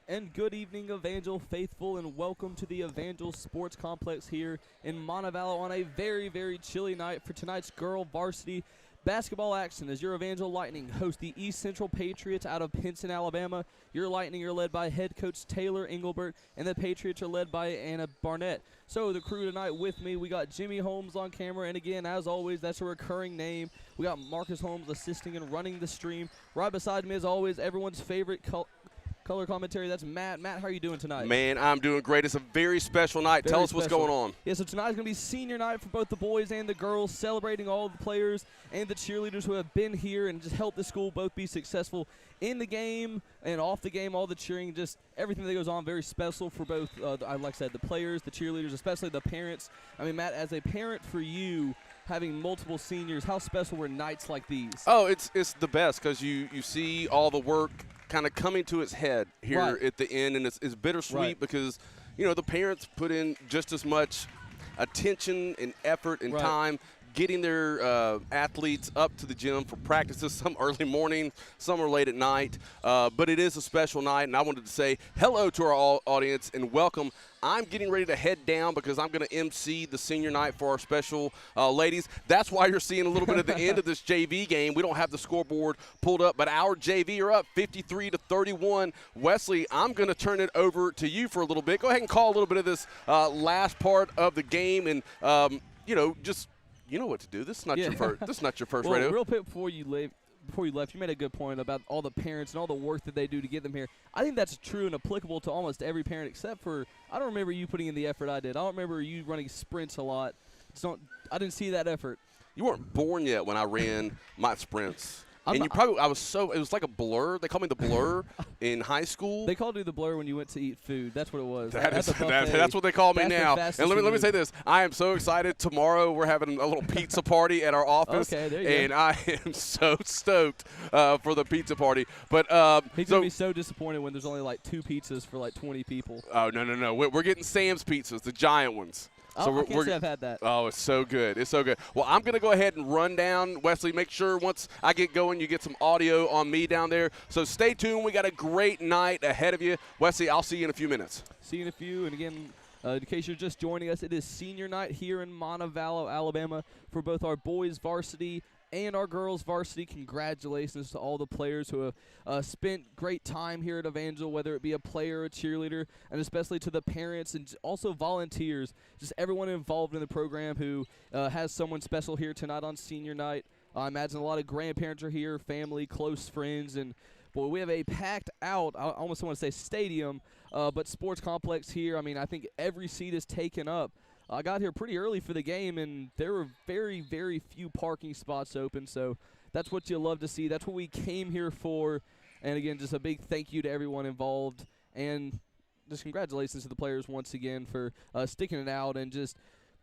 And good evening, Evangel faithful, and welcome to the Evangel Sports Complex here in Montevallo on a very, very chilly night for tonight's girl varsity basketball action as your Evangel Lightning host the East Central Patriots out of Pinson, Alabama. Your Lightning are led by head coach Taylor Engelbert, and the Patriots are led by Anna Barnett. So the crew tonight with me, we got Jimmy Holmes on camera, and again, as always, that's a recurring name. We got Marcus Holmes assisting and running the stream. Right beside me, as always, everyone's favorite color commentary, that's Matt. Matt, how are you doing tonight? Man, I'm doing great. It's a very special night. Tell us what's going on. Yeah, so tonight's going to be senior night for both the boys and the girls, celebrating all the players and the cheerleaders who have been here and just helped the school both be successful in the game and off the game, all the cheering, just everything that goes on, very special for both, like I said, the players, the cheerleaders, especially the parents. I mean, Matt, as a parent for you, having multiple seniors, how special were nights like these? Oh, it's the best because you see all the work kind of coming to its head here at the end, and it's bittersweet because, you know, the parents put in just as much attention and effort and time getting their athletes up to the gym for practices, some early morning, some are late at night. But it is a special night, and I wanted to say hello to our audience and welcome. I'm getting ready to head down because I'm going to MC the senior night for our special ladies. That's why you're seeing a little bit at the end of this JV game. We don't have the scoreboard pulled up, but our JV are up 53-31. Wesley, I'm going to turn it over to you for a little bit. Go ahead and call a little bit of this last part of the game, and you know what to do. This is not your first. This is not your first radio. Real quick before you left, you made a good point about all the parents and all the work that they do to get them here. I think that's true and applicable to almost every parent, except for I don't remember you putting in the effort I did. I don't remember you running sprints a lot. I didn't see that effort. You weren't born yet when I ran my sprints. It was like a blur. They called me the blur in high school. They called you the blur when you went to eat food. That's what it was. That's what they call me now. And let me say this. I am so excited. Tomorrow we're having a little pizza party at our office. Okay, there you and go. I am so stoked for the pizza party. But he's going to be so disappointed when there's only like 2 pizzas for like 20 people. Oh, no. We're getting Sam's pizzas, the giant ones. So I can't say I've had that. Oh, it's so good. It's so good. Well, I'm going to go ahead and run down. Wesley, make sure once I get going, you get some audio on me down there. So stay tuned. We got a great night ahead of you. Wesley, I'll see you in a few minutes. See you in a few. And, again, in case you're just joining us, it is senior night here in Montevallo, Alabama, for both our boys varsity and our girls varsity. Congratulations to all the players who have spent great time here at Evangel, whether it be a player or a cheerleader, and especially to the parents and also volunteers, just everyone involved in the program who has someone special here tonight on senior night. I imagine a lot of grandparents are here, family, close friends, and boy, we have a packed out, I almost want to say stadium, but sports complex here. I mean, I think every seat is taken up. I got here pretty early for the game, and there were very, very few parking spots open, so that's what you love to see. That's what we came here for. And, again, just a big thank you to everyone involved, and just congratulations to the players once again for sticking it out and just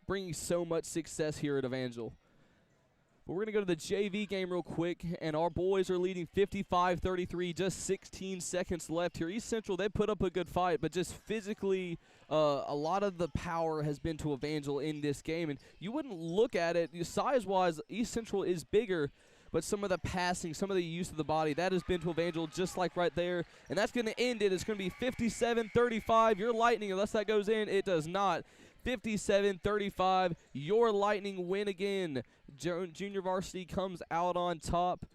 bringing so much success here at Evangel. But we're going to go to the JV game real quick, and our boys are leading 55-33, just 16 seconds left here. East Central, they put up a good fight, but just physically a lot of the power has been to Evangel in this game. And you wouldn't look at it, size-wise, East Central is bigger, but some of the passing, some of the use of the body, that has been to Evangel just like right there. And that's going to end it. It's going to be 57-35. Your Lightning, unless that goes in, it does not. 57-35, your Lightning win again. Junior varsity comes out on top.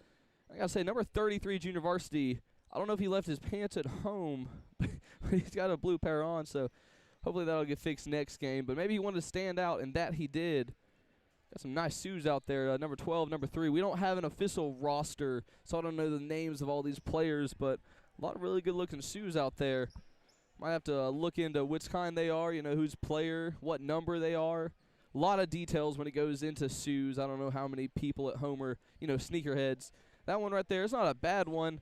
I got to say, number 33, junior varsity, I don't know if he left his pants at home, but he's got a blue pair on, so hopefully that'll get fixed next game. But maybe he wanted to stand out, and that he did. Got some nice shoes out there, number 12, number 3. We don't have an official roster, so I don't know the names of all these players, but a lot of really good-looking shoes out there. Might have to look into which kind they are, who's player, what number they are. A lot of details when it goes into shoes. I don't know how many people at home are, sneakerheads. That one right there is not a bad one.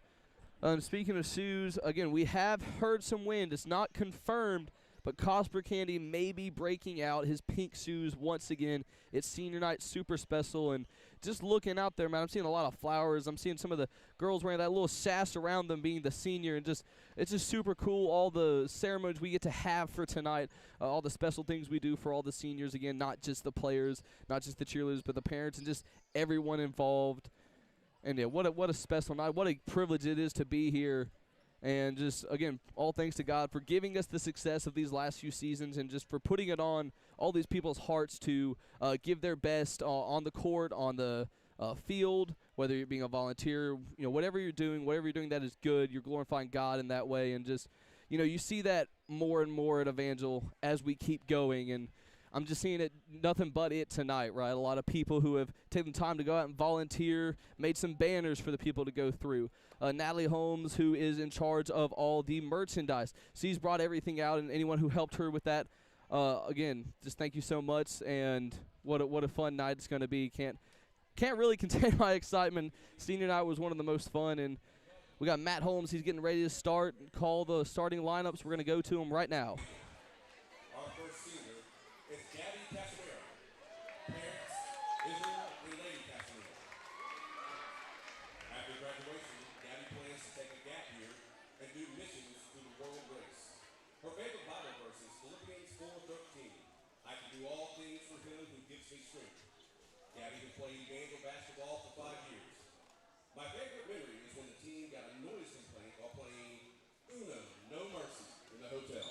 Speaking of shoes, again, we have heard some wind. It's not confirmed, but Cosper Candy may be breaking out his pink shoes once again. It's senior night, super special, and just looking out there, man, I'm seeing a lot of flowers. I'm seeing some of the girls wearing that little sash around them being the senior, and it's just super cool, all the ceremonies we get to have for tonight, all the special things we do for all the seniors, again, not just the players, not just the cheerleaders, but the parents and just everyone involved. And, yeah, what a special night. What a privilege it is to be here And just, again, all thanks to God for giving us the success of these last few seasons and just for putting it on all these people's hearts to give their best on the court, on the field, whether you're being a volunteer, whatever you're doing that is good. You're glorifying God in that way. And just, you see that more and more at Evangel as we keep going. And I'm just seeing it, nothing but it tonight, right? A lot of people who have taken time to go out and volunteer, made some banners for the people to go through. Natalie Holmes, who is in charge of all the merchandise. She's brought everything out, and anyone who helped her with that, again, just thank you so much, and what a fun night it's going to be. Can't really contain my excitement. Senior night was one of the most fun, and we got Matt Holmes. He's getting ready to start and call the starting lineups. We're going to go to him right now. Our first senior is Gabby Casimiro. Parents, Israel and Lady Casimiro. After graduation, Gabby plans to take a gap year and do missions through the world race. Her favorite Bible verse is Philippians 4:13. I can do all things through him who gives me strength. Gabby has played Evangel basketball for 5 years. My favorite memory is when the team got a noise complaint while playing Uno, No Mercy, in the hotel.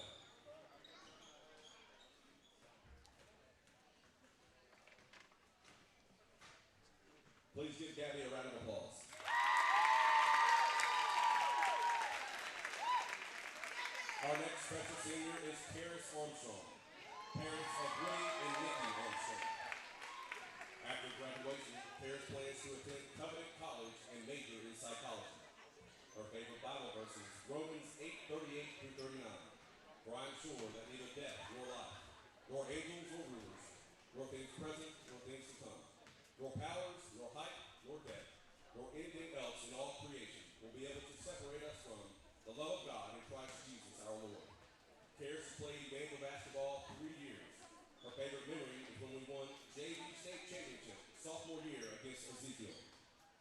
Please give Gabby a round of applause. Our next special senior is Karis Armstrong, parents of Ray and Nikki Armstrong. After graduation, Karis plans to attend Covenant College and major in psychology. Her favorite Bible verse is Romans 8:38-39. For I am sure that neither death nor life, nor angels nor rulers, nor things present nor things to come, nor powers, nor height, nor depth, nor anything else in all creation will be able to separate us from the love of God in Christ Jesus our Lord. Karis has played Evangel basketball 3 years. Her favorite memory is when we won JV state championship sophomore year against Ezekiel.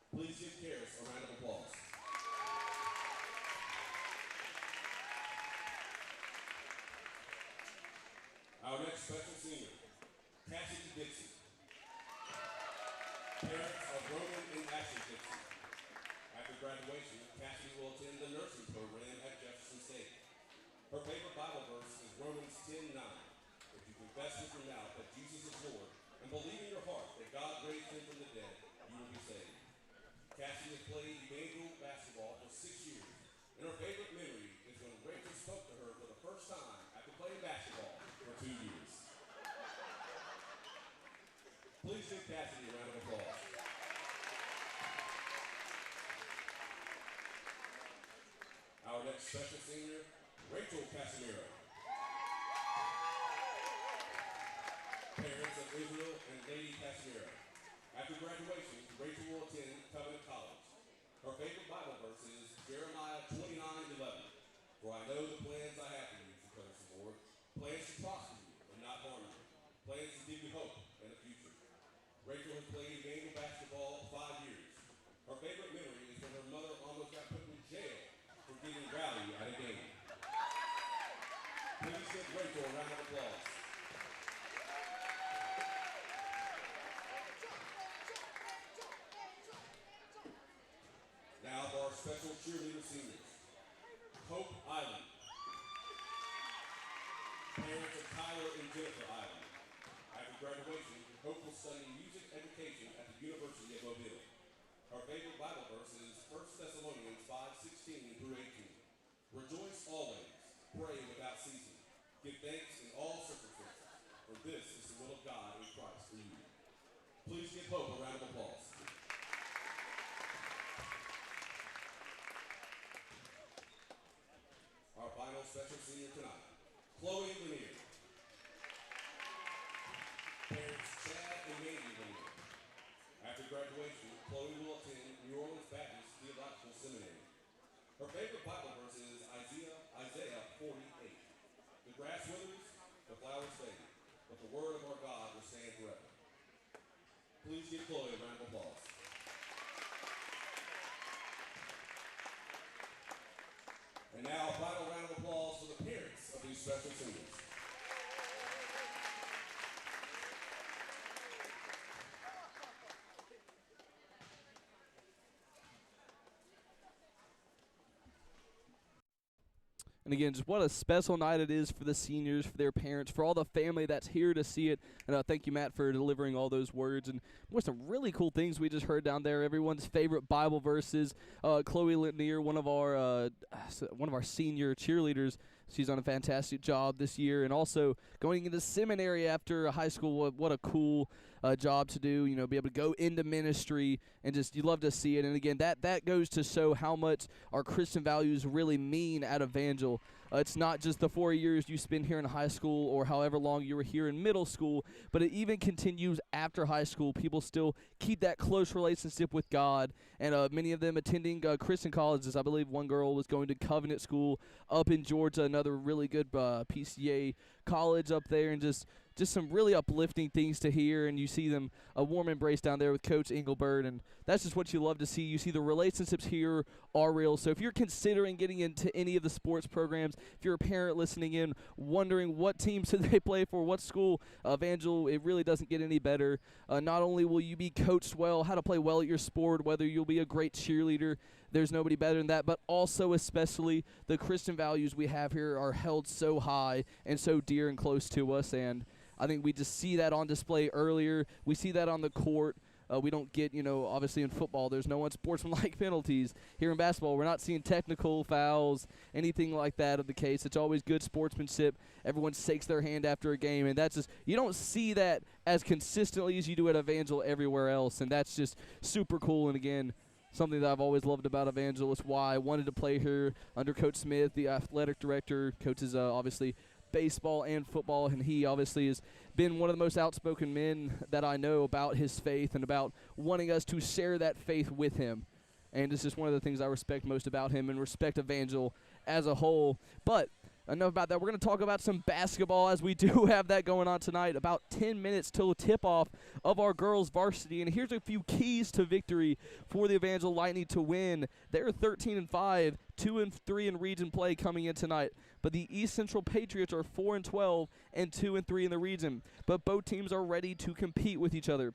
Please give Karis a round of applause. Our next special senior, Cassidy Dixon. Parents of Roman and Ashley Dixon. After graduation, Cassidy will attend the nursing program at Jefferson State. Her favorite Bible verse is Romans 10:9. If you confess with your mouth that Jesus is Lord and believe in your heart that God raised him from the dead, you will be saved. Cassidy has played Evangel basketball for 6 years, and her favorite memory is when Rachel spoke to her for the first time after playing basketball for 2 years. Please give Cassidy a round of applause. Our next special senior, Rachel Casimiro. Parents of Israel and Lady Casimiro. After graduation, Rachel will attend Covenant College. Her favorite Bible verse is Jeremiah 29:11. For I know the plans I have for you, declares the Lord. Plans to prosper you and not harm you. Plans to give you hope and a future. Rachel has played Evangel basketball 5 years. Her favorite memory is when her mother almost got put in jail for getting rowdy at a game. Please give Rachel a round of applause. Now for our special cheerleader seniors. Hope Island. Parents of Tyler and Jennifer Island. After graduation, Hope will study music education at the University of Mobile. Her favorite Bible verse is 1 Thessalonians 5:16-18. Rejoice always, pray without ceasing. Give thanks in all circumstances, for this is the will of God in Christ for you. Please give Hope a round of applause. Our final special senior tonight, Chloe Lanier. Parents Chad and Mandy Lanier. After graduation, Chloe will attend New Orleans Baptist Theological Seminary. Her favorite Bible verse is Isaiah 48. The grass withers, the flowers fade, but the word of our God will stand forever. Please give Chloe a round of applause. And now a final round of applause for the parents of these special seniors. And again, just what a special night it is for the seniors, for their parents, for all the family that's here to see it. And thank you, Matt, for delivering all those words. And what some really cool things we just heard down there. Everyone's favorite Bible verses. Chloe Lintnier, one of our senior cheerleaders, she's done a fantastic job this year. And also going into seminary after high school, what a cool job to do, be able to go into ministry, and just you love to see it. And again, that goes to show how much our Christian values really mean at Evangel. It's not just the 4 years you spend here in high school or however long you were here in middle school, but it even continues after high school. People still keep that close relationship with God, and many of them attending Christian colleges. I believe one girl was going to Covenant School up in Georgia, another really good PCA college up there, and just some really uplifting things to hear. And you see them a warm embrace down there with Coach Engelbert, and that's just what you love to see. You see the relationships here are real. So if you're considering getting into any of the sports programs, if you're a parent listening in, wondering what teams should they play for, what school, Evangel, it really doesn't get any better. Not only will you be coached well, how to play well at your sport, whether you'll be a great cheerleader, there's nobody better than that, but also especially the Christian values we have here are held so high and so dear and close to us. And I think we just see that on display earlier. We see that on the court. We don't get, obviously in football, there's no unsportsmanlike penalties. Here in basketball, we're not seeing technical fouls, anything like that of the case. It's always good sportsmanship. Everyone shakes their hand after a game, and that's just, you don't see that as consistently as you do at Evangel everywhere else, and that's just super cool. And again, something that I've always loved about Evangel. It's why I wanted to play here under Coach Smith, the athletic director. Coaches obviously baseball and football, and he obviously has been one of the most outspoken men that I know about his faith and about wanting us to share that faith with him. And it's just one of the things I respect most about him and respect Evangel as a whole. But enough about that. We're going to talk about some basketball, as we do have that going on tonight. About 10 minutes till tip-off of our girls' varsity. And here's a few keys to victory for the Evangel Lightning to win. They're 13-5, 2-3 in region play coming in tonight. But the East Central Patriots are 4-12 and 2-3 in the region. But both teams are ready to compete with each other.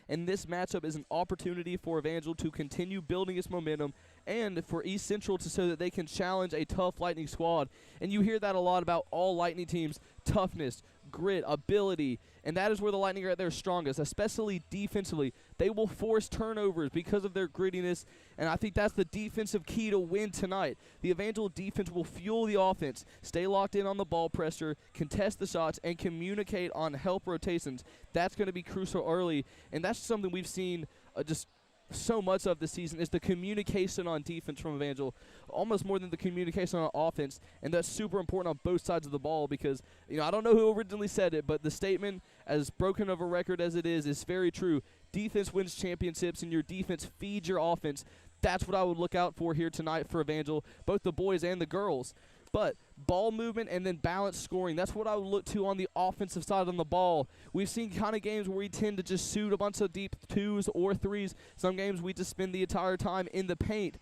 And this matchup is an opportunity for Evangel to continue building its momentum, and for East Central to show that they can challenge a tough Lightning squad. And you hear that a lot about all Lightning teams: toughness, grit, ability, and that is where the Lightning are at their strongest, especially defensively. They will force turnovers because of their grittiness, and I think that's the defensive key to win tonight. The Evangel defense will fuel the offense, stay locked in on the ball pressure, contest the shots, and communicate on help rotations. That's going to be crucial early, and that's something we've seen just so much of this season, is the communication on defense from Evangel, almost more than the communication on offense, and that's super important on both sides of the ball because, I don't know who originally said it, but the statement, as broken of a record as it is very true. Defense wins championships, and your defense feeds your offense. That's what I would look out for here tonight for Evangel, both the boys and the girls. But ball movement and then balanced scoring, that's what I would look to on the offensive side on the ball. We've seen kind of games where we tend to just shoot a bunch of deep twos or threes. Some games we just spend the entire time in the paint.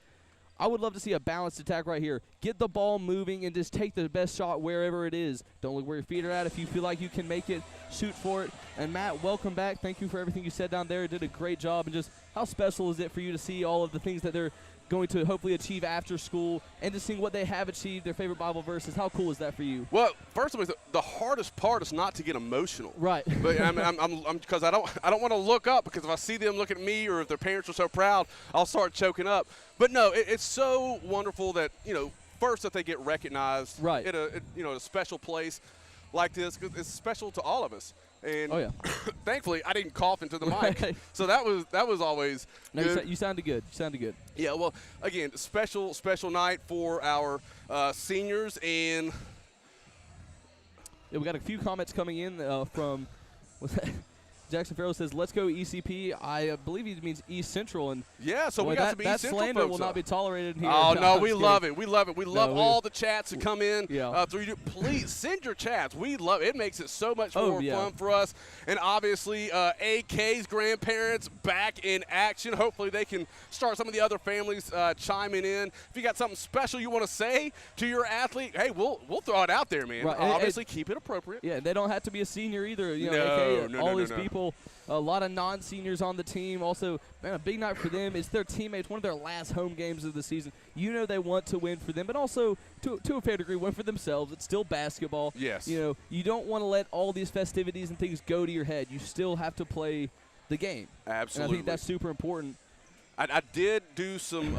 I would love to see a balanced attack right here. Get the ball moving and just take the best shot wherever it is. Don't look where your feet are at. If you feel like you can make it, shoot for it. And Matt, welcome back. Thank you for everything you said down there. You did a great job. And just how special is it for you to see all of the things that they're going to hopefully achieve after school, and to seeing what they have achieved, their favorite Bible verses? How cool is that for you? Well, first of all, the hardest part is not to get emotional. Right. But I'm because I don't want to look up, because if I see them look at me or if their parents are so proud, I'll start choking up. But no, it's so wonderful that, first that they get recognized right at a special place like this, because it's special to all of us. And oh, yeah. Thankfully, I didn't cough into the mic, so that was always good. You sounded good. Yeah, well, again, special night for our seniors, and we got a few comments coming in from Jackson Farrell says, "Let's go ECP." I believe he means East Central, and yeah, so we got some East Central slander folks will not be tolerated here. Oh no, we love it. We love it. We love all the chats that come in. Yeah. Please send your chats. We love it. It makes it so much more fun for us. And obviously, AK's grandparents back in action. Hopefully, they can start some of the other families chiming in. If you got something special you want to say to your athlete, hey, we'll throw it out there, man. Right. Obviously, keep it appropriate. Yeah, they don't have to be a senior either. No, AK, all these people. A lot of non-seniors on the team. Also, man, a big night for them. It's their teammates, one of their last home games of the season. You know they want to win for them, but also, to a fair degree, win for themselves. It's still basketball. Yes. You know, you don't want to let all these festivities and things go to your head. You still have to play the game. Absolutely. And I think that's super important. I did do some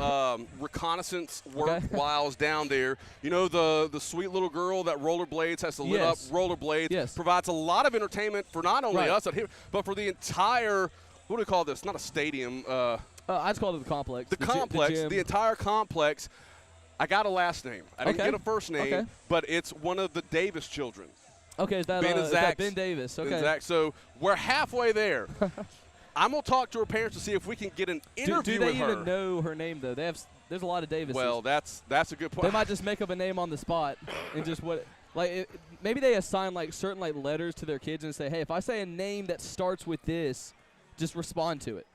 reconnaissance work while I was down there. You know, the sweet little girl that rollerblades, has to lit up rollerblades, provides a lot of entertainment for not only us out here, but for the entire, what do we call this? Not a stadium. I just called it the complex. The complex, the entire complex. I got a last name. I didn't get a first name, but it's one of the Davis children. Okay, is that Ben Davis? Okay. Ben Zach. So we're halfway there. I'm going to talk to her parents to see if we can get an interview with her. Do they even know her name, though? There's a lot of Davises. Well, that's a good point. They might just make up a name on the spot and just maybe they assign certain letters to their kids and say, hey, if I say a name that starts with this, just respond to it.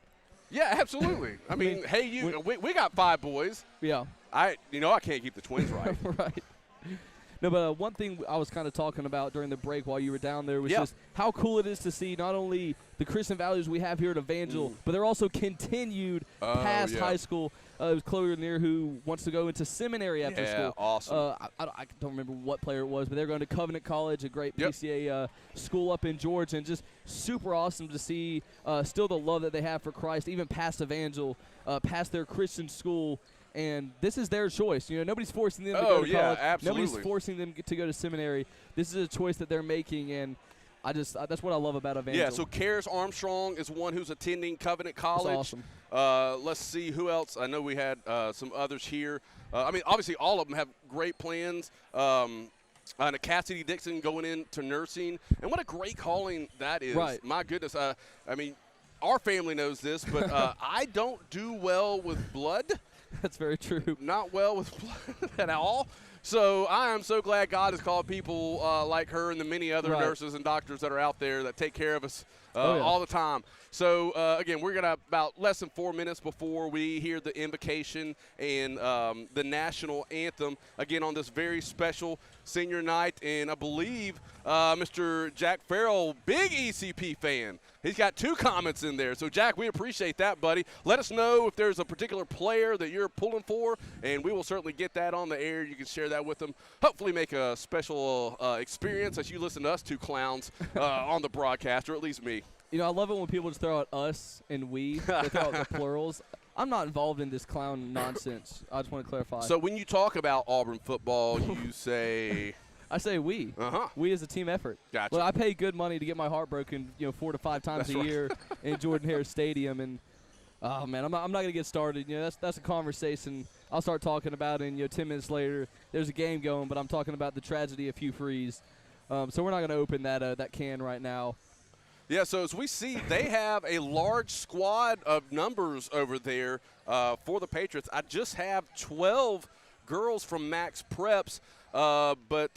Yeah, absolutely. I mean, hey, we got 5 boys. Yeah. I can't keep the twins right. Right. No, but one thing I was kind of talking about during the break while you were down there was just how cool it is to see not only the Christian values we have here at Evangel, but they're also continued past high school. It was Chloe Ranier who wants to go into seminary after school. Awesome. I don't remember what player it was, but they're going to Covenant College, a great PCA school up in Georgia, and just super awesome to see still the love that they have for Christ, even past Evangel, past their Christian school. And this is their choice. You know, nobody's forcing them to go to college. Absolutely. Nobody's forcing them to go to seminary. This is a choice that they're making, and that's what I love about Evangel. Yeah, so Karis Armstrong is one who's attending Covenant College. That's awesome. Let's see who else. I know we had some others here. I mean, obviously all of them have great plans. And a Cassidy Dixon going into nursing. And what a great calling that is. Right. My goodness. I mean, our family knows this, but I don't do well with blood. That's very true. Not well with blood at all. So I am so glad God has called people like her and the many other nurses and doctors that are out there that take care of us all the time. So, again, we're going to about less than 4 minutes before we hear the invocation and the national anthem, again, on this very special senior night. And I believe Mr. Jack Farrell, big ECP fan, he's got 2 comments in there. So, Jack, we appreciate that, buddy. Let us know if there's a particular player that you're pulling for, and we will certainly get that on the air. You can share that with them. Hopefully make a special experience as you listen to us 2 clowns on the broadcast, or at least me. You know, I love it when people just throw out us and we. They throw out the plurals. I'm not involved in this clown nonsense. I just want to clarify. So when you talk about Auburn football, you say – I say we. We as a team effort. Gotcha. Look, I pay good money to get my heart broken, 4 to 5 times a year in Jordan-Hare Stadium. And, oh, man, I'm not going to get started. You know, that's a conversation I'll start talking about, and, 10 minutes later, there's a game going, but I'm talking about the tragedy of Hugh Freeze. So we're not going to open that can right now. Yeah, so as we see, they have a large squad of numbers over there for the Patriots. I just have 12 girls from Max Preps, but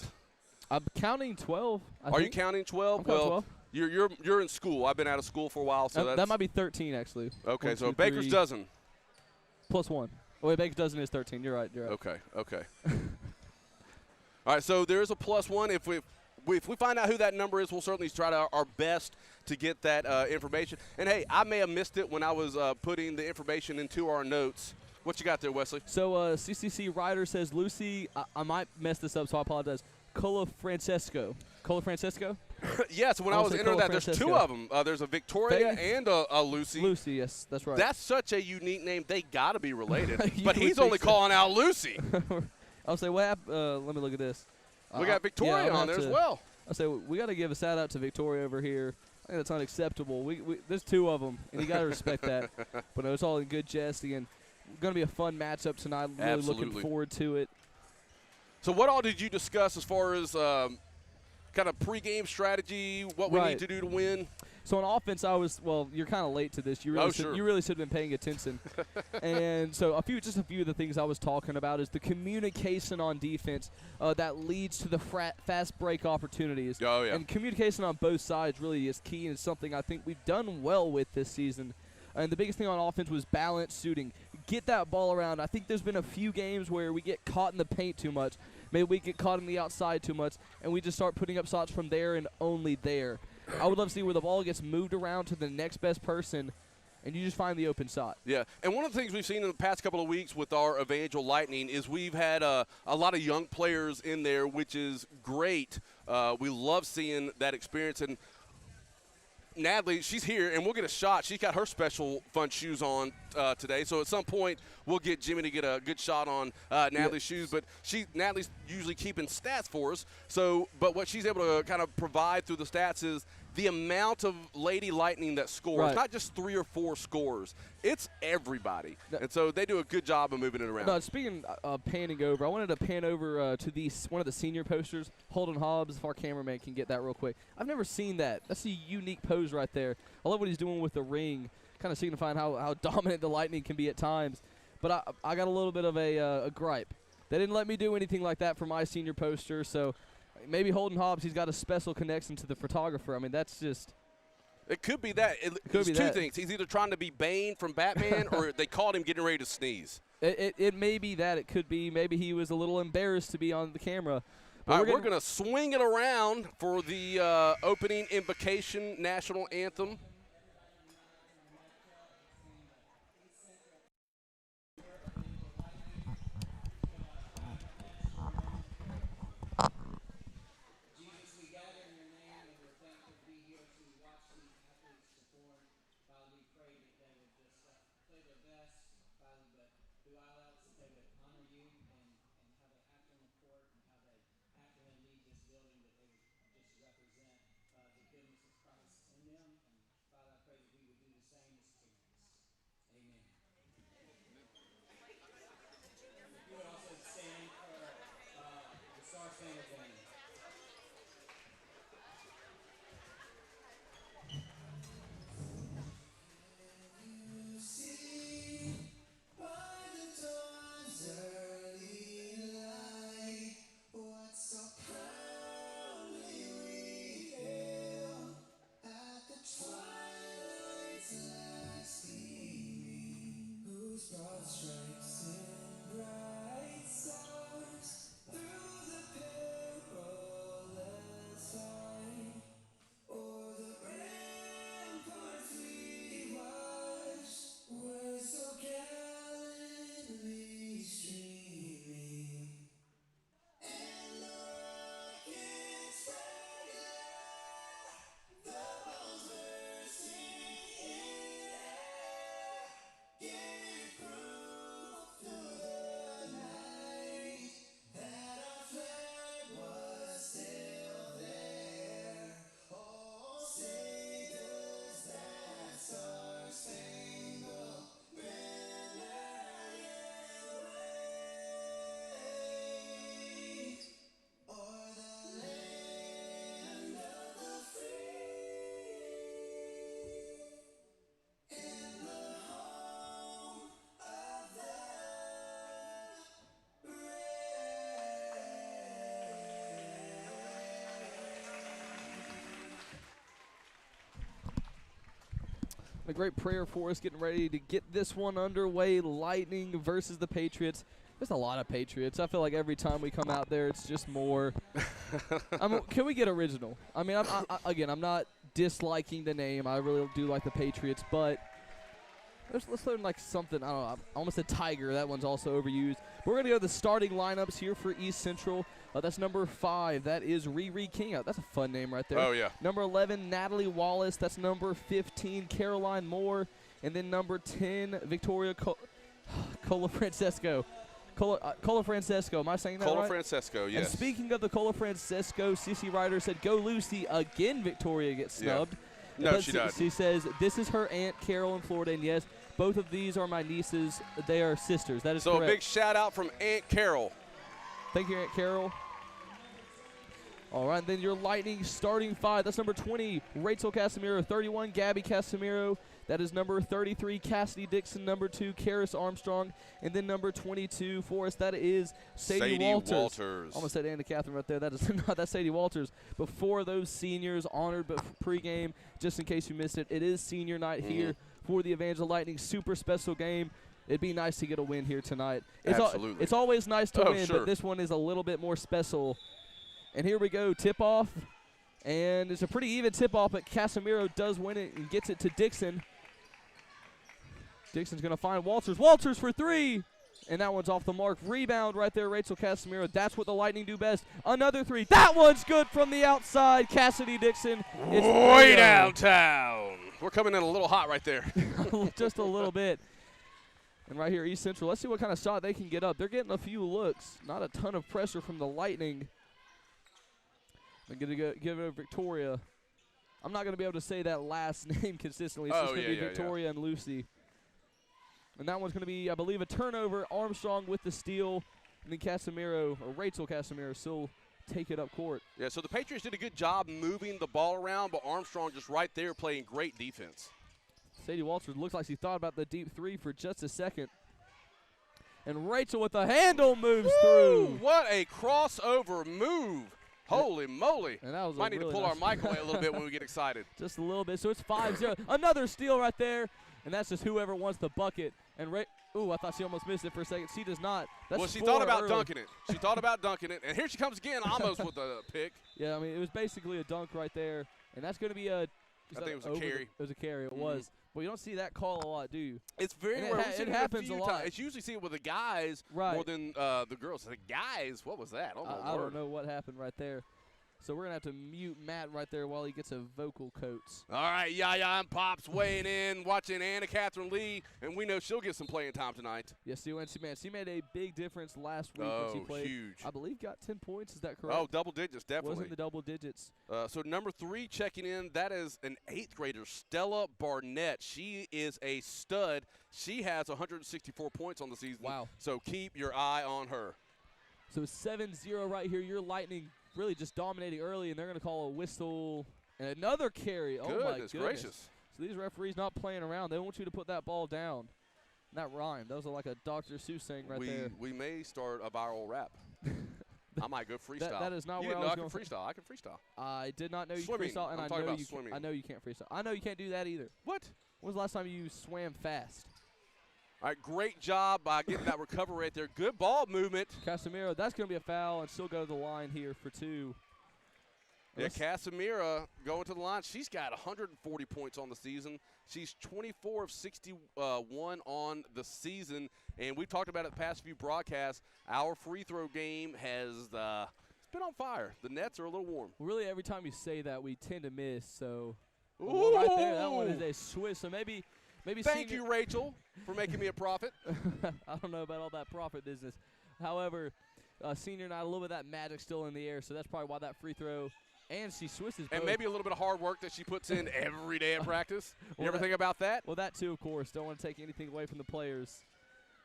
I'm counting 12. Are you counting 12? I'm counting 12. You're in school. I've been out of school for a while, so that might be 13 actually. Okay, 1, so 2, Baker's 3, dozen plus 1. Oh, wait, Baker's dozen is 13. You're right. Okay. All right, so there is a plus 1. If we find out who that number is, we'll certainly try our best to get that information. And, hey, I may have missed it when I was putting the information into our notes. What you got there, Wesley? So CCC Ryder says, Lucy, I might mess this up, so I apologize. Cola Francesco? Yeah, so when I was entering that, there's 2 of them. There's a Victoria and a Lucy. Lucy, yes, that's right. That's such a unique name. They got to be related. But he's only calling out Lucy. I'll say, let me look at this. We got Victoria on there as well. I say we got to give a shout out to Victoria over here. I think that's unacceptable. There's 2 of them, and you got to respect that. But it's all in good jest. Again, going to be a fun matchup tonight. I'm really looking forward to it. So what all did you discuss as far as kind of pregame strategy, what we need to do to win? So on offense, you're kind of late to this. You really should have been paying attention. And so just a few of the things I was talking about is the communication on defense that leads to the fast break opportunities. Oh, yeah. And communication on both sides really is key, and it's something I think we've done well with this season. And the biggest thing on offense was balance shooting. Get that ball around. I think there's been a few games where we get caught in the paint too much. Maybe we get caught on the outside too much, and we just start putting up shots from there and only there. I would love to see where the ball gets moved around to the next best person, and you just find the open shot. Yeah, and one of the things we've seen in the past couple of weeks with our Evangel Lightning is we've had a lot of young players in there, which is great. We love seeing that experience. And Natalie, she's here, and we'll get a shot. She's got her special fun shoes on today. So at some point, we'll get Jimmy to get a good shot on Natalie's shoes. But Natalie's usually keeping stats for us. But what she's able to kind of provide through the stats is the amount of Lady Lightning that scores. Right. Not just 3 or 4 scores. It's everybody. And so they do a good job of moving it around. No, speaking of panning over, I wanted to pan over to one of the senior posters, Holden Hobbs, if our cameraman can get that real quick. I've never seen that. That's a unique pose right there. I love what he's doing with the ring, kind of signifying how dominant the Lightning can be at times. But I got a little bit of a gripe. They didn't let me do anything like that for my senior poster, so maybe Holden Hobbs, he's got a special connection to the photographer. I mean, that's just – It could be that. It's two things. He's either trying to be Bane from Batman or they caught him getting ready to sneeze. It may be that. It could be maybe he was a little embarrassed to be on the camera. All right, we're going to swing it around for the opening invocation national anthem. A great prayer for us, getting ready to get this one underway. Lightning versus the Patriots. There's a lot of Patriots. I feel like every time we come out there, it's just more. Can we get original? I mean, I'm not disliking the name. I really do like the Patriots, but let's learn like something. I don't know. I almost said Tiger. That one's also overused. We're going to go to the starting lineups here for East Central. That's number 5. That is Riri King. That's a fun name right there. Oh, yeah. Number 11, Natalie Wallace. That's number 15, Caroline Moore. And then number 10, Victoria Colafrancesco. Colafrancesco. Am I saying that right? Colafrancesco, yes. And speaking of the Colafrancesco, Cece Ryder said, "Go Lucy." Again, Victoria gets snubbed. Yeah. No, but she doesn't. She says, "This is her Aunt Carol in Florida." And yes, both of these are my nieces. They are sisters. That is correct. So a big shout out from Aunt Carol. Thank you, Aunt Carol. All right, then your Lightning starting 5. That's number 20, Rachel Casimiro. 31, Gabby Casimiro. That is number 33, Cassidy Dixon. Number 2, Karis Armstrong. And then number 22 for us, that is Sadie Walters. Almost said Anna Catherine right there. That is not. That's Sadie Walters. Before those seniors honored, but pregame, just in case you missed it, it is senior night here for the Evangel Lightning. Super special game. It'd be nice to get a win here tonight. Absolutely. It's always nice to win, sure. but this one is a little bit more special. And here we go, tip-off. And it's a pretty even tip-off, but Casemiro does win it and gets it to Dixon. Dixon's going to find Walters. Walters for three. And that one's off the mark. Rebound right there, Rachel Casemiro. That's what the Lightning do best. Another three. That one's good from the outside. Cassidy Dixon. It's way downtown. We're coming in a little hot right there. Just a little bit. And right here, East Central. Let's see what kind of shot they can get up. They're getting a few looks. Not a ton of pressure from the Lightning. They're going to give it to Victoria. I'm not going to be able to say that last name consistently. It's just going to be Victoria and Lucy. And that one's going to be, I believe, a turnover. Armstrong with the steal. And then Casemiro, or Rachel Casemiro, still take it up court. Yeah, so the Patriots did a good job moving the ball around, but Armstrong just right there playing great defense. Sadie Walters looks like she thought about the deep three for just a second. And Rachel with the handle moves through. What a crossover move. Holy moly. And that was might need really to pull our mic away a little bit when we get excited. Just a little bit. So it's 5-0. Another steal right there. And that's just whoever wants the bucket. And ooh, I thought she almost missed it for a second. She does not. That's well, she thought about dunking it. She thought about dunking it. And here she comes again, almost with a pick. Yeah, I mean, it was basically a dunk right there. And that's going to be a – I think it was a carry. It was a carry. It was. Well, you don't see that call a lot, do you? It's very rare. It happens a lot. It's usually see it with the guys more than the girls. The guys, what was that? I don't know what happened right there. So we're going to have to mute Matt right there while he gets a vocal coach. All right, Yaya and Pops weighing in, watching Anna Catherine Lee, and we know she'll get some playing time tonight. Yes, she made a big difference last week when she played. Huge. I believe got 10 points. Is that correct? Oh, double digits, definitely. Wasn't the double digits. So number 3 checking in, that is an 8th grader, Stella Barnett. She is a stud. She has 164 points on the season. Wow. So keep your eye on her. So 7-0 right here. Your Lightning really just dominating early, and they're going to call a whistle and another carry. Oh, my goodness. Gracious. So these referees not playing around. They want you to put that ball down. That rhymed. That was like a Dr. Seuss saying right there. We may start a viral rap. I might go freestyle. That is not you where I didn't was know going. I can freestyle. I can freestyle. I did not know you swimming. could freestyle, and I'm I know you can't freestyle. I know you can't do that either. What? When was the last time you swam fast? All right, great job by getting that recovery right there. Good ball movement. Casemiro, that's going to be a foul, and still go to the line here for 2. Yeah, Casemiro going to the line. She's got 140 points on the season. She's 24 of 61 on the season. And we've talked about it the past few broadcasts. Our free throw game has it's been on fire. The nets are a little warm. Really, every time you say that, we tend to miss. So right there, that one is a Swiss. So maybe. Thank you, Rachel, for making me a prophet. I don't know about all that profit business. However, senior night, a little bit of that magic still in the air. So that's probably why that free throw. And she Swisses both. And maybe a little bit of hard work that she puts in every day at practice. You ever think about that? Well, that too, of course. Don't want to take anything away from the players.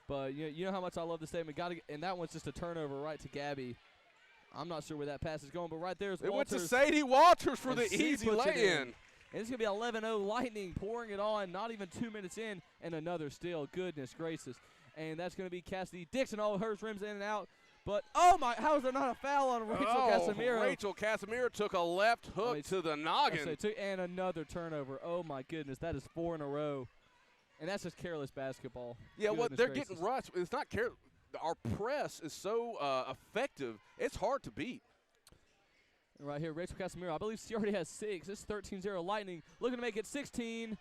But you know how much I love this statement. And that one's just a turnover right to Gabby. I'm not sure where that pass is going, but right there is Walters. It went to Sadie Walters for the easy lay-in. And it's going to be 11-0 Lightning pouring it on, not even 2 minutes in, and another steal. Goodness gracious. And that's going to be Cassidy Dixon. All hers rims in and out. But, oh, my, how is there not a foul on Rachel Casemiro? Rachel Casemiro took a left hook to the noggin. And another turnover. Oh, my goodness. That is 4 in a row. And that's just careless basketball. Yeah, well, they're getting rushed. It's not careless. Our press is so effective, it's hard to beat. Right here, Rachel Casemiro. I believe she already has 6. This is 13-0 Lightning. Looking to make it 16.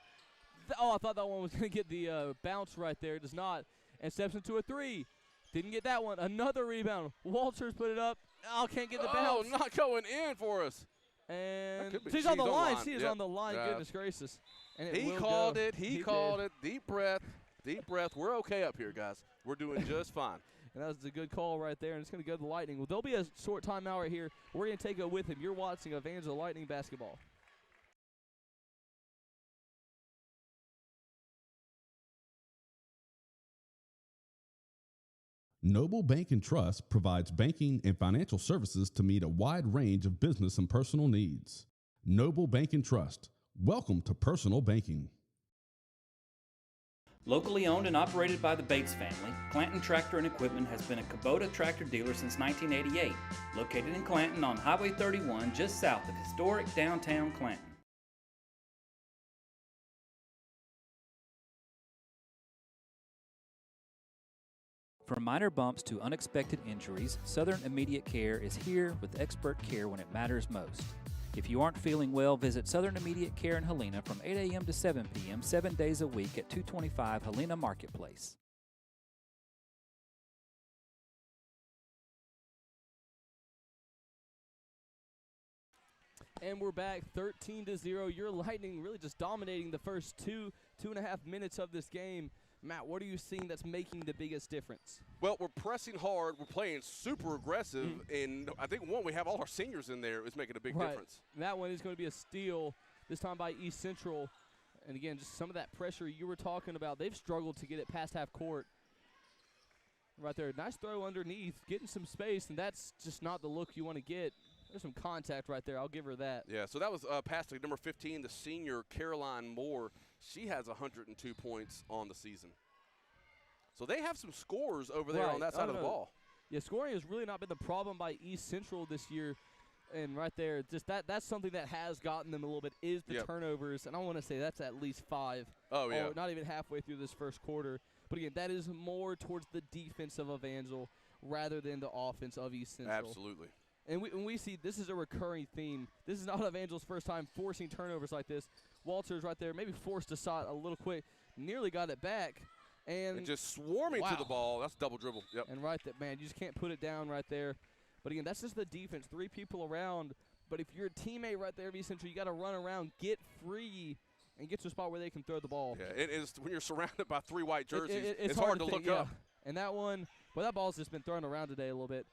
Oh, I thought that one was going to get the bounce right there. It does not. And steps into a 3. Didn't get that one. Another rebound. Walters put it up. Oh, can't get the bounce. Oh, not going in for us. And she's on the line. She is on the line. Goodness gracious. And he called it. He called it. Deep breath. Deep breath. We're okay up here, guys. We're doing just fine. And that was a good call right there, and it's going to go to the Lightning. Well, there'll be a short timeout right here. We're going to take it with him. You're watching Evangel Lightning basketball. Noble Bank and Trust provides banking and financial services to meet a wide range of business and personal needs. Noble Bank and Trust. Welcome to personal banking. Locally owned and operated by the Bates family, Clanton Tractor and Equipment has been a Kubota tractor dealer since 1988, located in Clanton on Highway 31 just south of historic downtown Clanton. From minor bumps to unexpected injuries, Southern Immediate Care is here with expert care when it matters most. If you aren't feeling well, visit Southern Immediate Care in Helena from 8 a.m. to 7 p.m. 7 days a week at 225 Helena Marketplace. And we're back 13-0. Your Lightning really just dominating the first two and a half minutes of this game. Matt, what are you seeing that's making the biggest difference? Well, we're pressing hard. We're playing super aggressive. And I think, we have all our seniors in there is making a big difference. And that one is going to be a steal, this time by East Central. And, again, just some of that pressure you were talking about. They've struggled to get it past half court. Right there, nice throw underneath, getting some space, and that's just not the look you want to get. There's some contact right there. I'll give her that. Yeah, so that was pass to number 15, the senior Caroline Moore. She has 102 points on the season. So they have some scores over there on that side of the ball. Yeah, scoring has really not been the problem by East Central this year. And right there, just that's something that has gotten them a little bit is the turnovers. And I want to say that's at least 5. Oh, yeah. Not even halfway through this first quarter. But, again, that is more towards the defense of Evangel rather than the offense of East Central. Absolutely. And we see this is a recurring theme. This is not Evangel's first time forcing turnovers like this. Walters right there, maybe forced a shot a little quick, nearly got it back. And just swarming to the ball. That's double dribble. Yep. And right there, man, you just can't put it down right there. But, again, that's just the defense, 3 people around. But if you're a teammate right there, East Central, you got to run around, get free, and get to a spot where they can throw the ball. Yeah, it is when you're surrounded by 3 white jerseys, it's hard to look up. And that one, well, that ball's just been thrown around today a little bit.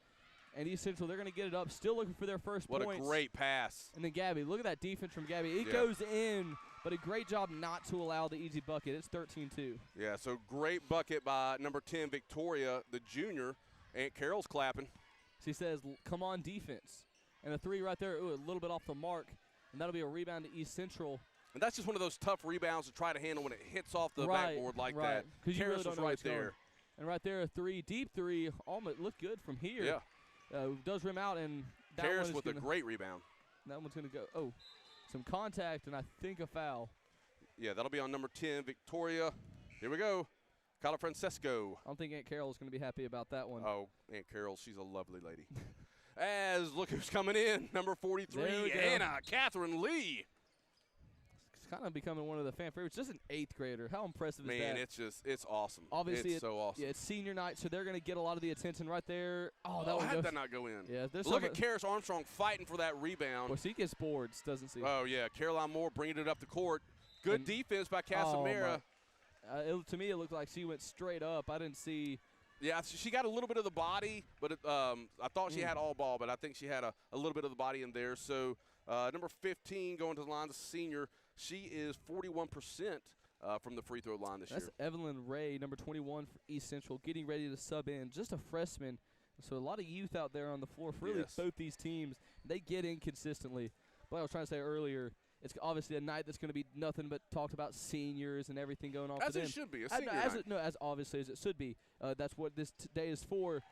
And East Central, they're going to get it up, still looking for their first points. What a great pass. And then Gabby, look at that defense from Gabby. It goes in, but a great job not to allow the easy bucket. It's 13-2. Yeah, so great bucket by number 10, Victoria, the junior. Aunt Carol's clapping. She says, come on, defense. And a 3 right there, a little bit off the mark. And that'll be a rebound to East Central. And that's just one of those tough rebounds to try to handle when it hits off the backboard like that. Because you really don't know right what's there. Going. And right there, a 3, deep 3, almost looked good from here. Yeah. Does rim out, and that Harris with a great rebound. That one's going to go, some contact, and I think a foul. Yeah, that'll be on number 10, Victoria. Here we go. Carla Francesco. I don't think Aunt Carol is going to be happy about that one. Oh, Aunt Carol, she's a lovely lady. Look who's coming in, number 43, Anna Catherine Lee. It's kind of becoming one of the fan favorites. Just an 8th grader. How impressive is that? Man, it's awesome. Obviously, it's so awesome. Yeah, it's senior night, so they're going to get a lot of the attention right there. Oh, that one how did that not go in? Yeah, look at Karis Armstrong fighting for that rebound. Well, she gets boards, doesn't she? Oh, yeah. Caroline Moore bringing it up the court. Good defense by Casimira. To me, it looked like she went straight up. I didn't see. Yeah, she got a little bit of the body, but I thought she had all ball, but I think she had a little bit of the body in there. So number 15 going to the line, the senior, she is 41% from the free throw line this year. That's Evelyn Ray, number 21 for East Central, getting ready to sub in. Just a freshman. So a lot of youth out there on the floor for really both these teams. They get in consistently. But I was trying to say earlier, it's obviously a night that's going to be nothing but talked about seniors and everything going on for them. As it should be, a senior night. As obviously as it should be. That's what this day is for.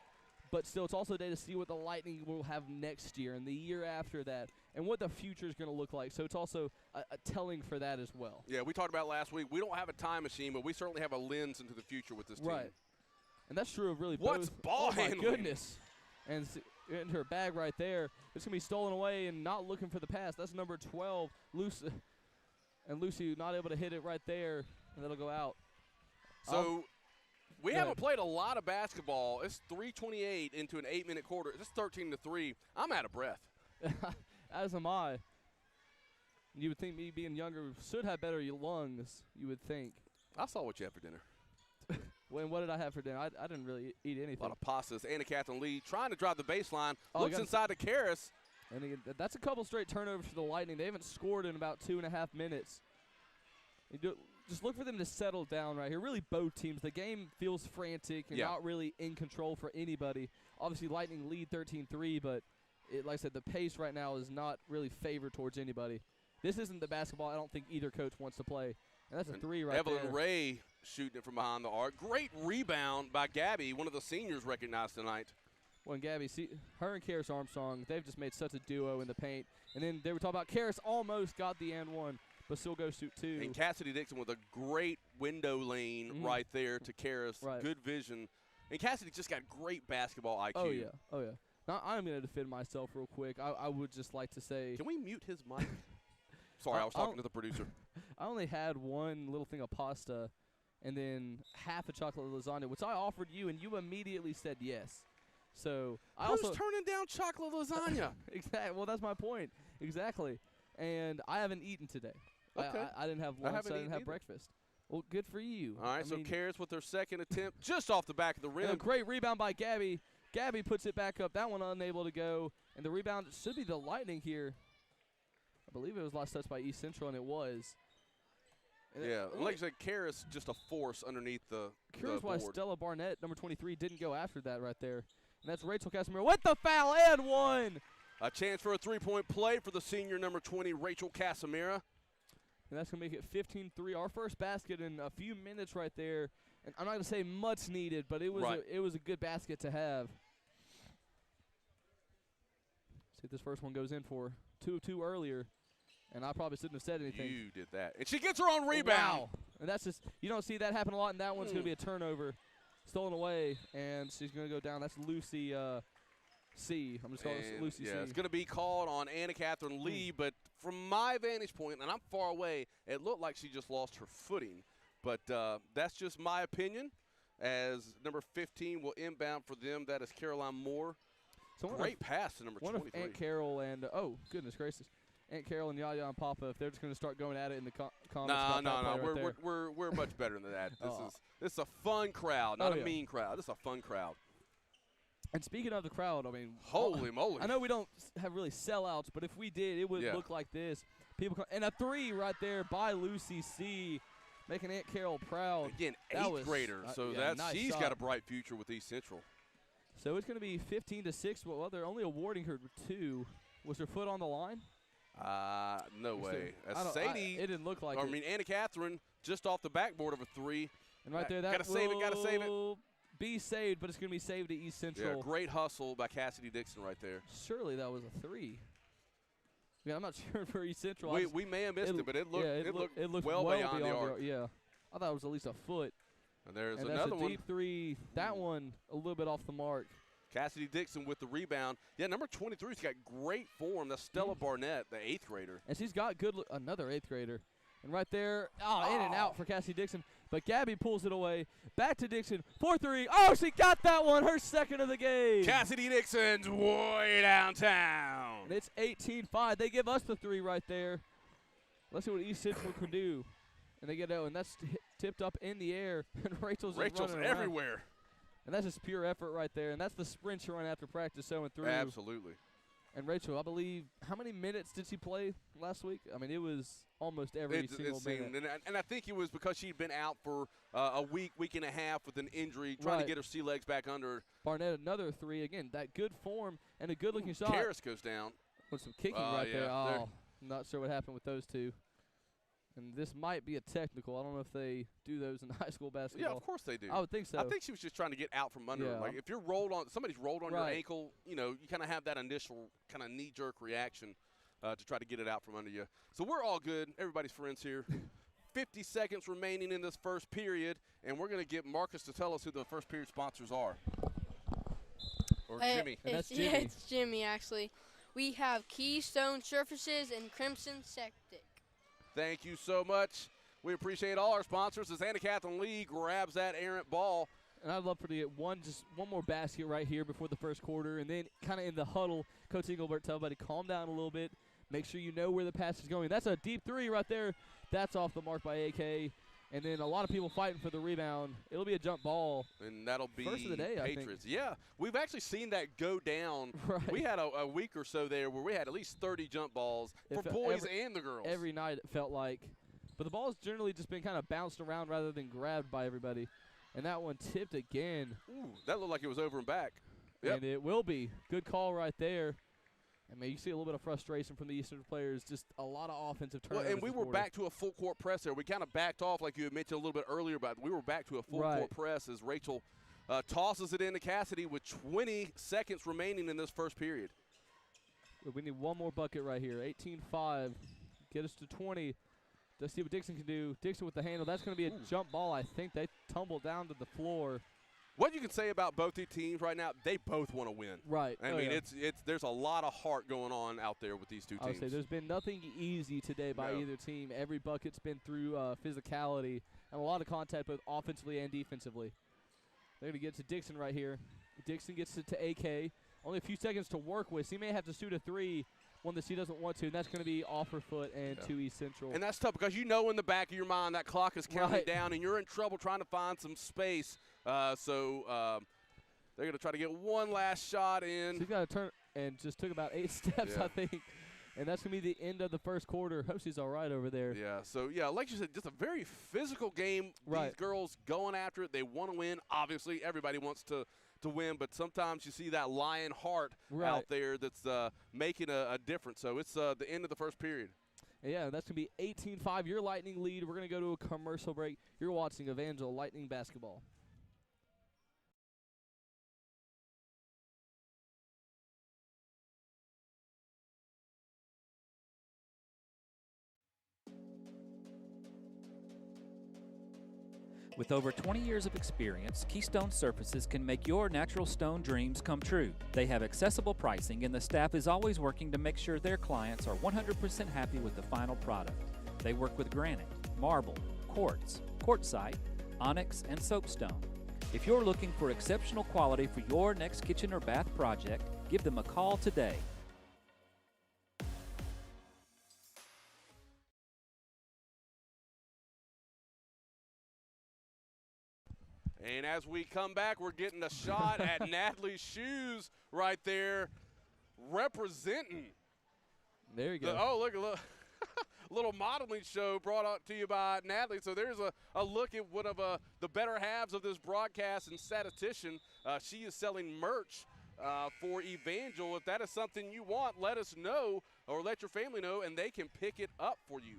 But still, it's also a day to see what the Lightning will have next year and the year after that and what the future is going to look like. So it's also a telling for that as well. Yeah, we talked about last week. We don't have a time machine, but we certainly have a lens into the future with this team. Right. And that's true of really What's both. ball handling? Oh, my goodness. And in her bag right there. It's going to be stolen away and not looking for the pass. That's number 12, Lucy. And Lucy not able to hit it right there, and that'll go out. So we haven't played a lot of basketball. It's 3:28 into an 8-minute quarter. It's 13-3. I'm out of breath. As am I. You would think me being younger should have better lungs, you would think. I saw what you had for dinner. What did I have for dinner? I didn't really eat anything. A lot of pastas. Anna Catherine Lee trying to drive the baseline. Looks inside to Karis. And again, that's a couple straight turnovers for the Lightning. They haven't scored in about 2.5 minutes. Just look for them to settle down right here. Really, both teams. The game feels frantic and not really in control for anybody. Obviously, Lightning lead 13-3, but like I said, the pace right now is not really favored towards anybody. This isn't the basketball I don't think either coach wants to play. And that's a 3 right there. Evelyn Ray shooting it from behind the arc. Great rebound by Gabby, one of the seniors recognized tonight. When Gabby, her and Karis Armstrong, they've just made such a duo in the paint. And then they were talking about Karis almost got the and one, but still goes shoot 2. And Cassidy Dixon with a great window lane right there to Karis. Right. Good vision. And Cassidy just got great basketball IQ. Oh, yeah. Now, I'm going to defend myself real quick. I would just like to say. Can we mute his mic? Sorry, I was talking to the producer. I only had one little thing of pasta and then half a chocolate lasagna, which I offered you, and you immediately said yes. So Who's turning down chocolate lasagna? Exactly. Well, that's my point. Exactly. And I haven't eaten today. Okay. I didn't have lunch. I didn't have either. breakfast. Well, good for you. All right, so Karis with their second attempt just off the back of the rim. A great rebound by Gabby. Gabby puts it back up. That one unable to go. And the rebound should be the Lightning here. I believe it was last touched by East Central, and it was. Yeah, like I said, Karis just a force underneath the Curious board. why Stella Barnett, number 23, didn't go after that right there. And that's Rachel Casimiro with the foul and one. A chance for a three-point play for the senior number 20, Rachel Casimira. And that's going to make it 15-3. Our first basket in a few minutes right there. And I'm not going to say much needed, but it was a good basket to have. See if this first one goes in for 2 earlier. And I probably shouldn't have said anything. You did that. And she gets her own rebound. Wow. And that's just, you don't see that happen a lot, and that one's going to be a turnover. Stolen away, and she's going to go down. That's Lucy C. I'm just calling it Lucy C. Yeah, it's going to be called on Anna Catherine Lee, but from my vantage point, and I'm far away, it looked like she just lost her footing. But that's just my opinion, as number 15 will inbound for them. That is Caroline Moore. So great pass to number 23. One of Aunt Carol and, oh, goodness gracious. Aunt Carol and Yaya and Papa, if they're just going to start going at it in the comments. No. We're much better than that. This is a fun crowd, not a mean crowd. This is a fun crowd. And speaking of the crowd, I mean, holy moly! I know we don't have really sellouts, but if we did, it would look like this. And a three right there by Lucy C, making Aunt Carol proud. Again, eighth grader, so she's got a bright future with East Central. So it's going to be 15-6. Well, they're only awarding her 2. Was her foot on the line? No way. Sadie, it didn't look like it. I mean, Anna Catherine just off the backboard of a 3. And right there, that gotta save it. Be saved, but it's going to be saved to East Central. Yeah, great hustle by Cassidy Dixon right there. Surely that was a 3. Yeah, I'm not sure for East Central. We may have missed it, but it looked well beyond the arc. Yeah, I thought it was at least a foot. And there's and another that's a deep 3. That one a little bit off the mark. Cassidy Dixon with the rebound. Yeah, number 23's got great form. That's Stella Barnett, the 8th grader. And she's got another 8th grader. And right there, in and out for Cassidy Dixon. But Gabby pulls it away. Back to Dixon, 4-3. Oh, she got that one, her second of the game. Cassidy Dixon's way downtown. And it's 18-5. They give us the 3 right there. Let's see what East Central can do. And they get and that's tipped up in the air. And Rachel's everywhere. Around. And that's just pure effort right there. And that's the sprint she ran after practice showing through. Absolutely. And Rachel, I believe, how many minutes did she play last week? I mean, it was almost every single minute. And I think it was because she'd been out for a week and a half with an injury, trying to get her sea legs back under her. Barnett, another 3. Again, that good form and a good-looking shot. Karis goes down. With some kicking right there. Oh, I'm not sure what happened with those two. And this might be a technical. I don't know if they do those in high school basketball. Yeah, of course they do. I would think so. I think she was just trying to get out from under her. Like if you're somebody's rolled on your ankle, you kind of have that initial kind of knee-jerk reaction to try to get it out from under you. So we're all good. Everybody's friends here. 50 seconds remaining in this first period, and we're going to get Marcus to tell us who the first period sponsors are. Or Jimmy. That's Jimmy. Yeah, it's Jimmy, actually. We have Keystone Surfaces and Crimson Septic. Thank you so much. We appreciate all our sponsors as Anna Catherine Lee grabs that errant ball. And I'd love for to get one more basket right here before the first quarter. And then kind of in the huddle, Coach Engelbert tell everybody calm down a little bit. Make sure you know where the pass is going. That's a deep 3 right there. That's off the mark by AK. And then a lot of people fighting for the rebound. It'll be a jump ball. And that'll be first of the day, Patriots. I think. Yeah, we've actually seen that go down. Right. We had a week or so there where we had at least 30 jump balls for boys and the girls. Every night it felt like. But the ball's generally just been kind of bounced around rather than grabbed by everybody. And that one tipped again. Ooh, that looked like it was over and back. Yep. And it will be. Good call right there. I mean, you see a little bit of frustration from the Eastern players, just a lot of offensive turnovers. Well, and we were back to a full court press there. We kind of backed off, like you had mentioned a little bit earlier, but we were back to a full court press as Rachel tosses it into Cassidy with 20 seconds remaining in this first period. We need one more bucket right here. 18-5. Get us to 20. Let's see what Dixon can do. Dixon with the handle. That's going to be a jump ball. I think they tumble down to the floor. What you can say about both these teams right now, they both want to win. Right. I mean, there's a lot of heart going on out there with these two teams. I would say there's been nothing easy today by either team. Every bucket's been through physicality and a lot of contact both offensively and defensively. They're going to get to Dixon right here. Dixon gets it to AK. Only a few seconds to work with. So he may have to shoot a three, one that he doesn't want to, and that's going to be off her foot and to East Central. And that's tough because you know in the back of your mind that clock is counting down and you're in trouble trying to find some space. So they're going to try to get one last shot in. So he's got to turn and just took about 8 steps, I think. And that's going to be the end of the first quarter. Hope she's all right over there. Yeah, so, like you said, just a very physical game. Right. These girls going after it. They want to win. Obviously, everybody wants to win, but sometimes you see that lion heart out there that's making a difference. So it's the end of the first period. Yeah, that's going to be 18-5, your Lightning lead. We're going to go to a commercial break. You're watching Evangel Lightning Basketball. With over 20 years of experience, Keystone Surfaces can make your natural stone dreams come true. They have accessible pricing and the staff is always working to make sure their clients are 100% happy with the final product. They work with granite, marble, quartz, quartzite, onyx, and soapstone. If you're looking for exceptional quality for your next kitchen or bath project, give them a call today. And as we come back, we're getting a shot at Natalie's shoes right there, representing. There you go. Oh, look. Little modeling show brought out to you by Natalie. So there's a look at one of the better halves of this broadcast and statistician. She is selling merch for Evangel. If that is something you want, let us know or let your family know, and they can pick it up for you.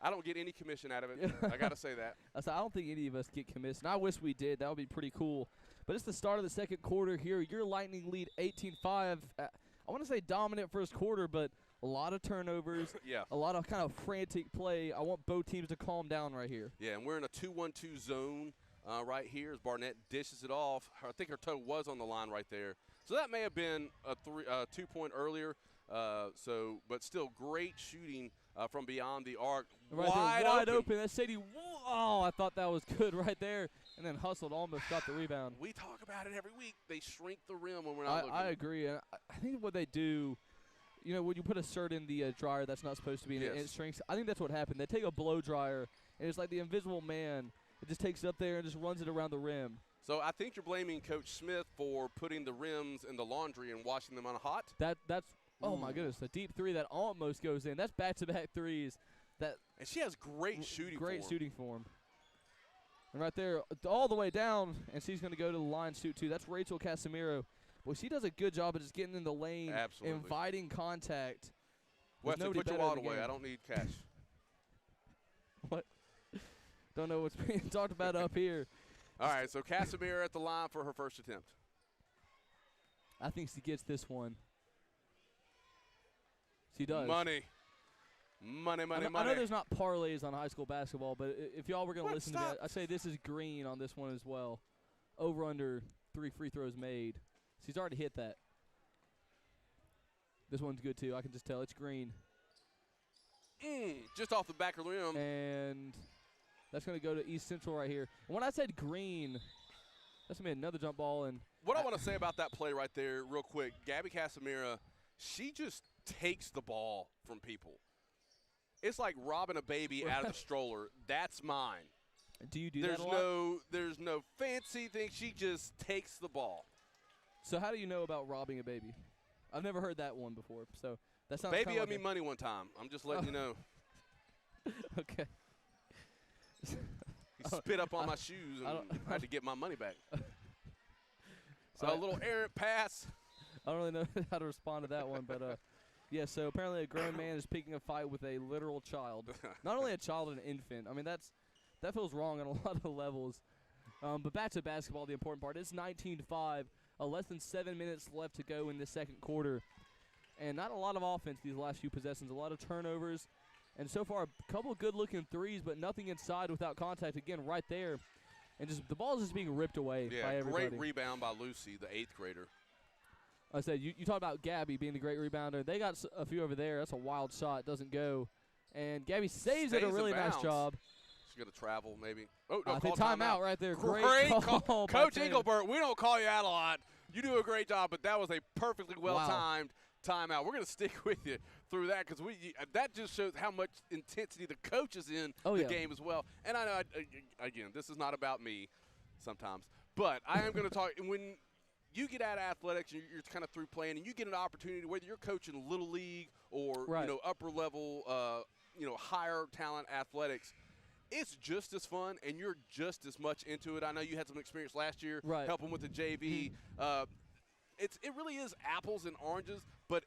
I don't get any commission out of it. I got to say that. I don't think any of us get commission. I wish we did. That would be pretty cool. But it's the start of the second quarter here. Your Lightning lead 18-5. I want to say dominant first quarter, but a lot of turnovers, a lot of kind of frantic play. I want both teams to calm down right here. Yeah, and we're in a 2-1-2 zone right here as Barnett dishes it off. I think her toe was on the line right there. So that may have been a 2-point earlier. But still great shooting from beyond the arc. Right wide open. That's Sadie. Oh, I thought that was good right there. And then hustled, almost got the rebound. We talk about it every week. They shrink the rim when we're not looking. I agree. And I think what they do, when you put a shirt in the dryer that's not supposed to be in it, and it shrinks. I think that's what happened. They take a blow dryer, and it's like the Invisible Man. It just takes it up there and just runs it around the rim. So I think you're blaming Coach Smith for putting the rims in the laundry and washing them on hot. That's oh my goodness, a deep three that almost goes in. That's back-to-back threes. And she has great shooting form. And right there, all the way down, and she's going to go to the line, shoot two. That's Rachel Casimiro. Well, she does a good job of just getting in the lane, inviting contact. Wesley, put your wallet away. I don't need cash. What? Don't know what's being talked about up here. All right, so Casimiro at the line for her first attempt. I think she gets this one. She does. Money. I know there's not parlays on high school basketball, but if y'all were going to listen to that, I'd say this is green on this one as well. Over under 3 free throws made. She's already hit that. This one's good too. I can just tell it's green. Just off the back of the rim. And that's going to go to East Central right here. And when I said green, that's going to be another jump ball. And what I want to say about that play right there real quick, Gabby Casimira, she just takes the ball from people. It's like robbing a baby out of the stroller. That's mine. Do you do that a lot? There's no fancy thing. She just takes the ball. So how do you know about robbing a baby? I've never heard that one before. So that sounds baby owed me money one time. I'm just letting you know. Okay. He spit up on my shoes and I had to get my money back. So a little errant pass. I don't really know how to respond to that one, but yeah, so apparently a grown man is picking a fight with a literal child. Not only a child, an infant. I mean, that feels wrong on a lot of levels. But back to basketball, the important part. It's 19-5, less than 7 minutes left to go in the second quarter. And not a lot of offense these last few possessions, a lot of turnovers. And so far, a couple of good-looking threes, but nothing inside without contact. Again, right there, and just the ball is just being ripped away by everybody. Great rebound by Lucy, the 8th grader. I said, you talked about Gabby being the great rebounder. They got a few over there. That's a wild shot. Doesn't go. And Gabby saves it. A really nice job. She's going to travel maybe. Oh, no, I think timeout right there. Great call. Coach Engelbert, we don't call you out a lot. You do a great job, but that was a perfectly well-timed timeout. We're going to stick with you through that because that just shows how much intensity the coach is in the game as well. And I know, again, this is not about me sometimes, but I am going to talk – when you get out of athletics and you're kind of through playing and you get an opportunity, whether you're coaching Little League or upper level, higher talent athletics, it's just as fun and you're just as much into it. I know you had some experience last year helping with the JV. It really is apples and oranges, but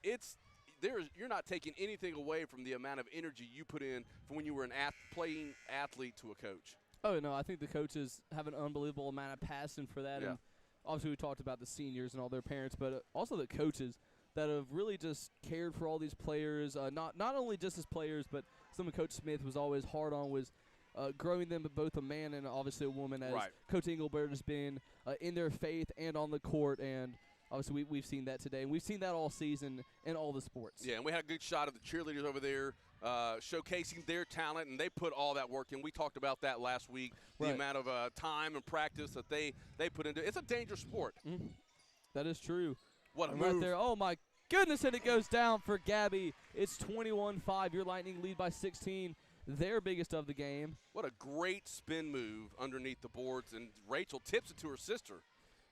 you're not taking anything away from the amount of energy you put in from when you were playing athlete to a coach. Oh, no, I think the coaches have an unbelievable amount of passion for that. Yeah. And obviously we talked about the seniors and all their parents, but also the coaches that have really just cared for all these players, not only just as players, but something Coach Smith was always hard on was growing them, both a man and obviously a woman, as Coach Engelbert has been in their faith and on the court. And obviously we've seen that today, and we've seen that all season in all the sports. Yeah, and we had a good shot of the cheerleaders over there showcasing their talent, and they put all that work in. We talked about that last week, the amount of time and practice that they put into it. It's a dangerous sport. Mm-hmm. That is true. What a move. Right there. Oh, my goodness, and it goes down for Gabby. It's 21-5. Your Lightning lead by 16. Their biggest of the game. What a great spin move underneath the boards, and Rachel tips it to her sister.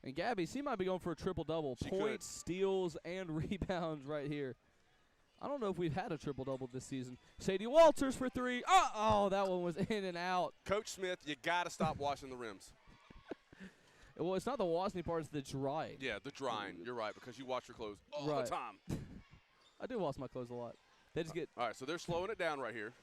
And Gabby, she might be going for a triple-double. Points, steals, and rebounds right here. I don't know if we've had a triple-double this season. Sadie Walters for 3. Oh, that one was in and out. Coach Smith, you got to stop washing the rims. Well, it's not the washing part, it's the drying. Yeah, the drying. You're right, because you wash your clothes all the time. I do wash my clothes a lot. They just get – all right, so they're slowing it down right here.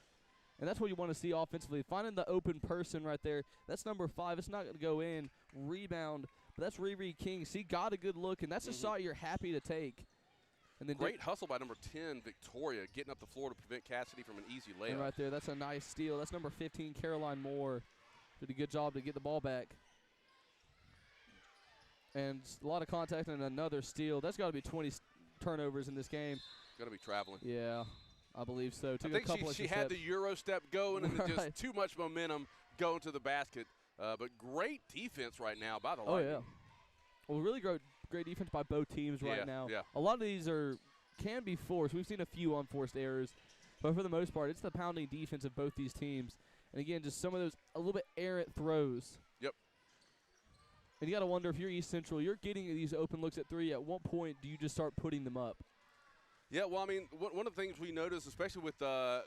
And that's what you want to see offensively. Finding the open person right there. That's number 5. It's not going to go in. Rebound. But that's Riri King. She got a good look, and that's a shot you're happy to take. And then great hustle by number 10, Victoria, getting up the floor to prevent Cassidy from an easy layup. And right there, that's a nice steal. That's number 15, Caroline Moore. Did a good job to get the ball back. And a lot of contact and another steal. That's got to be 20 turnovers in this game. Got to be traveling. Yeah, I believe so. I think she had the Euro step going and just too much momentum going to the basket. But great defense right now by the Lightning. Oh, yeah. Well, really great defense by both teams right now. Yeah. A lot of these can be forced. We've seen a few unforced errors. But for the most part, it's the pounding defense of both these teams. And, again, just some of those a little bit errant throws. Yep. And you got to wonder, if you're East Central, you're getting these open looks at 3. At what point do you just start putting them up? Yeah, well, I mean, one of the things we noticed, especially with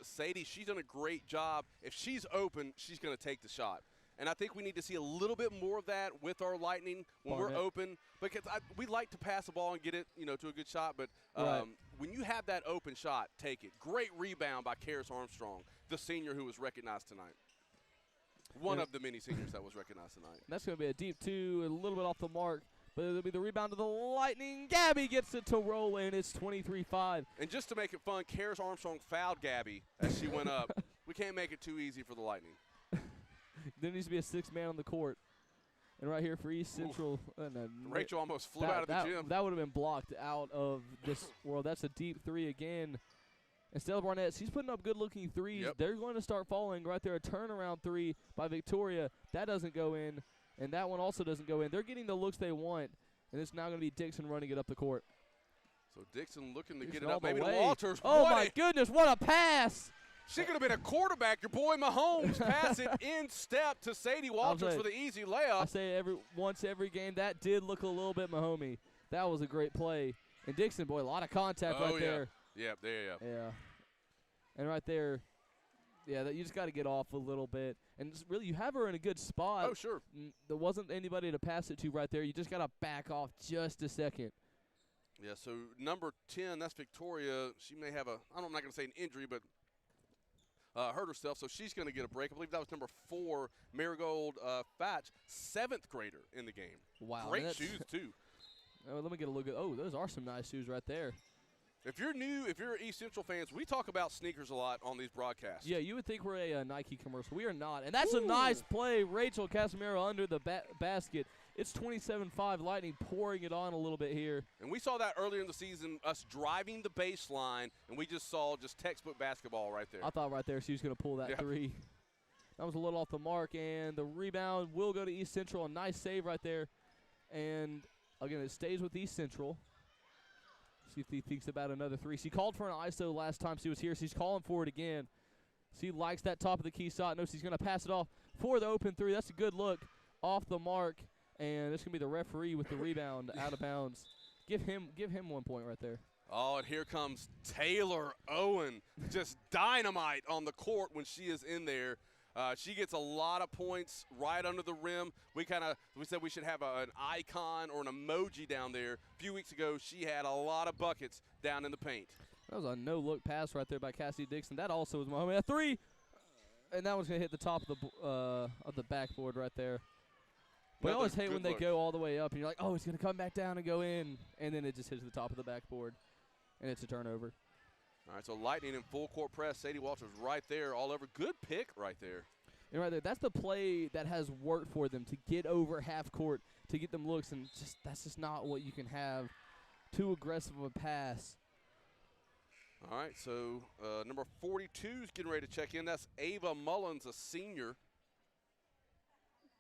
Sadie, she's done a great job. If she's open, she's going to take the shot. And I think we need to see a little bit more of that with our Lightning when we're open, because we like to pass the ball and get it, to a good shot. But when you have that open shot, take it. Great rebound by Karis Armstrong, the senior who was recognized tonight. One of the many seniors that was recognized tonight. That's going to be a deep 2, a little bit off the mark. But it'll be the rebound to the Lightning. Gabby gets it to roll in. It's 23-5. And just to make it fun, Karis Armstrong fouled Gabby as she went up. We can't make it too easy for the Lightning. There needs to be a 6th man on the court. And right here for East Central. Rachel almost flew out of the gym. That would have been blocked out of this world. That's a deep 3 again. And Stella Barnett, she's putting up good-looking threes. Yep. They're going to start falling right there. A turnaround 3 by Victoria. That doesn't go in. And that one also doesn't go in. They're getting the looks they want. And it's now going to be Dixon running it up the court. So Dixon looking to get it up. Maybe to way. Walters. Oh, my goodness. What a pass. She could have been a quarterback. Your boy Mahomes pass it in step to Sadie Walters for the easy layup. I say every game, that did look a little bit Mahomey. That was a great play. And Dixon, boy, a lot of contact right there. Yeah, there. Yeah. And right there, you just got to get off a little bit. And really, you have her in a good spot. Oh, sure. There wasn't anybody to pass it to right there. You just got to back off just a second. Yeah, so number 10, that's Victoria. She may have I'm not going to say an injury, but hurt herself, so she's going to get a break. I believe that was number 4, Marigold Fatch, 7th grader in the game. Wow. Great shoes, too. Let me get a look at – those are some nice shoes right there. If you're East Central fans, we talk about sneakers a lot on these broadcasts. Yeah, you would think we're a Nike commercial. We are not. And that's a nice play. Rachel Casimiro under the basket. It's 27-5. Lightning pouring it on a little bit here. And we saw that earlier in the season, us driving the baseline, and we just saw just textbook basketball right there. I thought right there she was going to pull that three. That was a little off the mark, and the rebound will go to East Central. A nice save right there. And, again, it stays with East Central. See if he thinks about another three. She called for an ISO last time she was here. She's calling for it again. She likes that top of the key shot. Knows she's going to pass it off for the open three. That's a good look off the mark. And it's going to be the referee with the rebound out of bounds. Give him 1 point right there. Oh, and here comes Taylor Owen. Just dynamite on the court when she is in there. She gets a lot of points right under the rim. We said we should have an icon or an emoji down there. A few weeks ago, she had a lot of buckets down in the paint. That was a no-look pass right there by Cassie Dixon. That also was a three, and that one's going to hit the top of the backboard right there. But I always hate when they go all the way up, and you're like, oh, it's going to come back down and go in, and then it just hits the top of the backboard, and it's a turnover. All right, so Lightning in full court press. Sadie Walters right there, all over. Good pick right there. And right there, that's the play that has worked for them, to get over half court, to get them looks, and that's just not what you can have. Too aggressive of a pass. All right, so number 42 is getting ready to check in. That's Ava Mullins, a senior,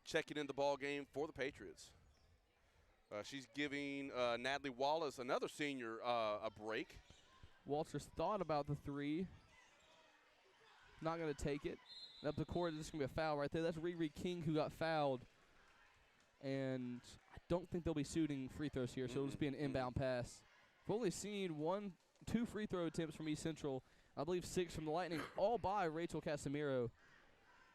checking in the ball game for the Patriots. She's giving Natalie Wallace, another senior, a break. Walters thought about the three. Not going to take it. And up the court, this is going to be a foul right there. That's Riri King who got fouled. And I don't think they'll be shooting free throws here, so it'll just be an inbound pass. We've only seen 2 free throw attempts from East Central. I believe 6 from the Lightning, all by Rachel Casimiro.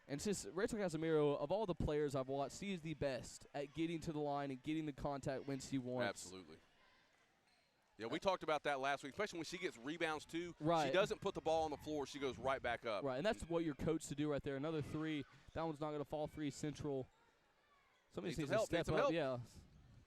And since Rachel Casimiro, of all the players I've watched, she is the best at getting to the line and getting the contact when she wants. Absolutely. Yeah, we talked about that last week, especially when she gets rebounds too. Right. She doesn't put the ball on the floor. She goes right back up. Right, and that's what you're coached to do right there. Another three. That one's not going to fall for East Central. Somebody needs to step up. Help. Yeah,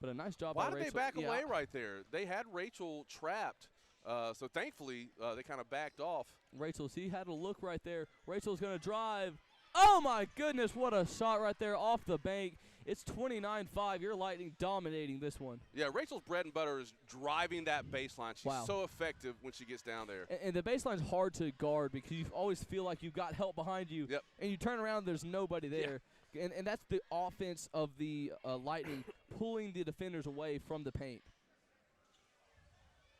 but a nice job by Rachel. Why did they back away right there? They had Rachel trapped, so thankfully they kind of backed off. Rachel, she had a look right there. Rachel's going to drive. Oh, my goodness, what a shot right there off the bank. It's 29-5. Your Lightning dominating this one. Yeah, Rachel's bread and butter is driving that baseline. She's so effective when she gets down there. And the baseline's hard to guard because you always feel like you've got help behind you. Yep. And you turn around, there's nobody there. Yeah. And that's the offense of the Lightning, pulling the defenders away from the paint.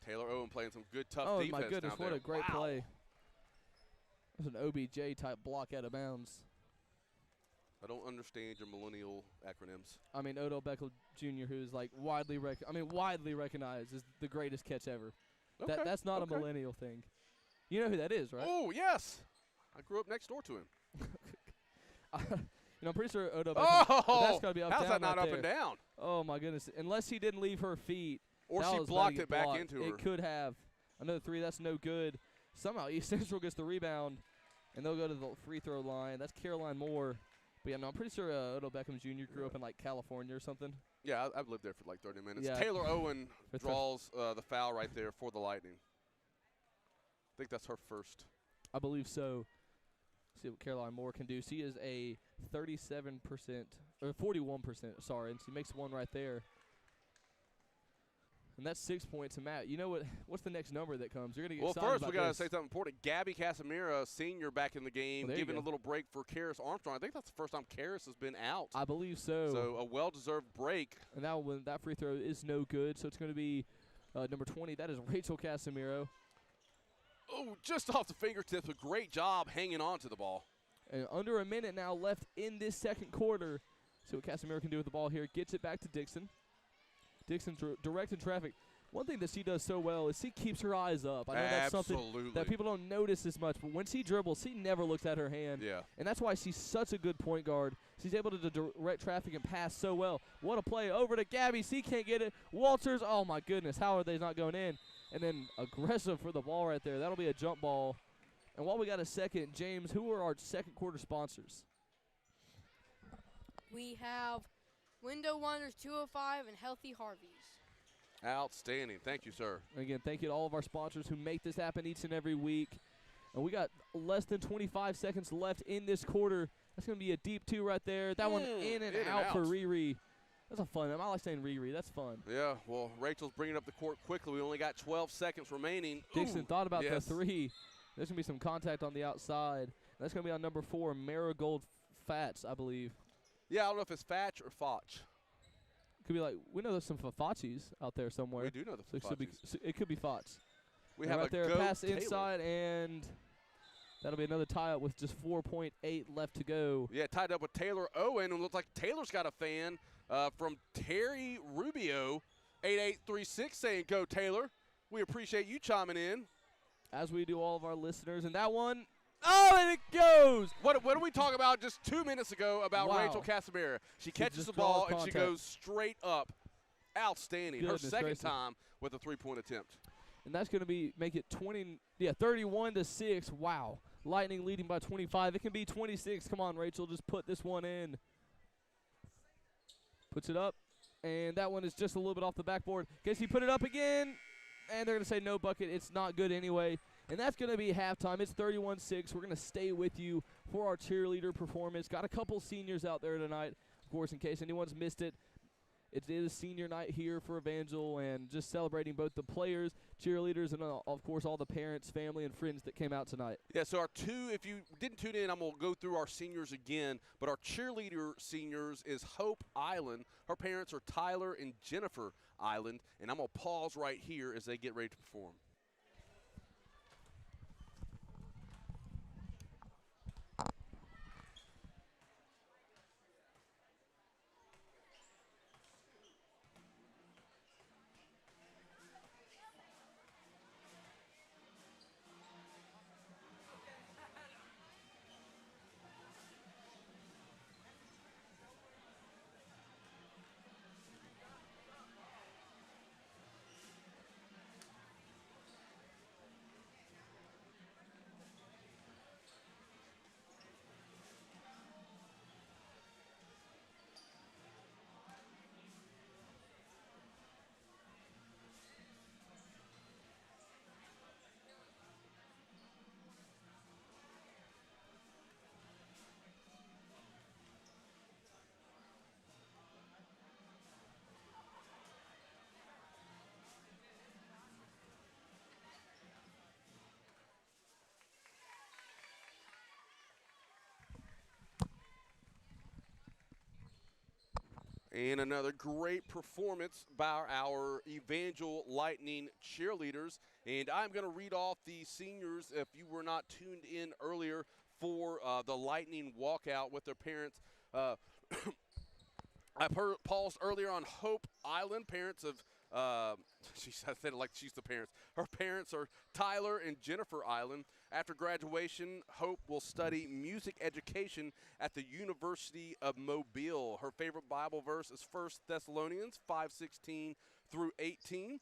Taylor Owen playing some good, tough defense. Oh, my goodness, what a great play. That's an OBJ-type block out of bounds. I don't understand your millennial acronyms. I mean, Odell Beckel Jr., who is like widely recognized as the greatest catch ever. Okay. That's not a millennial thing. You know who that is, right? Oh, yes. I grew up next door to him. I'm pretty sure Odell Beckel. That's got to be up how's down that not right up there. and down? Oh, my goodness. Unless he didn't leave her feet. Or she blocked it back into her. It could have. Another three, that's no good. Somehow East Central gets the rebound, and they'll go to the free throw line. That's Caroline Moore. But, yeah, no, I'm pretty sure Odell Beckham Jr. grew up in, like, California or something. Yeah, I've lived there for, like, 30 minutes. Yeah. Taylor Owen draws the foul right there for the Lightning. I think that's her first. I believe so. See what Caroline Moore can do. She is a 37%, or 41%, sorry, and she makes one right there. And that's 6 points. And, Matt, you know what's the next number that comes? You're going to get excited Well, first about we got to this. say something important. Gabby Casimiro, senior, back in the game, giving a little break for Karis Armstrong. I think that's the first time Karis has been out. I believe so. So a well-deserved break. And that free throw is no good, so it's going to be number 20. That is Rachel Casimiro. Oh, just off the fingertips. A great job hanging on to the ball. And under a minute now left in this second quarter. See what Casimiro can do with the ball here. Gets it back to Dixon. Dixon's directing traffic. One thing that she does so well is she keeps her eyes up. I know that's something that people don't notice as much, but when she dribbles, she never looks at her hand. Yeah. And that's why she's such a good point guard. She's able to direct traffic and pass so well. What a play. Over to Gabby. She can't get it. Walters, oh, my goodness. How are they not going in? And then aggressive for the ball right there. That'll be a jump ball. And while we got a second, James, who are our second quarter sponsors? We have Window Wonders 205 and Healthy Harvey's. Outstanding. Thank you, sir. Again, thank you to all of our sponsors who make this happen each and every week. And we got less than 25 seconds left in this quarter. That's going to be a deep two right there. That one in and out for Riri. That's a fun. I like saying Riri. That's fun. Yeah, well, Rachel's bringing up the court quickly. We only got 12 seconds remaining. Dixon thought about yes. the three. There's going to be some contact on the outside. That's going to be on number 4, Marigold Fats, I believe. Yeah, I don't know if it's Fatch or Foch. Could be like, we know there's some Fafachis out there somewhere. We do know the Fafachis. It could be Foch. We have right a there, go pass Taylor. inside, and that'll be another tie-up with just 4.8 left to go. Yeah, tied up with Taylor Owen, and it looks like Taylor's got a fan from Terry Rubio, 8836, saying, "Go Taylor." We appreciate you chiming in. As we do all of our listeners, and that one, oh, and it goes. What did we talk about just 2 minutes ago about Wow. Rachel Casimira? She catches just the ball, draws and she contact. goes straight up. Outstanding. Goodness Her second gracious. time with a three-point attempt. And that's going to make it 31-6. Wow. Lightning leading by 25. It can be 26. Come on, Rachel, just put this one in. Puts it up, and that one is just a little bit off the backboard. Guess he put it up again, and they're going to say no bucket. It's not good anyway. And that's going to be halftime. It's 31-6. We're going to stay with you for our cheerleader performance. Got a couple seniors out there tonight, of course, in case anyone's missed it. It is senior night here for Evangel, and just celebrating both the players, cheerleaders, and, of course, all the parents, family, and friends that came out tonight. Yeah, so if you didn't tune in, I'm going to go through our seniors again. But our cheerleader seniors is Hope Island. Her parents are Tyler and Jennifer Island. And I'm going to pause right here as they get ready to perform. And another great performance by our Evangel Lightning cheerleaders. And I'm going to read off the seniors if you were not tuned in earlier for the Lightning walkout with their parents. I paused earlier on Hope Island, parents of I said it like she's the parents. Her parents are Tyler and Jennifer Island. After graduation, Hope will study music education at the University of Mobile. Her favorite Bible verse is 1 Thessalonians 5:16 through 18,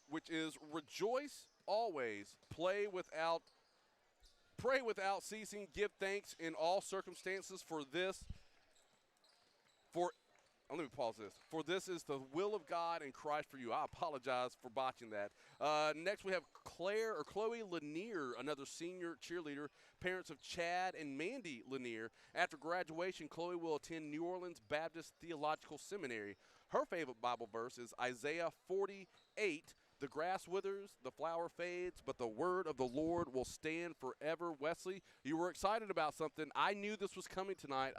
which is rejoice always, pray without ceasing, give thanks in all circumstances let me pause this. For this is the will of God in Christ for you. I apologize for botching that. Next, we have Chloe Lanier, another senior cheerleader, parents of Chad and Mandy Lanier. After graduation, Chloe will attend New Orleans Baptist Theological Seminary. Her favorite Bible verse is Isaiah 48. The grass withers, the flower fades, but the word of the Lord will stand forever. Wesley, you were excited about something. I knew this was coming tonight.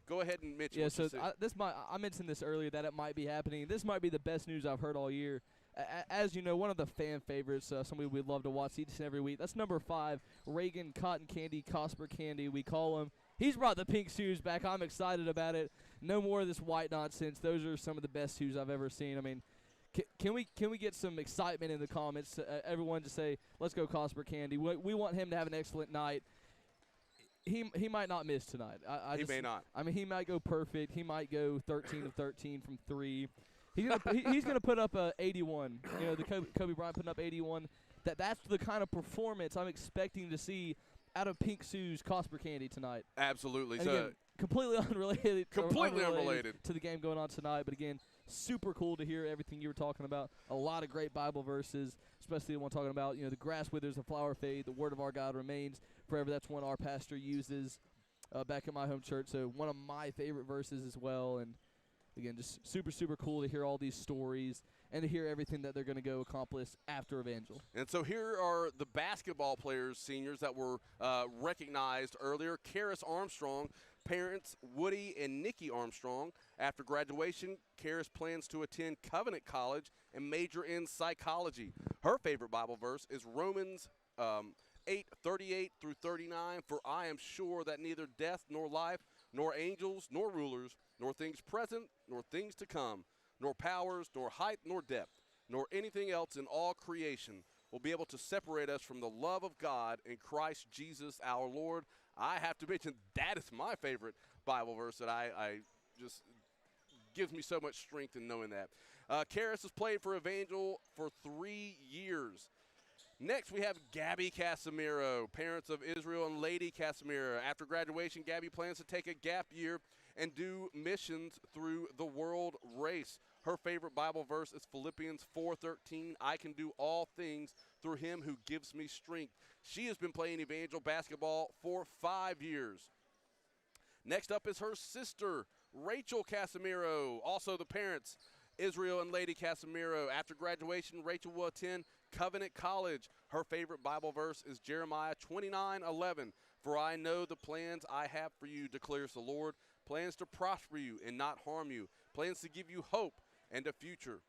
Go ahead and mention Yeah, what you so said. I mentioned this earlier that it might be happening. This might be the best news I've heard all year. As you know, one of the fan favorites, somebody we'd love to watch each and every week. That's number 5, Reagan Cotton Candy, Cosper Candy, we call him. He's brought the pink shoes back. I'm excited about it. No more of this white nonsense. Those are some of the best shoes I've ever seen. I mean, can we get some excitement in the comments? Everyone just say, let's go Cosper Candy. We want him to have an excellent night. He might not miss tonight. He may not. I mean, he might go perfect. He might go 13 of 13 from 3. He's gonna put up a 81. You know, the Kobe Bryant putting up 81. That's the kind of performance I'm expecting to see out of Pink Shoes Cosper Candy tonight. Absolutely. And again, completely unrelated. Completely unrelated to the game going on tonight. But again, super cool to hear everything you were talking about. A lot of great Bible verses, especially the one talking about, the grass withers, the flower fade, the word of our God remains forever. That's one our pastor uses back at my home church. So one of my favorite verses as well. And again, just super, super cool to hear all these stories and to hear everything that they're going to go accomplish after Evangel. And so here are the basketball players, seniors, that were recognized earlier. Karis Armstrong, parents Woody and Nikki Armstrong. After graduation, Karis plans to attend Covenant College and major in psychology. Her favorite Bible verse is Romans 8:38 through 39. For I am sure that neither death nor life, nor angels, nor rulers, nor things present, nor things to come, nor powers, nor height, nor depth, nor anything else in all creation will be able to separate us from the love of God in Christ Jesus our Lord. I have to mention that is my favorite Bible verse that I just gives me so much strength in knowing that. Karis has played for Evangel for 3 years. Next, we have Gabby Casimiro, parents of Israel and Lady Casimiro. After graduation, Gabby plans to take a gap year and do missions through the world race. Her favorite Bible verse is Philippians 4:13. I can do all things through him who gives me strength. She has been playing Evangel basketball for 5 years. Next up is her sister, Rachel Casimiro, also the parents, Israel and Lady Casimiro. After graduation, Rachel will attend Covenant College. Her favorite Bible verse is Jeremiah 29:11. For I know the plans I have for you, declares the Lord, plans to prosper you and not harm you, plans to give you hope and a future.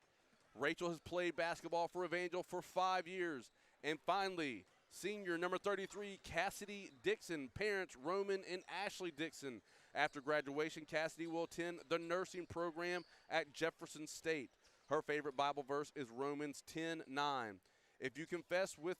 Rachel has played basketball for Evangel for 5 years. And finally, senior number 33, Cassidy Dixon, parents Roman and Ashley Dixon. After graduation, Cassidy will attend the nursing program at Jefferson State. Her favorite Bible verse is Romans 10:9. If you confess with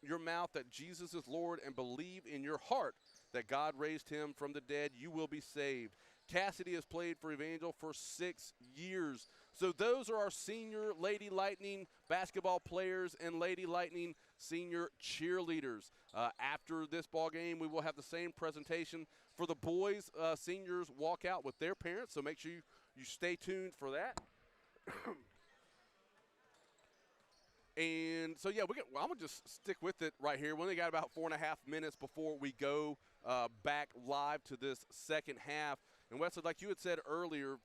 your mouth that Jesus is Lord and believe in your heart that God raised him from the dead, you will be saved. Cassidy has played for Evangel for 6 years. So those are our senior Lady Lightning basketball players and Lady Lightning senior cheerleaders. After this ball game, we will have the same presentation for the boys. Seniors walk out with their parents, so make sure you stay tuned for that. And so, yeah, I'm going to just stick with it right here. We only got about 4.5 minutes before we go back live to this second half. And Wesley, like you had said earlier,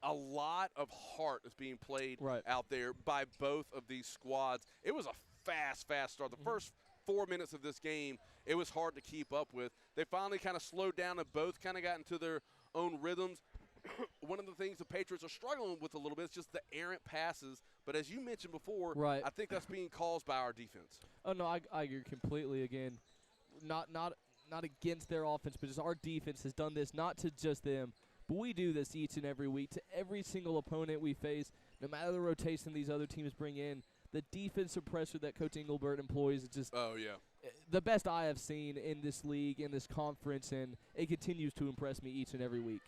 a lot of heart is being played out there by both of these squads. It was a fast start. The first 4 minutes of this game, it was hard to keep up with. They finally kind of slowed down and both kind of got into their own rhythms. One of the things the Patriots are struggling with a little bit is just the errant passes. But as you mentioned before, I think that's being caused by our defense. Oh, no, I agree completely. Again, not against their offense, but just our defense has done this, not to just them, but we do this each and every week to every single opponent we face, no matter the rotation these other teams bring in. The defensive pressure that Coach Engelbert employs is just the best I have seen in this league, in this conference, and it continues to impress me each and every week.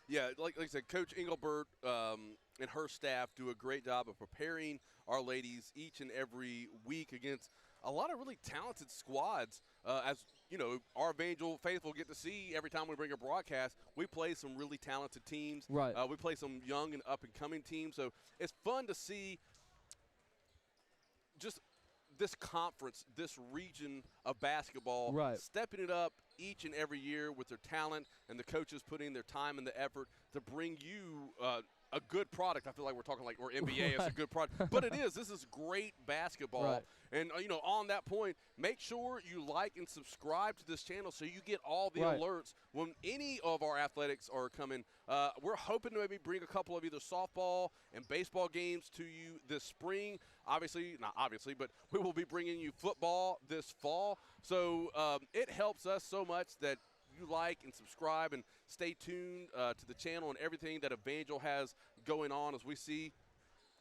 Yeah, like I said, Coach Engelbert and her staff do a great job of preparing our ladies each and every week against a lot of really talented squads. As you know, our Evangel faithful get to see every time we bring a broadcast, we play some really talented teams. We play some young and up-and-coming teams. So it's fun to see just this conference, this region of basketball, stepping it up each and every year with their talent and the coaches putting their time and the effort to bring you a good product. I feel like we're talking like we're NBA. It's a good product. But it is. This is great basketball. And, on that point, make sure you like and subscribe to this channel so you get all the alerts when any of our athletics are coming. We're hoping to maybe bring a couple of either softball and baseball games to you this spring. Not obviously, but we will be bringing you football this fall. So it helps us so much that you like and subscribe and stay tuned to the channel and everything that Evangel has going on as we see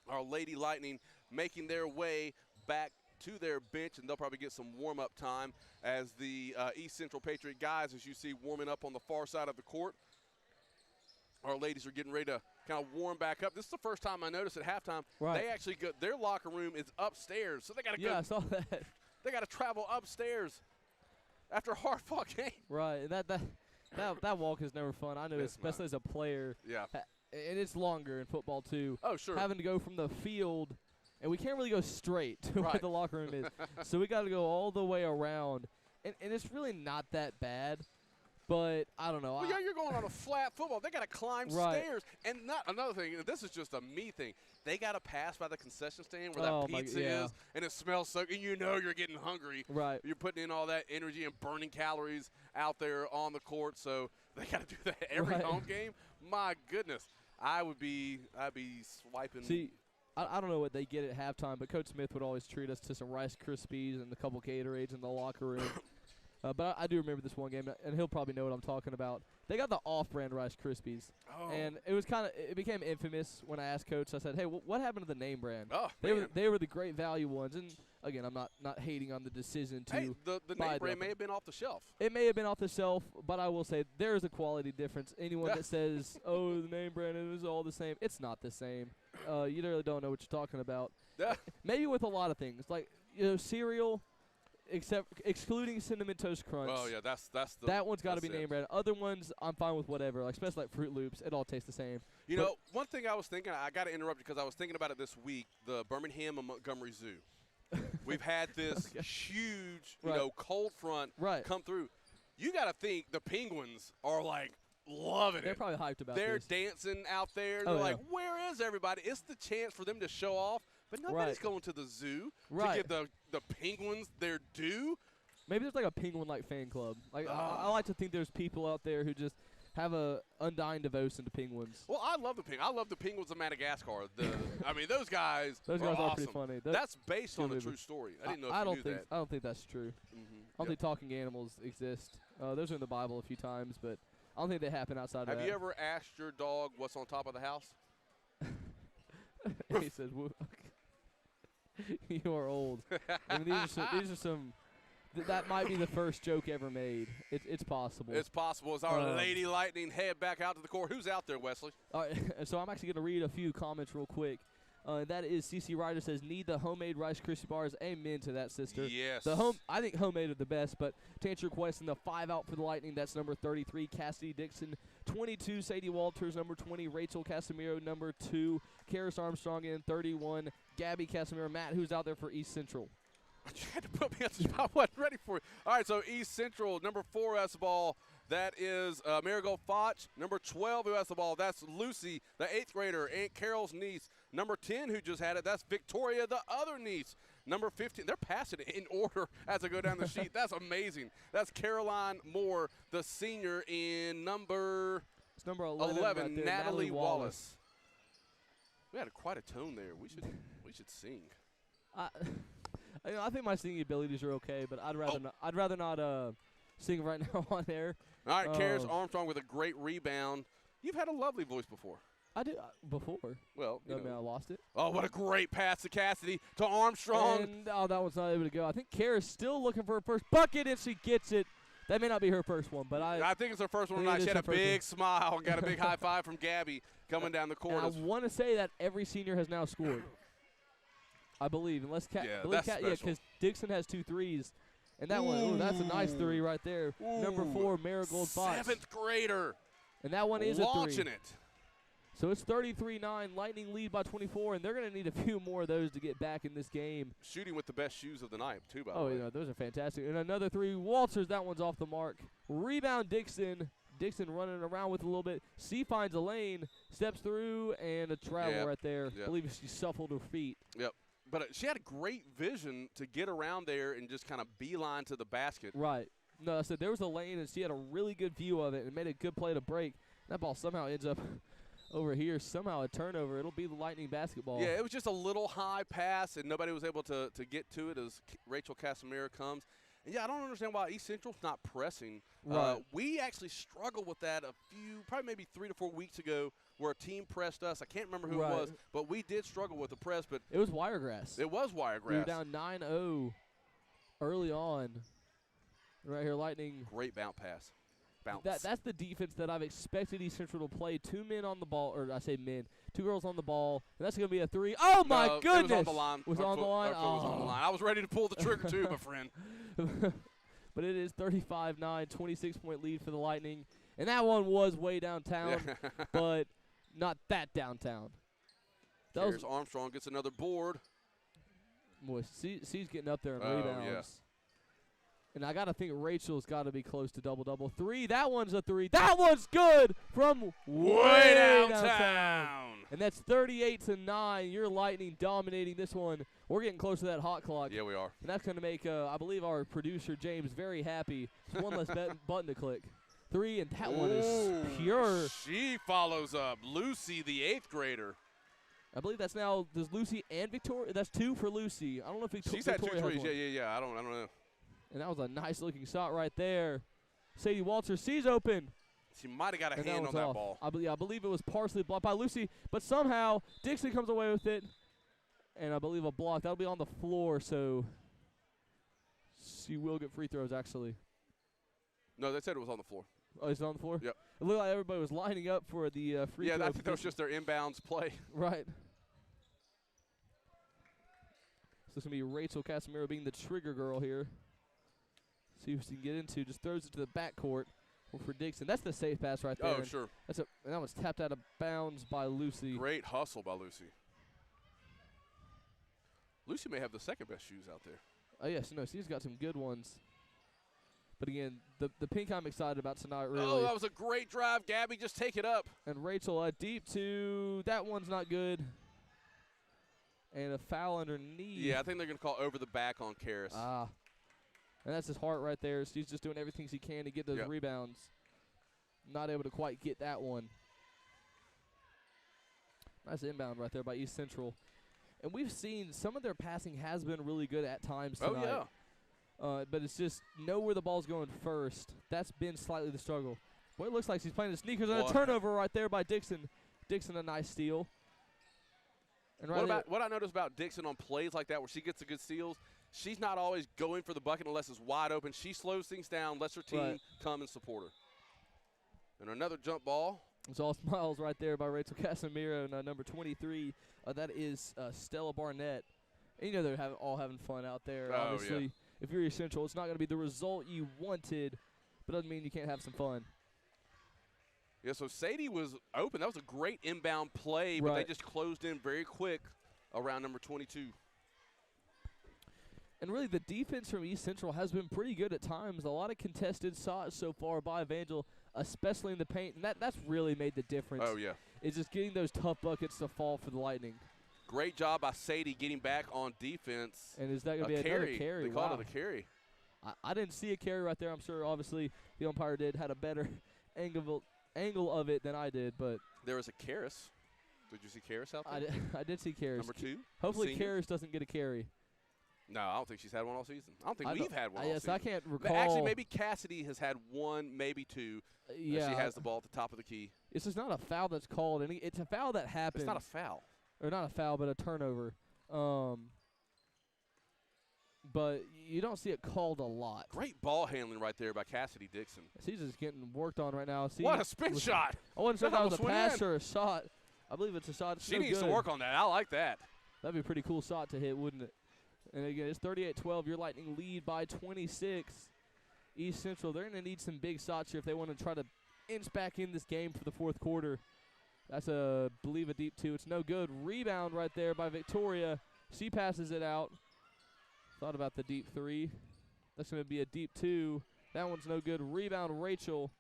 our Lady Lightning making their way back to their bench, and they'll probably get some warm-up time as the East Central Patriot guys, as you see, warming up on the far side of the court. Our ladies are getting ready to kind of warm back up. This is the first time I noticed at halftime they actually their locker room is upstairs, so they got to go. Yeah, I saw that. They got to travel upstairs after a hard-fought game. Right, and that walk is never fun. I know, especially as a player. Yeah. And it's longer in football too. Oh, sure. Having to go from the field, and we can't really go straight to where Right. the locker room is. So we got to go all the way around, and it's really not that bad. But I don't know. Well, yeah, you're going on a flat football. They got to climb Right. stairs. And not another thing, this is just a me thing. They got to pass by the concession stand where Oh, that my- pizza yeah. is, and it smells so, and you know you're getting hungry. Right. You're putting in all that energy and burning calories out there on the court, so they got to do that every Right. home game. My goodness, I'd be swiping. See, I don't know what they get at halftime, but Coach Smith would always treat us to some Rice Krispies and a couple Gatorades in the locker room. But I do remember this one game, and he'll probably know what I'm talking about. They got the off-brand Rice Krispies, and it became infamous when I asked Coach. I said, "Hey, what happened to the name brand?" Oh, They were the great value ones, and again, I'm not hating on the decision to. Hey, the buy name brand them. may have been off the shelf. It may have been off the shelf, but I will say there is a quality difference. Anyone that says, "Oh, the name brand is all the same," it's not the same. You really don't know what you're talking about. Yeah. Maybe with a lot of things, like cereal. Excluding Cinnamon Toast Crunch. Oh yeah, that's that one's got to be that's it. name brand. Other ones, I'm fine with whatever. Like especially like Fruit Loops, it all tastes the same. You know, one thing I was thinking, I got to interrupt you because I was thinking about it this week. The Birmingham and Montgomery Zoo. We've had this huge, cold front come through. You got to think the Penguins are like loving They're it. probably hyped about They're this. dancing out there. Oh, They're yeah. like, where is everybody? It's the chance for them to show off. But nobody's going to the zoo to give the Penguins their due. Maybe there's like a Penguin-like fan club. Like I like to think there's people out there who just have a undying devotion to Penguins. Well, I love the Penguins. I love the Penguins of Madagascar. I mean, those guys. Those are guys awesome. are pretty funny. That's based on a movie. true story. I didn't know if I you don't knew think that. I don't think that's true. I don't think talking animals exist. Those are in the Bible a few times, but I don't think they happen outside of that. Have you ever asked your dog what's on top of the house? He says, "You are old." I mean, these are some. That might be the first joke ever made. It's possible. It's possible. As our Lady Lightning head back out to the court. Who's out there, Wesley? All right, so I'm actually going to read a few comments real quick. That is CC Ryder says, "Need the homemade Rice Krispie bars." Amen to that, sister. Yes. I think homemade are the best, but to answer your question, the 5 out for the Lightning, that's number 33, Cassidy Dixon. 22, Sadie Walters. Number 20, Rachel Casimiro. Number 2, Karis Armstrong. And 31, Gabby Casimiro. Matt, who's out there for East Central? You had to put me on the spot. I wasn't ready for it. All right, so East Central, number 4 has the ball. That is Marigold Foch. Number 12 who has the ball. That's Lucy, the 8th grader, Aunt Carol's niece. Number 10 who just had it. That's Victoria, the other niece. Number 15, they're passing it in order as I go down the sheet. That's amazing. That's Caroline Moore, the senior in number It's number 11 right there, Natalie Wallace. We had quite a tone there. We should sing. I think my singing abilities are okay, but I'd rather not sing right now on air. All right, Karis Armstrong with a great rebound. You've had a lovely voice before. I did before. Well, I mean, I lost it. Oh, what a great pass to Cassidy to Armstrong. And, that one's not able to go. I think Kara's still looking for her first bucket, and she gets it. That may not be her first one, but I think it's her first one tonight. She had a big smile and got a big high five from Gabby coming down the court. And I want to say that every senior has now scored. I believe, unless because Dixon has 2 threes, and that one, that's a nice 3 right there. Ooh. Number 4, Marigold Fox. 7th grader. And that one is launching a 3. it. So it's 33-9. Lightning lead by 24, and they're going to need a few more of those to get back in this game. Shooting with the best shoes of the night, too, by the way. Oh, yeah, those are fantastic. And another 3. Walters, that one's off the mark. Rebound, Dixon. Dixon running around with a little bit. C finds a lane, steps through, and a travel right there. Yep. I believe she shuffled her feet. Yep. But she had a great vision to get around there and just kind of beeline to the basket. Right. No, I said there was a lane, and she had a really good view of it and made a good play to break. That ball somehow ends up over here. Somehow a turnover. It'll be the Lightning basketball. Yeah, it was just a little high pass, and nobody was able to get to it as Rachel Casimiro comes. And, yeah, I don't understand why East Central's not pressing. Right. We actually struggled with that probably maybe 3 to 4 weeks ago where a team pressed us. I can't remember who it was, but we did struggle with the press. But it was Wiregrass. It was Wiregrass. We were down 9-0 early on. Right here, Lightning. Great bounce pass. That's the defense that I've expected East Central to play. 2 men on the ball, or I say men, 2 girls on the ball, and that's going to be a 3. Oh, my goodness. It was on the line. Was on the line? Our foot was on the line. I was ready to pull the trigger, too, my friend. But it is 35-9, 26-point lead for the Lightning. And that one was way downtown, but not that downtown. Here's Armstrong gets another board. Boy, C's getting up there in Oh, rebounds. yeah. And I got to think Rachel's got to be close to double-double. 3, that one's a 3. That one's good from way downtown. And that's 38-9. Your Lightning dominating this one. We're getting close to that hot clock. Yeah, we are. And that's going to make, I believe, our producer, James, very happy. Just one less button to click. 3, and that one is pure. She follows up. Lucy, the 8th grader. I believe that's now, does Lucy and Victoria? That's 2 for Lucy. I don't know if She's had 2 Victoria has threes. one. Yeah. I don't know. And that was a nice-looking shot right there. Sadie Walter sees open. She might have got a And hand on that off. ball. I believe it was partially blocked by Lucy, but somehow Dixon comes away with it. And I believe a block. That'll be on the floor, so she will get free throws, actually. No, they said it was on the floor. Oh, is it on the floor? Yep. It looked like everybody was lining up for the free throw. Yeah, I think that was just their inbounds play. Right. So it's going to be Rachel Casimiro being the trigger girl here. See if she can get into. Just throws it to the backcourt for Dixon. That's the safe pass right there. Oh, sure. And that was tapped out of bounds by Lucy. Great hustle by Lucy. Lucy may have the second best shoes out there. Oh, yes. No, she's got some good ones. But, again, the pink I'm excited about tonight, really. Oh, that was a great drive. Gabby, just take it up. And Rachel, deep to that one's not good. And a foul underneath. Yeah, I think they're going to call over the back on Karras. And that's his heart right there. She's just doing everything she can to get those rebounds. Not able to quite get that one. Nice inbound right there by East Central. And we've seen some of their passing has been really good at times tonight. Oh, yeah. But it's just know where the ball's going first. That's been slightly the struggle. Well, it looks like she's playing the sneakers and a turnover right there by Dixon. Dixon, a nice steal. And what I noticed about Dixon on plays like that where she gets the good steals, she's not always going for the bucket unless it's wide open. She slows things down, lets her team come and support her. And another jump ball. It's all smiles right there by Rachel Casimiro, and number 23. That is Stella Barnett. And you know they're all having fun out there. Oh, Obviously, yeah. If you're East Central, it's not going to be the result you wanted, but doesn't mean you can't have some fun. Yeah, so Sadie was open. That was a great inbound play, but they just closed in very quick around number 22. And really, the defense from East Central has been pretty good at times. A lot of contested shots so far by Evangel, especially in the paint. And that's really made the difference. Oh, yeah. It's just getting those tough buckets to fall for the Lightning. Great job by Sadie getting back on defense. And is that going to be another carry? They called it a carry. I didn't see a carry right there. I'm sure, obviously, the umpire had a better angle of it than I did. But there was a Karras. Did you see Karras out there? I did see Karras. Number 2. Hopefully Karras doesn't get a carry. No, I don't think she's had one all season. I don't think we've had one all season. I can't recall. Actually, maybe Cassidy has had one, maybe 2. Yeah. She has the ball at the top of the key. It's just not a foul that's called. It's a foul that happened. It's not a foul. Or not a foul, but a turnover. But you don't see it called a lot. Great ball handling right there by Cassidy Dixon. She's just getting worked on right now. What a spin shot. I wasn't sure if that was a pass or a shot. I believe it's a shot. She needs to work on that. I like that. That'd be a pretty cool shot to hit, wouldn't it? And again, it's 38-12. Your Lightning lead by 26. East Central, they're going to need some big shots here if they want to try to inch back in this game for the fourth quarter. That's I believe a deep 2. It's no good. Rebound right there by Victoria. She passes it out. Thought about the deep 3. That's going to be a deep 2. That one's no good. Rebound Rachel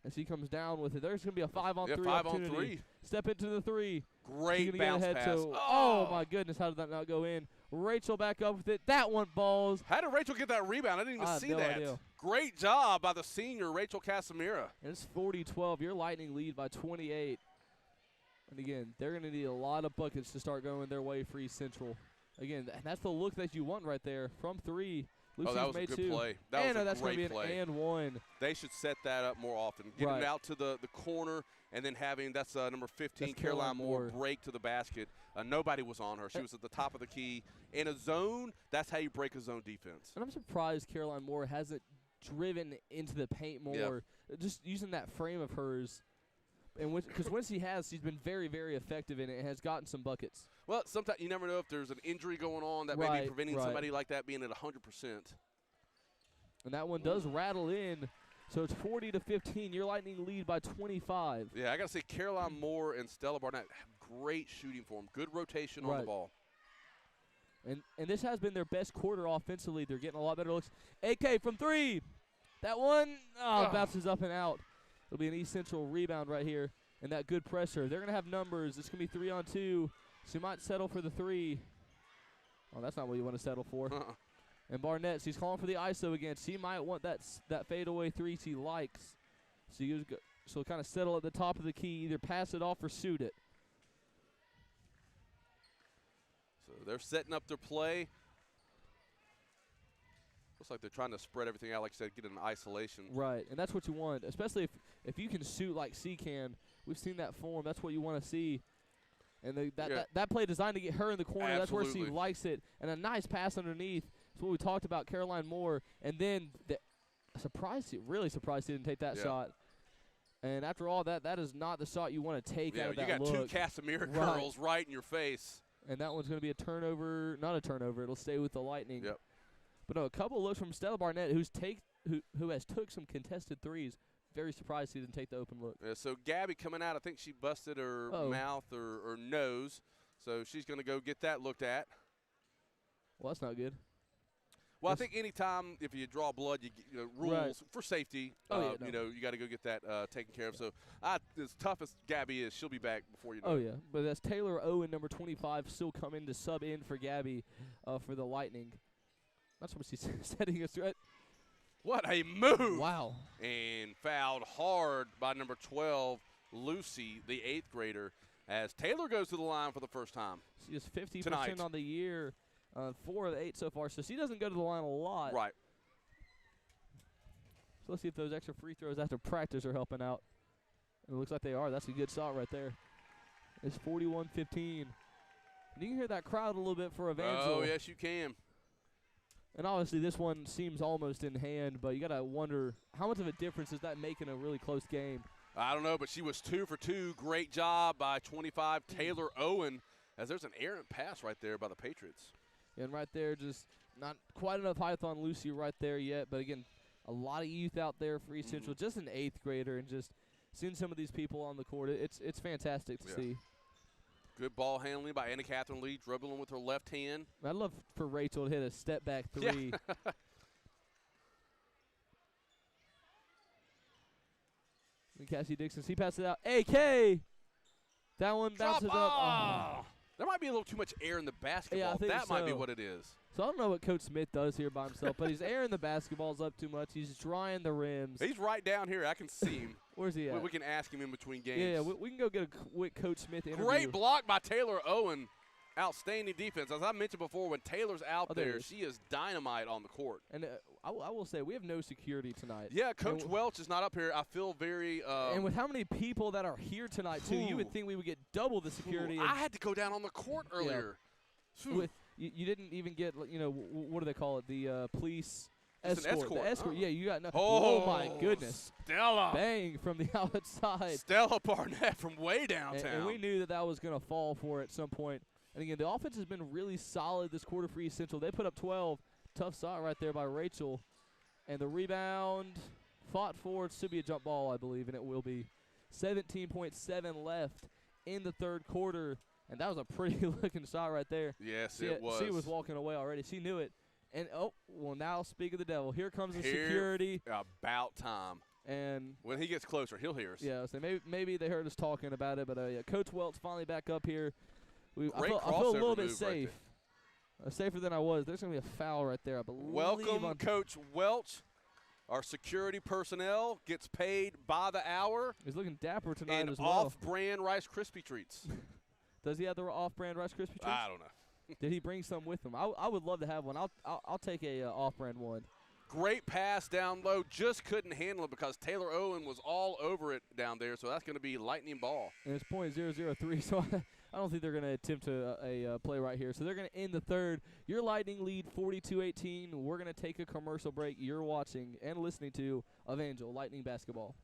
as she comes down with it. There's going to be a 5-on-3 opportunity. 5-on-3. Step into the 3. Great bounce pass. Oh, my goodness. How did that not go in? Rachel back up with it. That one balls. How did Rachel get that rebound? I didn't even see no that. Idea. Great job by the senior, Rachel Casimiro. And it's 40-12. Your Lightning lead by 28. And, again, they're going to need a lot of buckets to start going their way for East Central. Again, that's the look that you want right there. From 3. Lucy's that was made a good 2. play. That was a that's great going to be play. an and 1. They should set that up more often. Get it out to the corner and then having, that's number 15, that's Caroline Moore, break to the basket. Nobody was on her. She was at the top of the key. In a zone, that's how you break a zone defense. And I'm surprised Caroline Moore hasn't driven into the paint more. Just using that frame of hers. And because when she has, she's been very, very effective in it and has gotten some buckets. Well, sometimes you never know if there's an injury going on that may be preventing somebody like that being at 100%. And that one does rattle in. So it's 40-15. Your Lightning lead by 25. Yeah, I got to say Caroline Moore and Stella Barnett have great shooting form. Good rotation on the ball. And this has been their best quarter offensively. They're getting a lot better looks. AK from 3. That one bounces up and out. It'll be an East Central rebound right here. And that good pressure. They're going to have numbers. It's going to be 3-on-2. So you might settle for the 3. Oh, that's not what you want to settle for. And Barnett, she's calling for the ISO again. She might want that fadeaway 3 she likes. So she'll kind of settle at the top of the key, either pass it off or shoot it. So they're setting up their play. Looks like they're trying to spread everything out, like I said, get an isolation. Right, and that's what you want, especially if you can shoot like C can. We've seen that form. That's what you want to see. And that play designed to get her in the corner. Absolutely. That's where she likes it. And a nice pass underneath. That's what we talked about, Caroline Moore. And then really surprised she didn't take that shot. And after all that is not the shot you want to take out of that look. You got 2 Casimir girls right in your face. And that one's going to be a turnover. Not a turnover. It'll stay with the Lightning. Yep. But no, a couple of looks from Stella Barnett, who has took some contested threes. Very surprised he didn't take the open look. Yeah, so Gabby coming out, I think she busted her mouth or nose. So she's going to go get that looked at. Well, that's not good. Well, I think anytime if you draw blood, rules for safety. You got to go get that taken care of. So as tough as Gabby is, she'll be back before you know. Oh yeah, but that's Taylor Owen, number 25, still coming to sub in for Gabby for the Lightning. That's what she's setting us through. What a move! Wow. And fouled hard by number 12, Lucy, the 8th grader, as Taylor goes to the line for the first time. She is 50% on the year, 4 of the 8 so far, so she doesn't go to the line a lot. Right. So let's see if those extra free throws after practice are helping out. And it looks like they are. That's a good shot right there. It's 41-15. And you can hear that crowd a little bit for Evangel. Oh, yes, you can. And obviously this one seems almost in hand, but you got to wonder how much of a difference does that make in a really close game? I don't know, but she was 2 for 2. Great job by 25 Taylor Owen, as there's an errant pass right there by the Patriots. And right there, just not quite enough height on Lucy right there yet. But again, a lot of youth out there for East Central, just an 8th grader, and just seeing some of these people on the court, it's fantastic to see. Good ball handling by Anna Catherine Lee, dribbling with her left hand. I'd love for Rachel to hit a step-back 3. Yeah. And Cassie Dixon, she passes it out. AK! That one bounces up. Oh. There might be a little too much air in the basketball. Yeah, I think that might be what it is. So I don't know what Coach Smith does here by himself, but he's airing the basketballs up too much. He's drying the rims. He's right down here. I can see him. Where's he at? We can ask him in between games. Yeah, we can go get a quick Coach Smith interview. Great block by Taylor Owen. Outstanding defense. As I mentioned before, when Taylor's out there, she is dynamite on the court. And I will say, we have no security tonight. Yeah, Coach Welch is not up here. I feel very and with how many people that are here tonight, too, you would think we would get double the security. I had to go down on the court earlier. Yeah. You didn't even get, what do they call it, the police escort. An escort. The escort, yeah, you got no. Oh, my goodness. Stella. Bang from the outside. Stella Barnett from way downtown. And we knew that was going to fall for at some point. And again, the offense has been really solid this quarter for East Central. They put up 12. Tough shot right there by Rachel. And the rebound fought for. It should be a jump ball, I believe, and it will be. 17.7 left in the third quarter. And that was a pretty looking shot right there. Yes, it was. She was walking away already. She knew it. And, now speak of the devil. Here comes the security. About time. And when he gets closer, he'll hear us. Yeah, so maybe they heard us talking about it. But, Coach Welch finally back up here. I feel a little bit safe. Safer than I was. There's going to be a foul right there, I believe. Welcome, Coach Welch. Our security personnel gets paid by the hour. He's looking dapper tonight as well. And off-brand Rice Krispie Treats. Does he have the off-brand Rice Krispie Treats? I don't know. Did he bring some with him? I would love to have one. I'll take a off-brand one. Great pass down low. Just couldn't handle it because Taylor Owen was all over it down there, so that's going to be lightning ball. And it's .003, so I don't think they're going to attempt a play right here. So they're going to end the third. Your Lightning lead 42-18. We're going to take a commercial break. You're watching and listening to Evangel Lightning Basketball.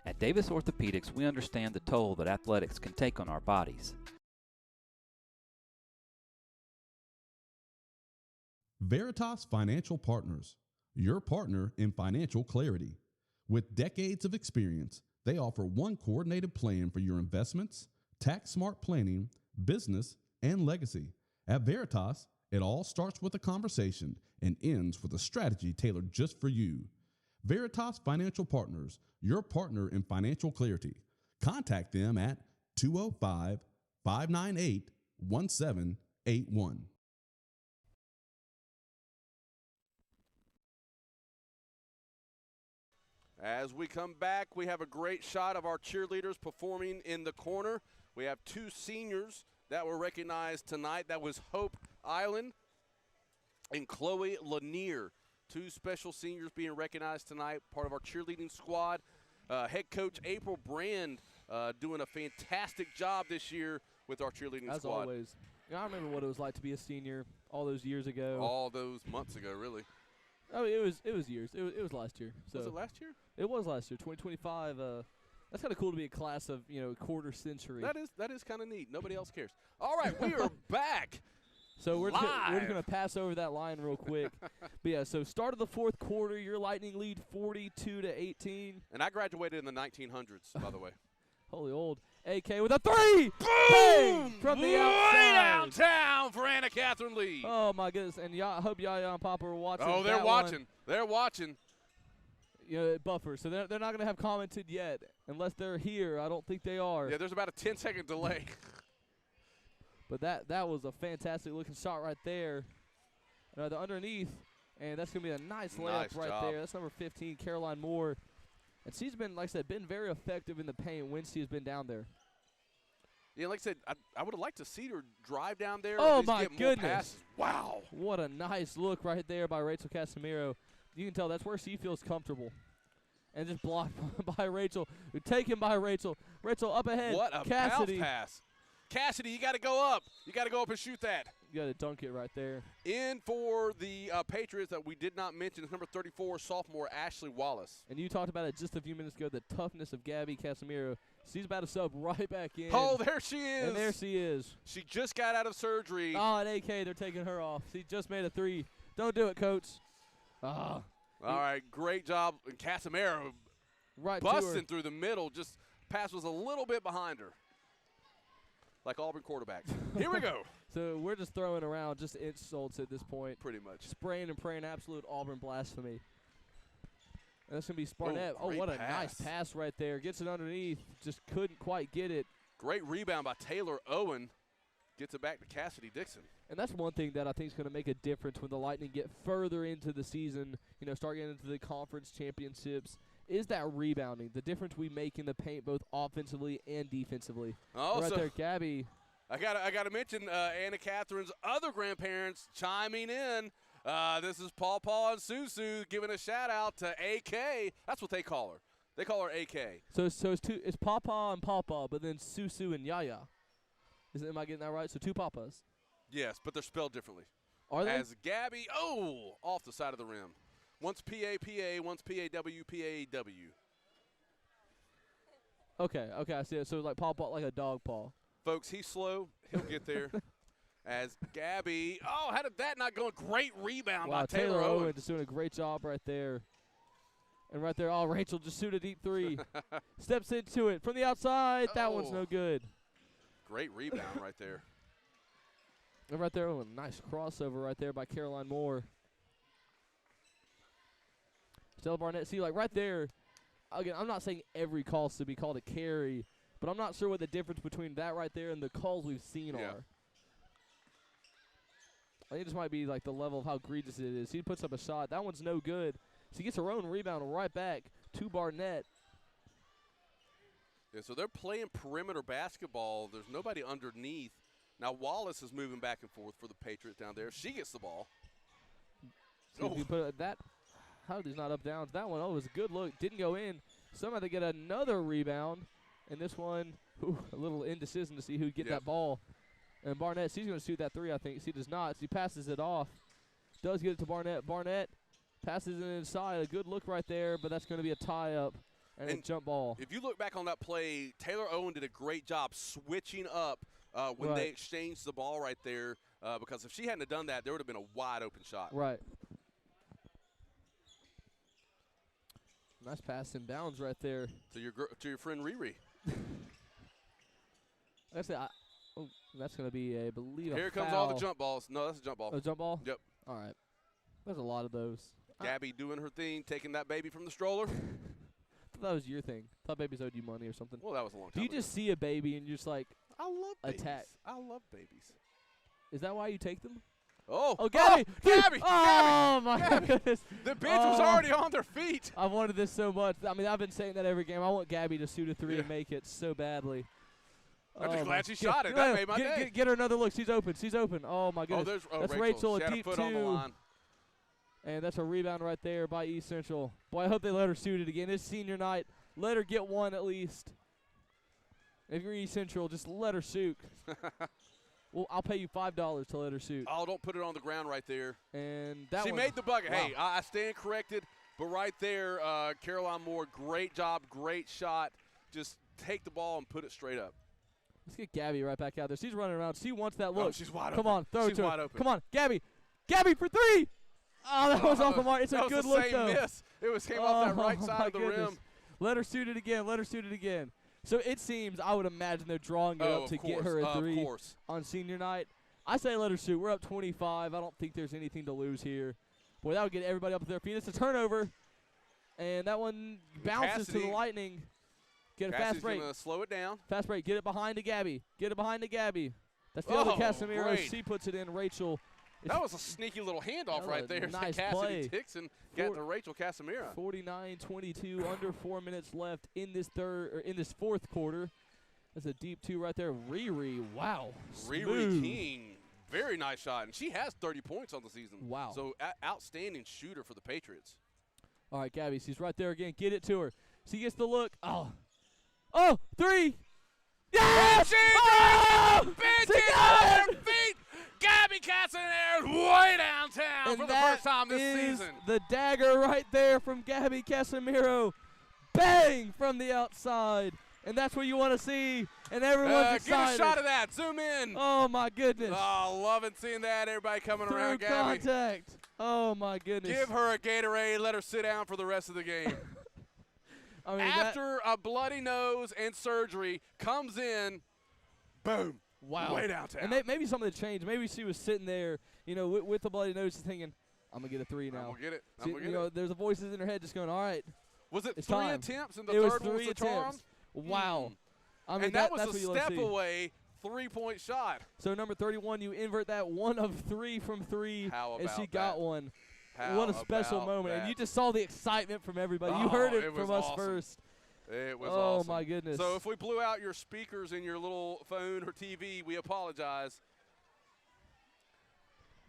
At Davis Orthopedics, we understand the toll that athletics can take on our bodies. Veritas Financial Partners, your partner in financial clarity. With decades of experience, they offer one coordinated plan for your investments, tax-smart planning, business, and legacy. At Veritas, it all starts with a conversation and ends with a strategy tailored just for you. Veritas Financial Partners, your partner in financial clarity. Contact them at 205-598-1781. As we come back, we have a great shot of our cheerleaders performing in the corner. We have two seniors that were recognized tonight. That was Hope Island and Chloe Lanier. Two special seniors being recognized tonight, part of our cheerleading squad. Head coach April Brand doing a fantastic job this year with our cheerleading As squad. As always. You know, I remember what it was like to be a senior all those years ago. All those months ago, really. Oh, it was years. It was last year. So Was it last year? It was last year, 2025. That's kind of cool to be a class of, quarter century. That is kind of neat. Nobody else cares. All right, we are back. So we're Live. just going to pass over that line real quick. But yeah, so start of the fourth quarter, your Lightning lead 42-18. And I graduated in the 1900s, by the way. Holy old. AK with a three! Boom! From the outside. Way downtown for Anna Catherine Lee. Oh, my goodness. And I hope Yaya and Papa are watching. Oh, they're that watching. one. They're watching. Buffer. So they're not going to have commented yet. Unless they're here. I don't think they are. Yeah, there's about a 10-second delay. But that was a fantastic-looking shot right there. The underneath, and that's going to be a nice layup right there. That's number 15, Caroline Moore. And she's been, like I said, been very effective in the paint when she has been down there. Yeah, like I said, I would have liked to see her drive down there. Oh, my my goodness. Wow. What a nice look right there by Rachel Casimiro. You can tell that's where she feels comfortable. And just blocked by Rachel. Taken by Rachel. Rachel up ahead. What a Cassidy. bounce pass. Cassidy, you got to go up. You got to go up and shoot that. You got to dunk it right there. In for the Patriots that we did not mention is number 34, sophomore Ashley Wallace. And you talked about it just a few minutes ago, the toughness of Gabby Casimiro. She's about to sub right back in. Oh, there she is. And there she is. She just got out of surgery. Oh, and AK, they're taking her off. She just made a three. Don't do it, Coach. Ah. All right, great job. And Casimiro right busting through the middle. Just pass was a little bit behind her. Like Auburn quarterbacks. Here we go. So we're just throwing around just insults at this point. Pretty much. Spraying and praying absolute Auburn blasphemy. And that's going to be Sparnett. Oh, what a pass. nice pass right there. Gets it underneath. Just couldn't quite get it. Great rebound by Taylor Owen. Gets it back to Cassidy Dixon. And that's one thing that I think is going to make a difference when the Lightning get further into the season, start getting into the conference championships, is that rebounding, the difference we make in the paint both offensively and defensively. Oh, right so there, Gabby. I got to mention Anna Catherine's other grandparents chiming in. This is Paw Paw and Susu giving a shout-out to AK. That's what they call her. They call her AK. So it's Papa and Papa, but then Susu and Yaya. Am I getting that right? So two Papas. Yes, but they're spelled differently. Are they? As Gabby, off the side of the rim. One's P-A-P-A, one's P-A-W, P-A-W. Okay, I see it. So like paw, like a dog paw. Folks, he's slow. He'll get there. As Gabby, how did that not go? Great rebound by Taylor Owen. Just doing a great job right there. And right there, Rachel just shoot a deep three. Steps into it from the outside. That one's no good. Great rebound right there. And right there, nice crossover right there by Caroline Moore. Stella Barnett, see, like right there, again, I'm not saying every call should be called a carry, but I'm not sure what the difference between that right there and the calls we've seen are. I think it just might be like the level of how egregious it is. He puts up a shot. That one's no good. So he gets her own rebound right back to Barnett. Yeah, so they're playing perimeter basketball. There's nobody underneath. Now Wallace is moving back and forth for the Patriots down there. She gets the ball. So if you put that, how he's not up downs. That one, it was a good look. Didn't go in. Somehow they get another rebound. And this one, a little indecision to see who'd get that ball. And Barnett, she's going to shoot that three, I think. She does not. She passes it off. Does get it to Barnett. Barnett passes it inside. A good look right there, but that's going to be a tie-up. and a jump ball. If you look back on that play, Taylor Owen did a great job switching up when they exchanged the ball right there, because if she hadn't have done that, there would have been a wide-open shot. Right. Nice pass in bounds right there. To your friend Riri. That's going to be, I believe, a Here comes foul. all the jump balls. No, that's a jump ball. A jump ball? Yep. All right. There's a lot of those. Gabby doing her thing, taking that baby from the stroller. I thought that was your thing. I thought babies owed you money or something. Well, that was a long time Do you ago. just see a baby and you're just like, I love babies. attack? I love babies. Is that why you take them? Oh, Gabby! Gabby! Oh, my goodness. The bench was already on their feet. I wanted this so much. I mean, I've been saying that every game. I want Gabby to shoot a three and make it so badly. I'm just glad she shot it. That made my day. Get her another look. She's open. She's open. Oh, my goodness. That's Rachel, she a had deep foot on the two. line. And that's a rebound right there by East Central. Boy, I hope they let her shoot it again. It's senior night. Let her get one at least. If you're East Central, just let her shoot. Well, I'll pay you $5 to let her shoot. Oh, don't put it on the ground right there. And that she one, made the bucket. wow. Hey, I stand corrected, but right there, Caroline Moore, great job, great shot. Just take the ball and put it straight up. Let's get Gabby right back out there. She's running around. She wants that look. Oh, she's wide open. Come on, throw it She's to her. wide open. Come on, Gabby. Gabby for three. Oh, that was off the mark. It's a good look, though. That was the same miss. It came off that right side my of the goodness. rim. Let her shoot it again. Let her shoot it again. So it seems, I would imagine they're drawing it up to get her a three on senior night. I say let her shoot. We're up 25. I don't think there's anything to lose here. Boy, that would get everybody up to their feet. It's a turnover. And that one bounces to the Lightning. Get a fast break. Going to slow it down. Fast break. Get it behind to Gabby. Get it behind to Gabby. That's the other Casemiro. Great. She puts it in. Rachel. That was a sneaky little handoff right there. Nice Cassidy play. Dixon got to Rachel Casemiro. 49-22, under 4 minutes left in this fourth quarter. That's a deep two right there. Riri, wow. Riri King, very nice shot. And she has 30 points on the season. Wow. So outstanding shooter for the Patriots. All right, Gabby, she's right there again. Get it to her. She gets the look. Oh, three. Yes! Benching on her feet. Gabby Castanero way downtown And for the first time this season. The dagger right there from Gabby Casemiro. Bang from the outside. And that's what you want to see. And everyone's excited. Get a shot of that. Zoom in. Oh, my goodness. Oh, loving seeing that. Everybody coming around Through Gabby. contact. Oh, my goodness. Give her a Gatorade. Let her sit down for the rest of the game. I mean, After a bloody nose and surgery, comes in, boom. Wow. Way downtown. And maybe something changed. Maybe she was sitting there, with the bloody nose thinking, I'm going to get a three now. I'm going to get it. I'm going to get it. There's the voices in her head just going, all right. Was it it's three time. attempts and the it third was one was three the charm? attempts. Wow. I mean, and that was that's a what you step see. away, 3-point shot. So number 31, you invert that 1 of 3 from 3, How and about she got that? one. How What a special about moment. that? And you just saw the excitement from everybody. You Oh, heard it it from was us awesome. first. It was awesome. Oh, my goodness. So if we blew out your speakers in your little phone or TV, we apologize.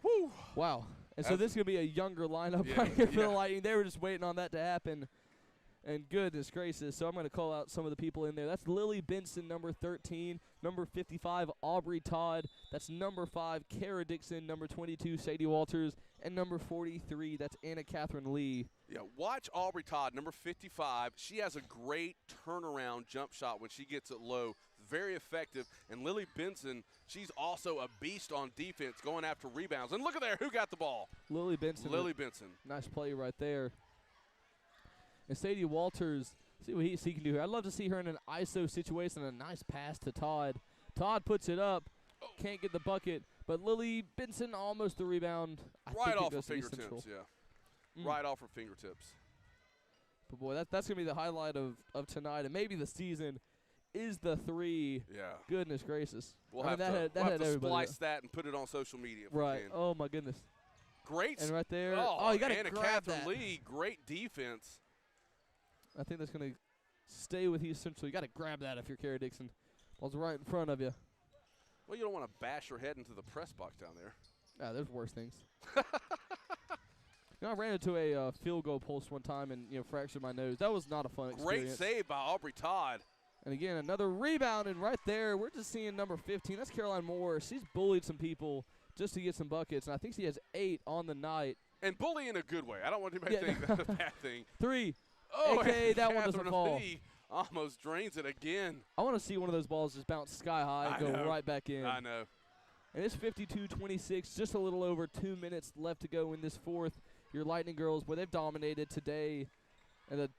Woo. Wow. And so this is going to be a younger lineup Yeah, right here for yeah. the Lightning. They were just waiting on that to happen. And goodness gracious. So I'm going to call out some of the people in there. That's Lily Benson, number 13. Number 55, Aubrey Todd. That's number 5, Kara Dixon. Number 22, Sadie Walters. And number 43, that's Anna Catherine Lee. Yeah, watch Aubrey Todd, number 55. She has a great turnaround jump shot when she gets it low. Very effective. And Lily Benson, she's also a beast on defense, going after rebounds. And look at there, who got the ball? Lily Benson. Lily Benson. Nice play right there. And Sadie Walters, see what she can do here. I'd love to see her in an ISO situation, a nice pass to Todd. Todd puts it up, can't get the bucket, but Lily Benson almost the rebound. Right off her fingertips, yeah. Right off her fingertips. But, boy, that's going to be the highlight of tonight, and maybe the season is the three. Yeah. Goodness gracious. We'll I have mean, to, that had everybody splice that and put it on social media if right. we can. Oh, my goodness. Great. And right there. Oh, you got to Anna grab Catherine that. Lee, great defense. I think that's going to stay with East Central. You got to grab that if you're Kara Dixon. Ball's right in front of you. Well, you don't want to bash your head into the press box down there. There's worse things. I ran into a field goal post one time and fractured my nose. That was not a fun experience. Great save by Aubrey Todd. And again, another rebound, and right there, we're just seeing number 15. That's Caroline Moore. She's bullied some people just to get some buckets, and I think she has 8 on the night. And bully in a good way. I don't want anybody to think that's a bad thing. 3. Oh, AKA that one Catherine doesn't fall. Lee almost drains it again. I want to see one of those balls just bounce sky high and go right back in. I know. And it's 52-26, just a little over 2 minutes left to go in this fourth. Your Lightning girls, boy, they've dominated today. And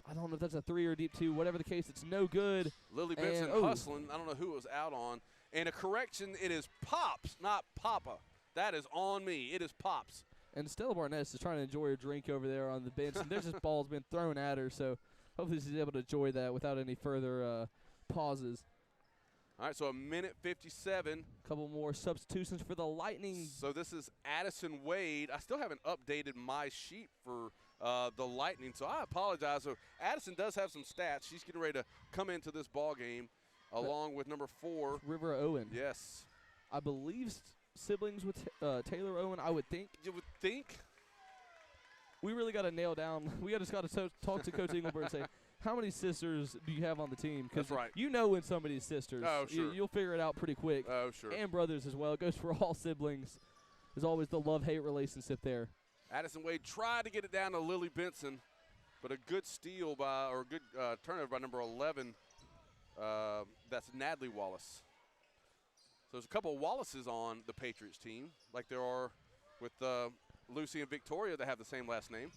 I don't know if that's a 3 or a deep 2. Whatever the case, it's no good. Lily Benson hustling. I don't know who it was out on. And a correction, it is Pops, not Papa. That is on me. It is Pops. And Stella Barnes is trying to enjoy her drink over there on the bench. And there's just balls been thrown at her, so hopefully she's able to enjoy that without any further pauses. All right, so a minute 57. A couple more substitutions for the Lightning. So this is Addison Wade. I still haven't updated my sheet for the Lightning, so I apologize. So Addison does have some stats. She's getting ready to come into this ball game along with number 4. River Owen. Yes. I believe siblings with Taylor Owen, I would think. You would think. We really got to nail down. We just got to talk to Coach Engelbert and say, how many sisters do you have on the team? That's right. You know when somebody's sisters. Oh, sure. You'll figure it out pretty quick. Oh, sure. And brothers as well. It goes for all siblings. There's always the love-hate relationship there. Addison Wade tried to get it down to Lily Benson, but a good steal or a good turnover by number 11. That's Natalie Wallace. So there's a couple of Wallaces on the Patriots team, like there are with Lucy and Victoria that have the same last name.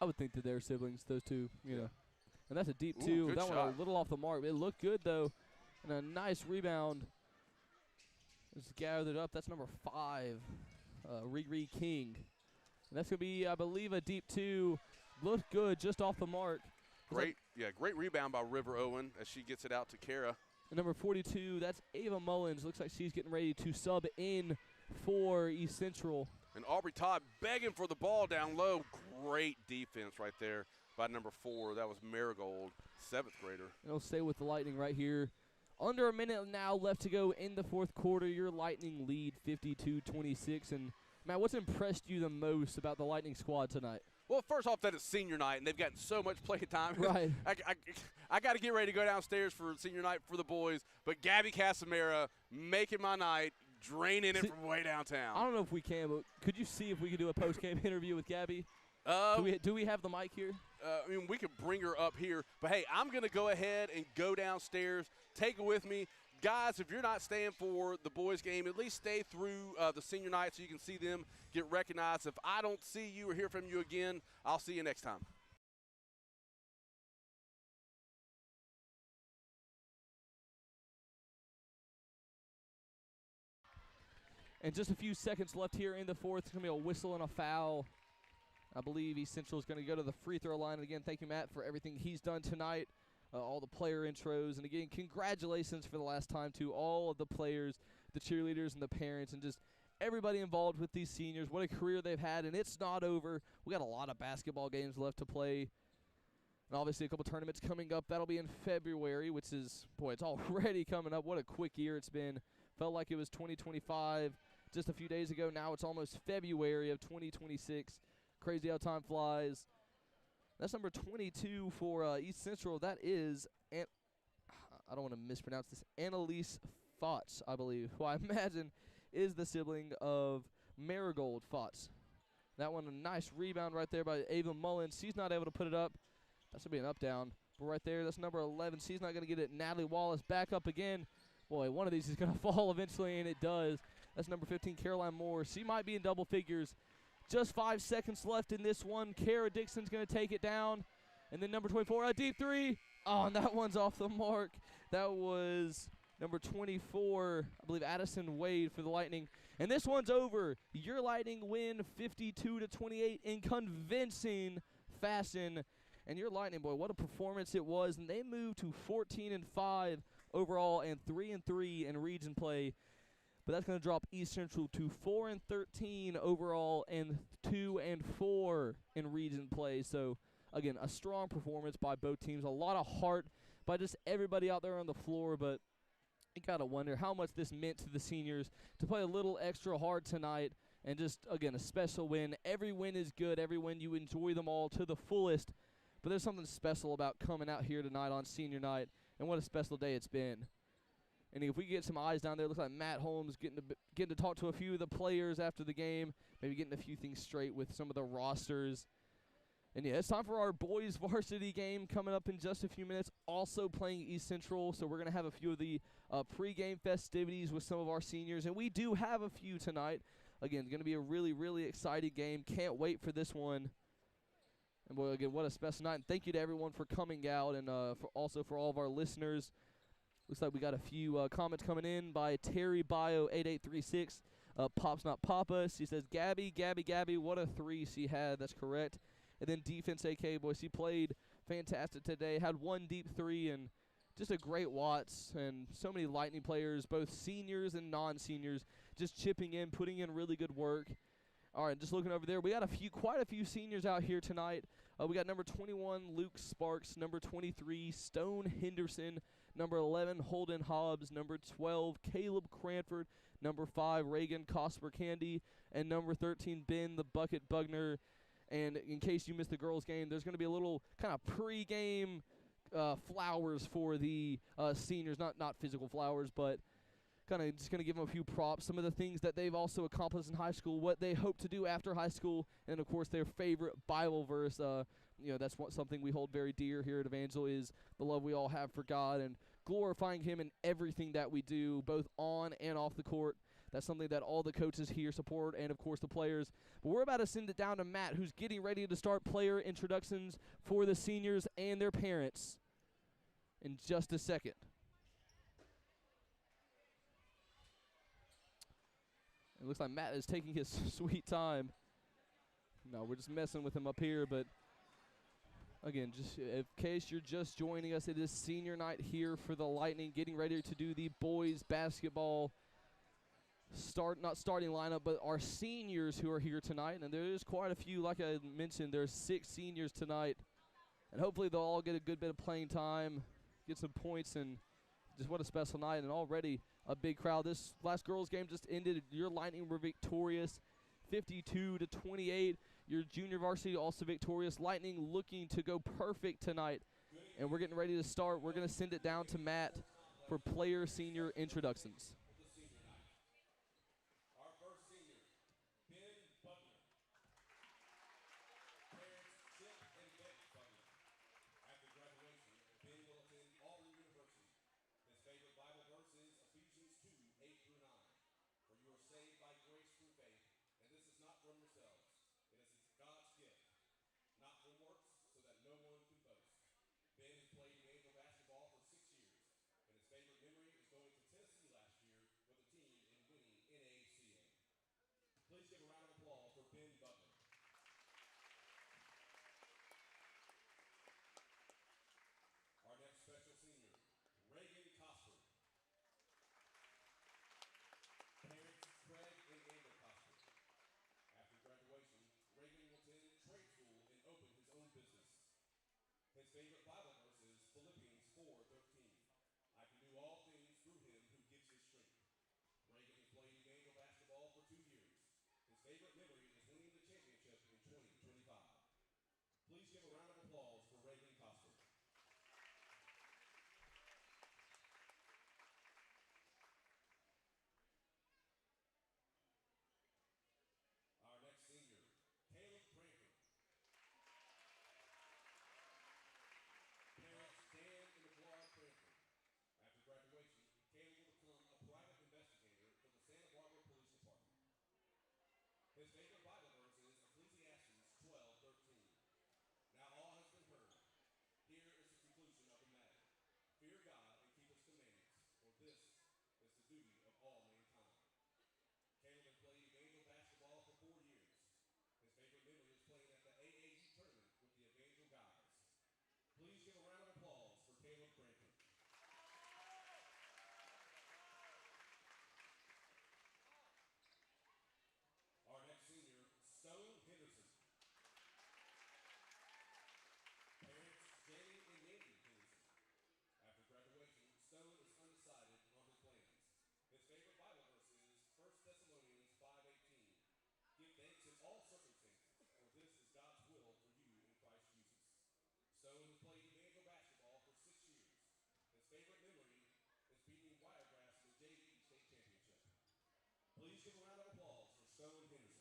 I would think that they're siblings, those two, you know. And that's a deep 2. Good That shot. one a little off the mark. It looked good, though. And a nice rebound. It's gathered up. That's number 5, Riri King. And that's going to be, I believe, a deep 2. Looked good, just off the mark. Great rebound by River Owen as she gets it out to Kara. And number 42, that's Ava Mullins. Looks like she's getting ready to sub in for East Central. And Aubrey Todd begging for the ball down low. Great defense right there by number 4. That was Marigold, 7th grader. And it'll stay with the Lightning right here. Under a minute now left to go in the fourth quarter. Your Lightning lead 52-26. And, Matt, what's impressed you the most about the Lightning squad tonight? Well, first off, that it's senior night, and they've gotten so much play time. Right. I got to get ready to go downstairs for senior night for the boys. But Gabby Casamera making my night, draining it from way downtown. I don't know if we can, but could you see if we could do a post-game interview with Gabby? Do we have the mic here? I mean, we could bring her up here. But, hey, I'm going to go ahead and go downstairs, take it with me. Guys, if you're not staying for the boys' game, at least stay through the senior night so you can see them get recognized. If I don't see you or hear from you again, I'll see you next time. And just a few seconds left here in the fourth. It's going to be a whistle and a foul. I believe East Central is going to go to the free throw line. And again, thank you, Matt, for everything he's done tonight. All the player intros. And again, congratulations for the last time to all of the players, the cheerleaders, and the parents, and just everybody involved with these seniors. What a career they've had, and it's not over. We got a lot of basketball games left to play. And obviously a couple tournaments coming up. That'll be in February, which is, boy, it's already coming up. What a quick year it's been. Felt like it was 2025 just a few days ago. Now it's almost February of 2026. Crazy how time flies. That's number 22 for East Central. That is, I don't want to mispronounce this, Annalise Fotz, I believe, who I imagine is the sibling of Marigold Fotz. That one, a nice rebound right there by Ava Mullins. She's not able to put it up. That's going to be an up-down. But right there, that's number 11. She's not going to get it. Natalie Wallace back up again. Boy, one of these is going to fall eventually, and it does. That's number 15, Caroline Moore. She might be in double figures. Just 5 seconds left in this one. Kara Dixon's going to take it down. And then number 24, a deep 3. Oh, and that one's off the mark. That was number 24, I believe, Addison Wade for the Lightning. And this one's over. Your Lightning win 52-28 in convincing fashion. And your Lightning, boy, what a performance it was. And they moved to 14-5 overall and 3-3 in region play. But that's going to drop East Central to 4-13 overall and 2-4 in region play. So, again, a strong performance by both teams. A lot of heart by just everybody out there on the floor. But you got to wonder how much this meant to the seniors to play a little extra hard tonight. And just, again, a special win. Every win is good. Every win, you enjoy them all to the fullest. But there's something special about coming out here tonight on senior night. And what a special day it's been. And if we get some eyes down there, it looks like Matt Holmes getting to talk to a few of the players after the game, maybe getting a few things straight with some of the rosters. And yeah, it's time for our boys varsity game coming up in just a few minutes. Also playing East Central, so we're going to have a few of the pregame festivities with some of our seniors. And we do have a few tonight. Again, going to be a really, really exciting game. Can't wait for this one. And boy, again, what a special night. And thank you to everyone for coming out and also for all of our listeners. Looks like we got a few comments coming in by Terry Bio 8836. Pop's not Papa. She says, Gabby, what a three she had. That's correct. And then defense AK, boy, she played fantastic today. Had one deep three and just a great Watts. And so many Lightning players, both seniors and non-seniors, just chipping in, putting in really good work. All right, just looking over there, we got quite a few seniors out here tonight. We got number 21, Luke Sparks, number 23, Stone Henderson, number 11, Holden Hobbs, number 12, Caleb Cranford, number 5, Reagan Cosper Candy, and number 13, Ben the Bucket Bugner. And in case you missed the girls' game, there's going to be a little kind of pre-game flowers for the seniors, not physical flowers, but kind of just going to give them a few props, some of the things that they've also accomplished in high school, what they hope to do after high school, and, of course, their favorite Bible verse. That's something we hold very dear here at Evangel is the love we all have for God and glorifying Him in everything that we do, both on and off the court. That's something that all the coaches here support and, of course, the players. But we're about to send it down to Matt, who's getting ready to start player introductions for the seniors and their parents in just a second. It looks like Matt is taking his sweet time. No, we're just messing with him up here. But, again, just in case you're just joining us, it is senior night here for the Lightning, getting ready to do the boys basketball not starting lineup, but our seniors who are here tonight. And there's quite a few. Like I mentioned, there's 6 seniors tonight. And hopefully they'll all get a good bit of playing time, get some points, and just what a special night. And already a big crowd. This last girls' game just ended. Your Lightning were victorious, 52-28. Your junior varsity also victorious. Lightning looking to go perfect tonight. And we're getting ready to start. We're going to send it down to Matt for player senior introductions. Saved by grace through faith, and this is not from yourselves. It is God's gift, not from works, so that no one can boast. Ben has played Evangel basketball for 6 years, and his favorite memory is going to Tennessee last year with the team and winning NACA. Please give a round of applause for Ben Butler. Our next special senior, Reagan Cosper. Parents Craig and Amber Cosper. After graduation, Reagan will attend trade school and open his own business. His favorite Bible verse is Philippians 4:13. I can do all things through him who gives me strength. Reagan has played Evangel basketball for 2 years. His favorite memory is winning the championship in 2025. Please give a round of applause for Reagan Cosper. Our next senior, Caleb Cranford. Parents Dan and McGuire Cranford. After graduation, Caleb will become a private investigator for the Santa Barbara Police Department. His favorite Bible verse is Ecclesiastes 12:13. Now all has been heard. Here is the conclusion of the matter. Fear God and keep his commandments, for this is the duty of all mankind. Caleb has played Evangel basketball for 4 years. His favorite memory is playing at the AAU tournament with the Evangel guys. Please give a round of applause for Caleb Cranford. Our next senior, Stone Henderson. Parents Jamie and Mandy Henderson. After graduation, Stone is undecided on his plans. His favorite Bible verse is 1 Thessalonians 5:18. Give thanks in all circumstances, for this is God's will for you in Christ Jesus. Stone has played Evangel basketball for 6 years. His favorite memory is beating Wiregrass in the JV state championship. Please give a round of applause for Stone Henderson.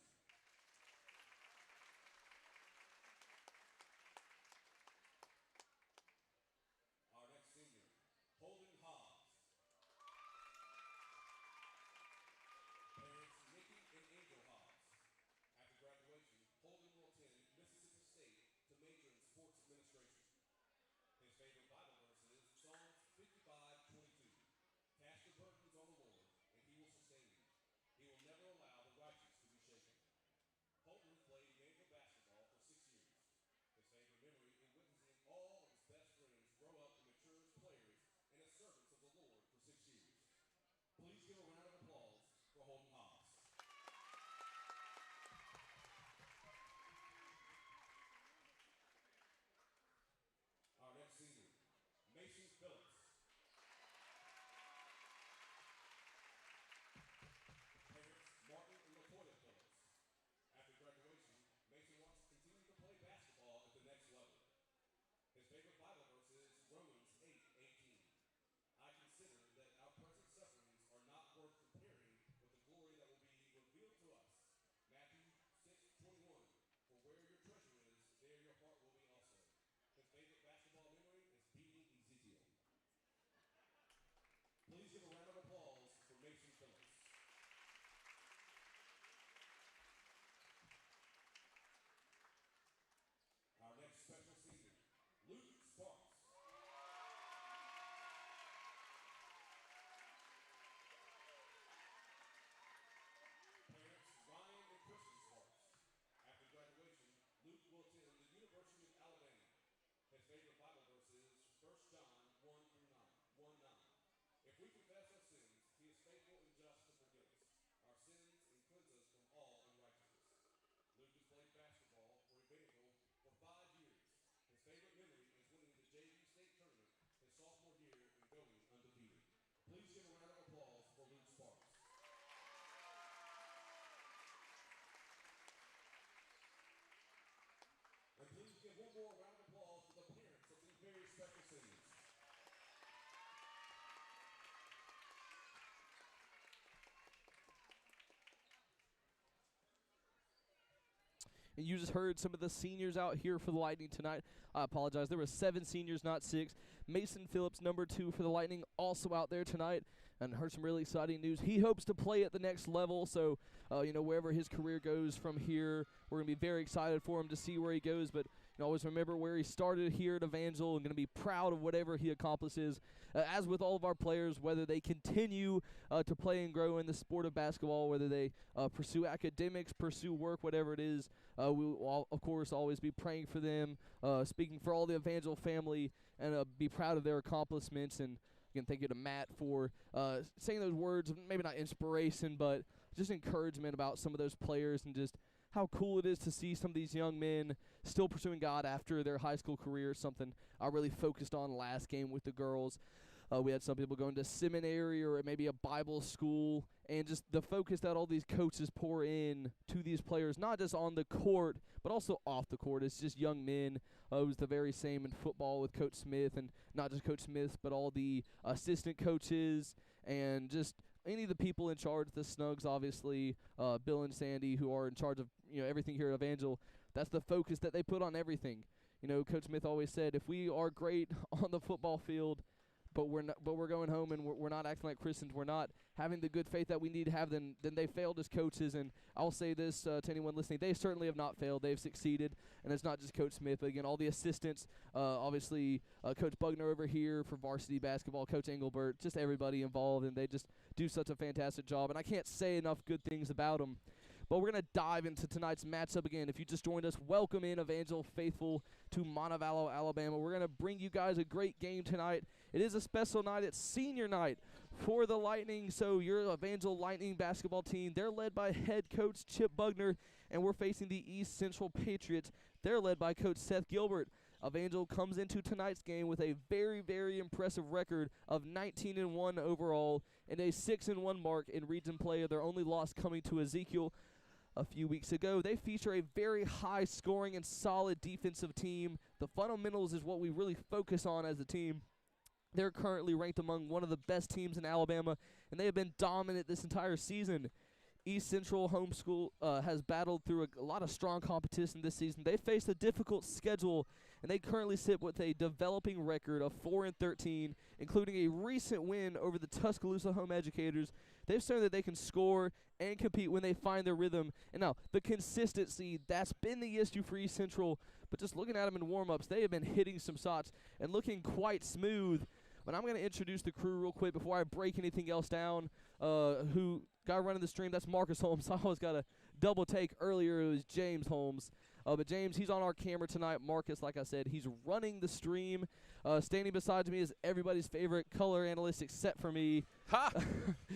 Luke Sparks. Parents Ryan and Kristen Sparks. After graduation, Luke will attend the University of Alabama. His favorite Bible verse is 1 John 1 through 9, 1-9. If we confess our sins, he is faithful and just to forgive us our sins and cleanse us from all unrighteousness. Luke has played basketball for Evangel for 5 years. His favorite memory is winning the JV state tournament his sophomore year and going undefeated. Please give a round of applause for Luke Sparks. And please give one more round of applause for the parents of these very special seniors. And you just heard some of the seniors out here for the Lightning tonight. I apologize. There were 7 seniors, not 6. Mason Phillips, number 2 for the Lightning, also out there tonight. And heard some really exciting news. He hopes to play at the next level. So, wherever his career goes from here, we're going to be very excited for him to see where he goes. But always remember where he started here at Evangel and going to be proud of whatever he accomplishes. As with all of our players, whether they continue to play and grow in the sport of basketball, whether they pursue academics, pursue work, whatever it is, we will, of course, always be praying for them, speaking for all the Evangel family, and be proud of their accomplishments. And again, thank you to Matt for saying those words, maybe not inspiration, but just encouragement about some of those players and just how cool it is to see some of these young men still pursuing God after their high school career, something I really focused on last game with the girls. We had some people going to seminary or maybe a Bible school, and just the focus that all these coaches pour in to these players, not just on the court, but also off the court. It's just young men. It was the very same in football with Coach Smith, and not just Coach Smith, but all the assistant coaches and just any of the people in charge, the Snugs, obviously, Bill and Sandy, who are in charge of everything here at Evangel. That's the focus that they put on everything. Coach Smith always said, if we are great on the football field, but we're going home and we're not acting like Christians, we're not having the good faith that we need to have, then they failed as coaches. And I'll say this to anyone listening, they certainly have not failed. They've succeeded, and it's not just Coach Smith, but again, all the assistants, obviously Coach Bugner over here for varsity basketball, Coach Engelbert, just everybody involved, and they just do such a fantastic job. And I can't say enough good things about them. But we're going to dive into tonight's matchup again. If you just joined us, welcome in Evangel faithful to Montevallo, Alabama. We're going to bring you guys a great game tonight. It is a special night. It's senior night for the Lightning. So your Evangel Lightning basketball team, they're led by head coach Chip Bugner, and we're facing the East Central Patriots. They're led by Coach Seth Gilbert. Evangel comes into tonight's game with a very, very impressive record of 19-1 overall and a 6-1 mark in region play. Their only loss coming to Ezekiel a few weeks ago. They feature a very high scoring and solid defensive team. The fundamentals is what we really focus on as a team. They're currently ranked among one of the best teams in Alabama, and they have been dominant this entire season. East Central Homeschool has battled through a lot of strong competition this season. They faced a difficult schedule, and they currently sit with a developing record of 4-13, including a recent win over the Tuscaloosa Home Educators. They've shown that they can score and compete when they find their rhythm. And now, the consistency, that's been the issue for East Central. But just looking at them in warm-ups, they have been hitting some shots and looking quite smooth. But I'm going to introduce the crew real quick before I break anything else down. Guy running the stream, that's Marcus Holmes. I always got a double take earlier. It was James Holmes. But James, he's on our camera tonight. Marcus, like I said, he's running the stream. Standing beside me is everybody's favorite color analyst except for me.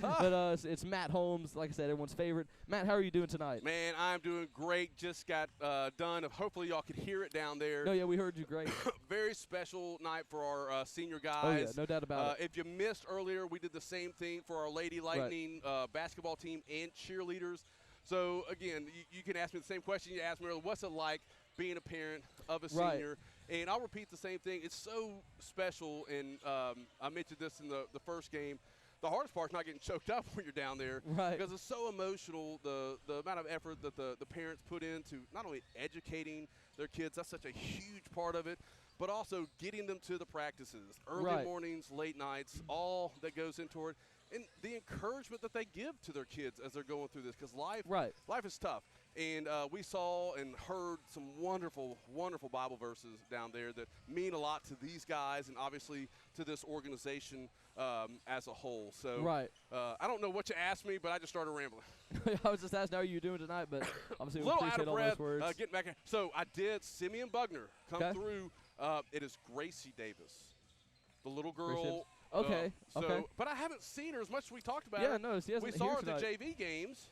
But it's Matt Holmes, like I said, everyone's favorite. Matt, how are you doing tonight? Man, I'm doing great. Just got done. Hopefully y'all could hear it down there. No, yeah, we heard you great. Very special night for our senior guys. Oh, yeah, no doubt about it. If you missed earlier, we did the same thing for our Lady Lightning basketball team and cheerleaders. So, again, you can ask me the same question you asked me earlier. What's it like being a parent of a senior? And I'll repeat the same thing. It's so special, and I mentioned this in the first game. The hardest part's not getting choked up when you're down there because it's so emotional, the amount of effort that the parents put into not only educating their kids, that's such a huge part of it, but also getting them to the practices, early mornings, late nights, all that goes into it. And the encouragement that they give to their kids as they're going through this, because life is tough. And we saw and heard some wonderful, wonderful Bible verses down there that mean a lot to these guys and obviously to this organization as a whole. So right. I don't know what you asked me, but I just started rambling. I was just asking how you doing tonight, but obviously we little appreciate out of all breath, those words. getting back here. So I did Simeon Bugner come through. It is Gracie Davis, the little girl. Okay. Okay. But I haven't seen her as much as we talked about. Yeah, no, she hasn't we saw her here at the tonight. JV games.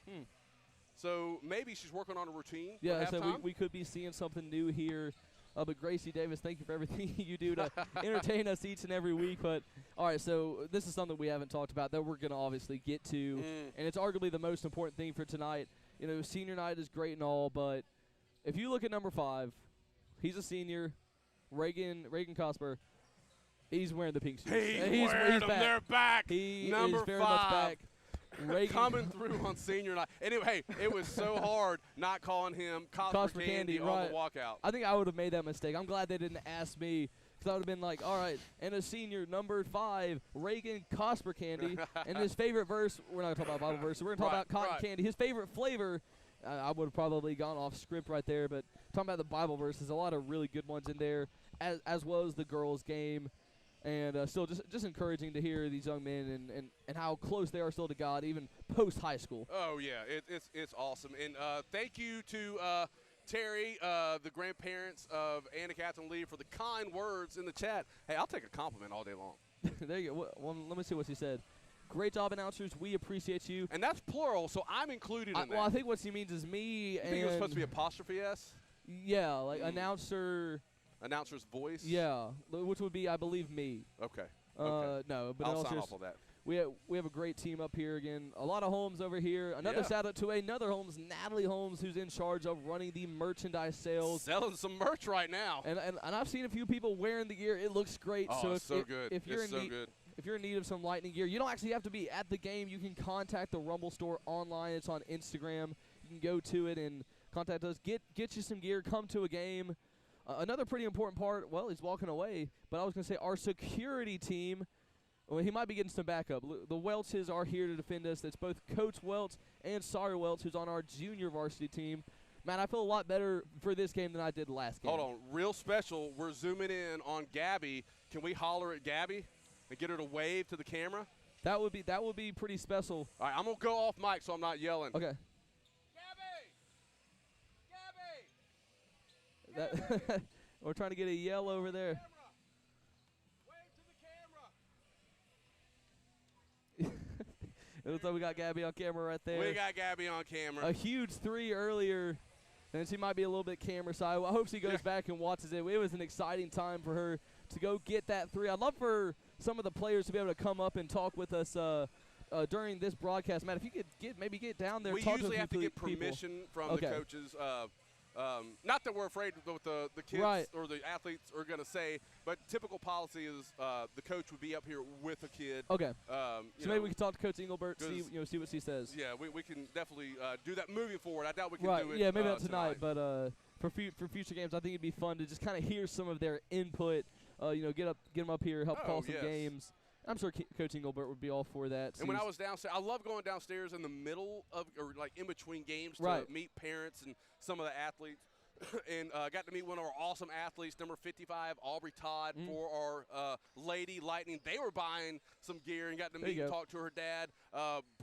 So maybe she's working on a routine. Yeah, for so halftime. we could be seeing something new here. But Gracie Davis, thank you for everything you do to entertain us each and every week. But, all right, so this is something we haven't talked about that we're going to obviously get to. And it's arguably the most important thing for tonight. You know, senior night is great and all, but if you look at number 5, he's a senior, Reagan Cosper. He's wearing the pink shoes. He's wearing them. Back. They're back. He number is very 5. much back. Reagan Coming through on senior night. Anyway, it was so hard not calling him Cosper Candy on right. the walkout. I think I would have made that mistake. I'm glad they didn't ask me because I would have been like, all right, and a senior, number 5, Reagan Cosper Candy. And his favorite verse, we're not going to talk about Bible verse, we're going to talk about cotton candy. His favorite flavor, I would have probably gone off script right there, but talking about the Bible verses, a lot of really good ones in there, as well as the girls' game. And still just encouraging to hear these young men and how close they are still to God, even post-high school. Oh, yeah, it's awesome. And thank you to Terry, the grandparents of Anna Catherine Lee, for the kind words in the chat. Hey, I'll take a compliment all day long. There you go. Well, let me see what she said. Great job, announcers. We appreciate you. And that's plural, so I'm included in that. Well, I think what she means is me. You think it was supposed to be apostrophe S? Yeah, like announcer. Announcer's voice? Yeah, which would be, I believe, me. Okay. No, but I'll sign off on that. We have a great team up here again. A lot of Holmes over here. Another shout out to another Holmes, Natalie Holmes, who's in charge of running the merchandise sales. Selling some merch right now. And I've seen a few people wearing the gear. It looks great. Oh, so it's so good. If you're if you're in need of some Lightning gear, you don't actually have to be at the game. You can contact the Rumble store online. It's on Instagram. You can go to it and contact us. Get you some gear. Come to a game. Another pretty important part, well, he's walking away, but I was going to say our security team, well, he might be getting some backup. The Welches are here to defend us. It's both Coach Welch and Sawyer Welch, who's on our junior varsity team. Man, I feel a lot better for this game than I did last game. Hold on. Real special, we're zooming in on Gabby. Can we holler at Gabby and get her to wave to the camera? That would be pretty special. All right, I'm going to go off mic so I'm not yelling. Okay. We're trying to get a yell over there. Wave to the camera. It looks like we got Gabby on camera right there. We got Gabby on camera. A huge 3 earlier, and she might be a little bit camera shy. I hope she goes back and watches it. It was an exciting time for her to go get that 3. I'd love for some of the players to be able to come up and talk with us during this broadcast. Matt, if you could get down there. We talk usually to have to get permission from the coaches. Not that we're afraid of what the kids or the athletes are going to say, but typical policy is the coach would be up here with a kid. Okay. So maybe we can talk to Coach Engelbert, see what she says. Yeah, we can definitely do that moving forward. I doubt we can do it. Yeah, maybe not tonight, but for future games, I think it'd be fun to just kind of hear some of their input. Get them up here, help call some games. I'm sure Coach Engelbert would be all for that. And when I was downstairs, I love going downstairs in the middle of, or like in between games to meet parents and some of the athletes. And got to meet one of our awesome athletes, number 55, Aubrey Todd, for our Lady Lightning. They were buying some gear and got to meet and talk to her dad,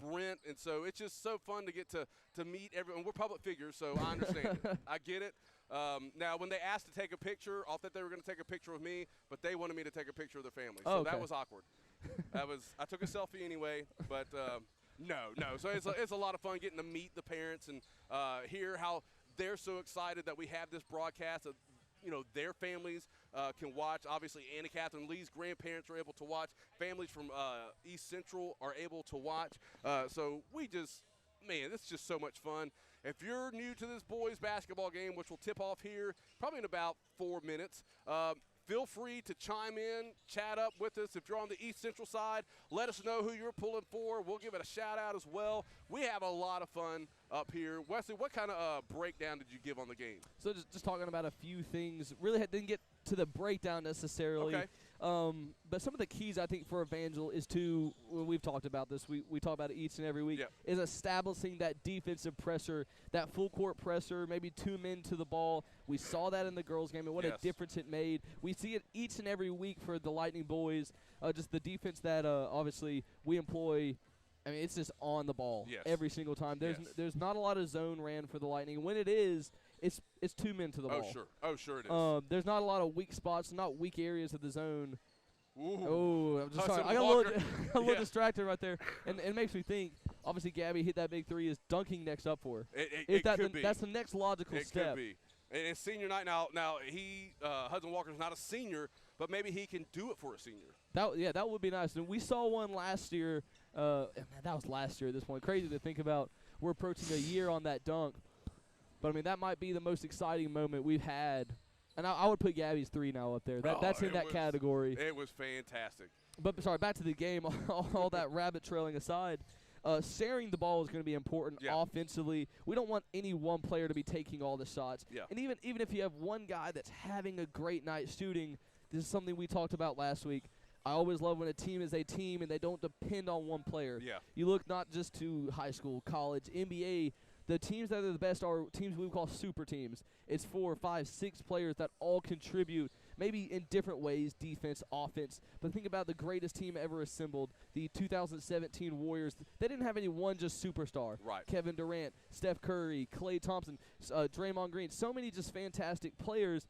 Brent. And so it's just so fun to get to meet everyone. We're public figures, so I understand it. I get it. Now, when they asked to take a picture, I thought they were going to take a picture of me, but they wanted me to take a picture of their family. So that was awkward. I took a selfie anyway, but no. So it's a lot of fun getting to meet the parents and hear how they're so excited that we have this broadcast. Their families can watch. Obviously, Anna Catherine Lee's grandparents are able to watch. Families from East Central are able to watch. So it's just so much fun. If you're new to this boys basketball game, which will tip off here probably in about 4 minutes, feel free to chime in, chat up with us. If you're on the East Central side, let us know who you're pulling for. We'll give it a shout-out as well. We have a lot of fun up here. Wesley, what kind of breakdown did you give on the game? So just talking about a few things. Really didn't get to the breakdown necessarily. Okay. But some of the keys, I think, for Evangel is to, well, we've talked about this, we talk about it each and every week, is establishing that defensive pressure, that full court pressure, maybe 2 men to the ball. We saw that in the girls' game, and what a difference it made. We see it each and every week for the Lightning boys, just the defense that obviously we employ. I mean, it's just on the ball every single time. There's not a lot of zone ran for the Lightning. When it is, it's 2 men to the ball. Oh, sure it is. There's not a lot of weak spots, not weak areas of the zone. Ooh. Oh, I'm just sorry. I got a little distracted right there. And it makes me think, obviously, Gabby hit that big 3, is dunking next up for her. It could be. That's the next logical step. It could be. And it's senior night now. Now, Hudson Walker's not a senior, but maybe he can do it for a senior. That would be nice. And we saw one last year. Man, that was last year at this point. Crazy to think about. We're approaching a year on that dunk. But, I mean, that might be the most exciting moment we've had. And I would put Gabby's 3 now up there. That's in that category. It was fantastic. But, sorry, back to the game. All that rabbit trailing aside. Sharing the ball is going to be important offensively. We don't want any one player to be taking all the shots. Yeah. And even if you have one guy that's having a great night shooting, this is something we talked about last week. I always love when a team is a team and they don't depend on one player. Yeah. You look not just to high school, college, NBA. The teams that are the best are teams we call super teams. It's 4, 5, 6 players that all contribute, maybe in different ways, defense, offense. But think about the greatest team ever assembled, the 2017 Warriors. They didn't have any one just superstar. Right. Kevin Durant, Steph Curry, Klay Thompson, Draymond Green. So many just fantastic players.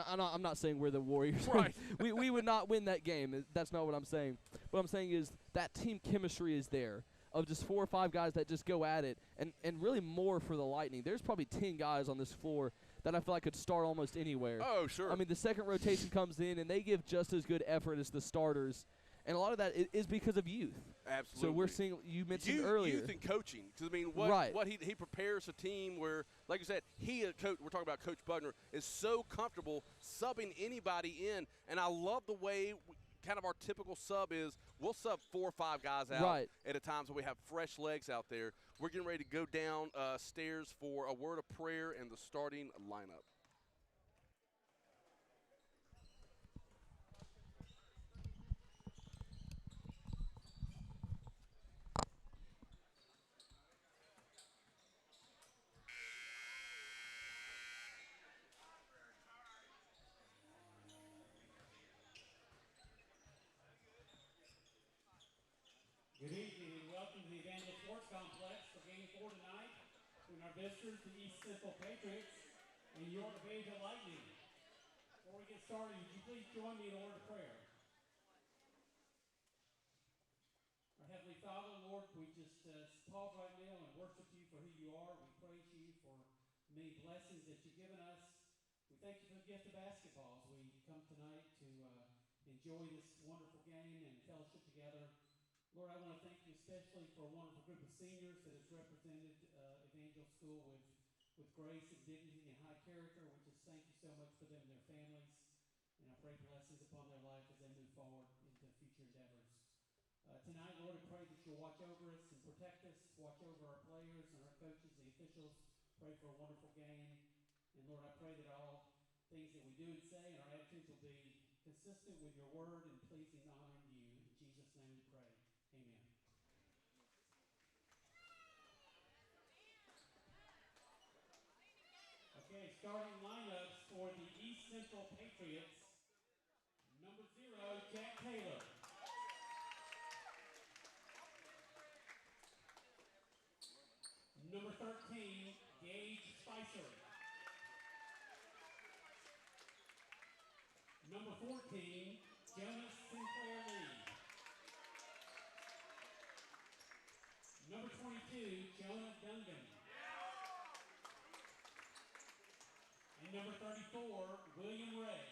I'm not saying we're the Warriors. Right. we would not win that game. That's not what I'm saying. What I'm saying is that team chemistry is there of just 4 or 5 guys that just go at it, and really more for the Lightning. There's probably 10 guys on this floor that I feel like could start almost anywhere. Oh, sure. I mean, the second rotation comes in, and they give just as good effort as the starters. And a lot of that is because of youth. Absolutely. So we're seeing, you mentioned earlier. Youth and coaching. Because, I mean, what he prepares a team where, like you said, we're talking about Coach Bugner, is so comfortable subbing anybody in. And I love the way kind of our typical sub is we'll sub 4 or 5 guys out at a time so we have fresh legs out there. We're getting ready to go down stairs for a word of prayer and the starting lineup. Good evening and welcome to the Evangel Sports Complex for Game 4 tonight between our visitors, the East Central Patriots, and your Evangel Lightning. Before we get started, would you please join me in a word of prayer? Our Heavenly Father, Lord, we just pause right now and worship you for who you are. We praise you for many blessings that you've given us. We thank you for the gift of basketball as we come tonight to enjoy this wonderful game and fellowship together. Lord, I want to thank you especially for a wonderful group of seniors that has represented Evangel School with grace and dignity and high character. We just thank you so much for them and their families. And I pray blessings upon their life as they move forward into future endeavors. Tonight, Lord, I pray that you'll watch over us and protect us, watch over our players and our coaches, the officials. Pray for a wonderful game. And Lord, I pray that all things that we do and say and our attitudes will be consistent with your word and pleasing and honoring you. In Jesus' name we pray. Amen. Okay, starting lineups for the East Central Patriots. Number 0, Jack Taylor. Number 13, Gage Spicer. Number 14, Jonas Sinclair Lee. Number 22, Jonah Dungan. And number 34, William Ray.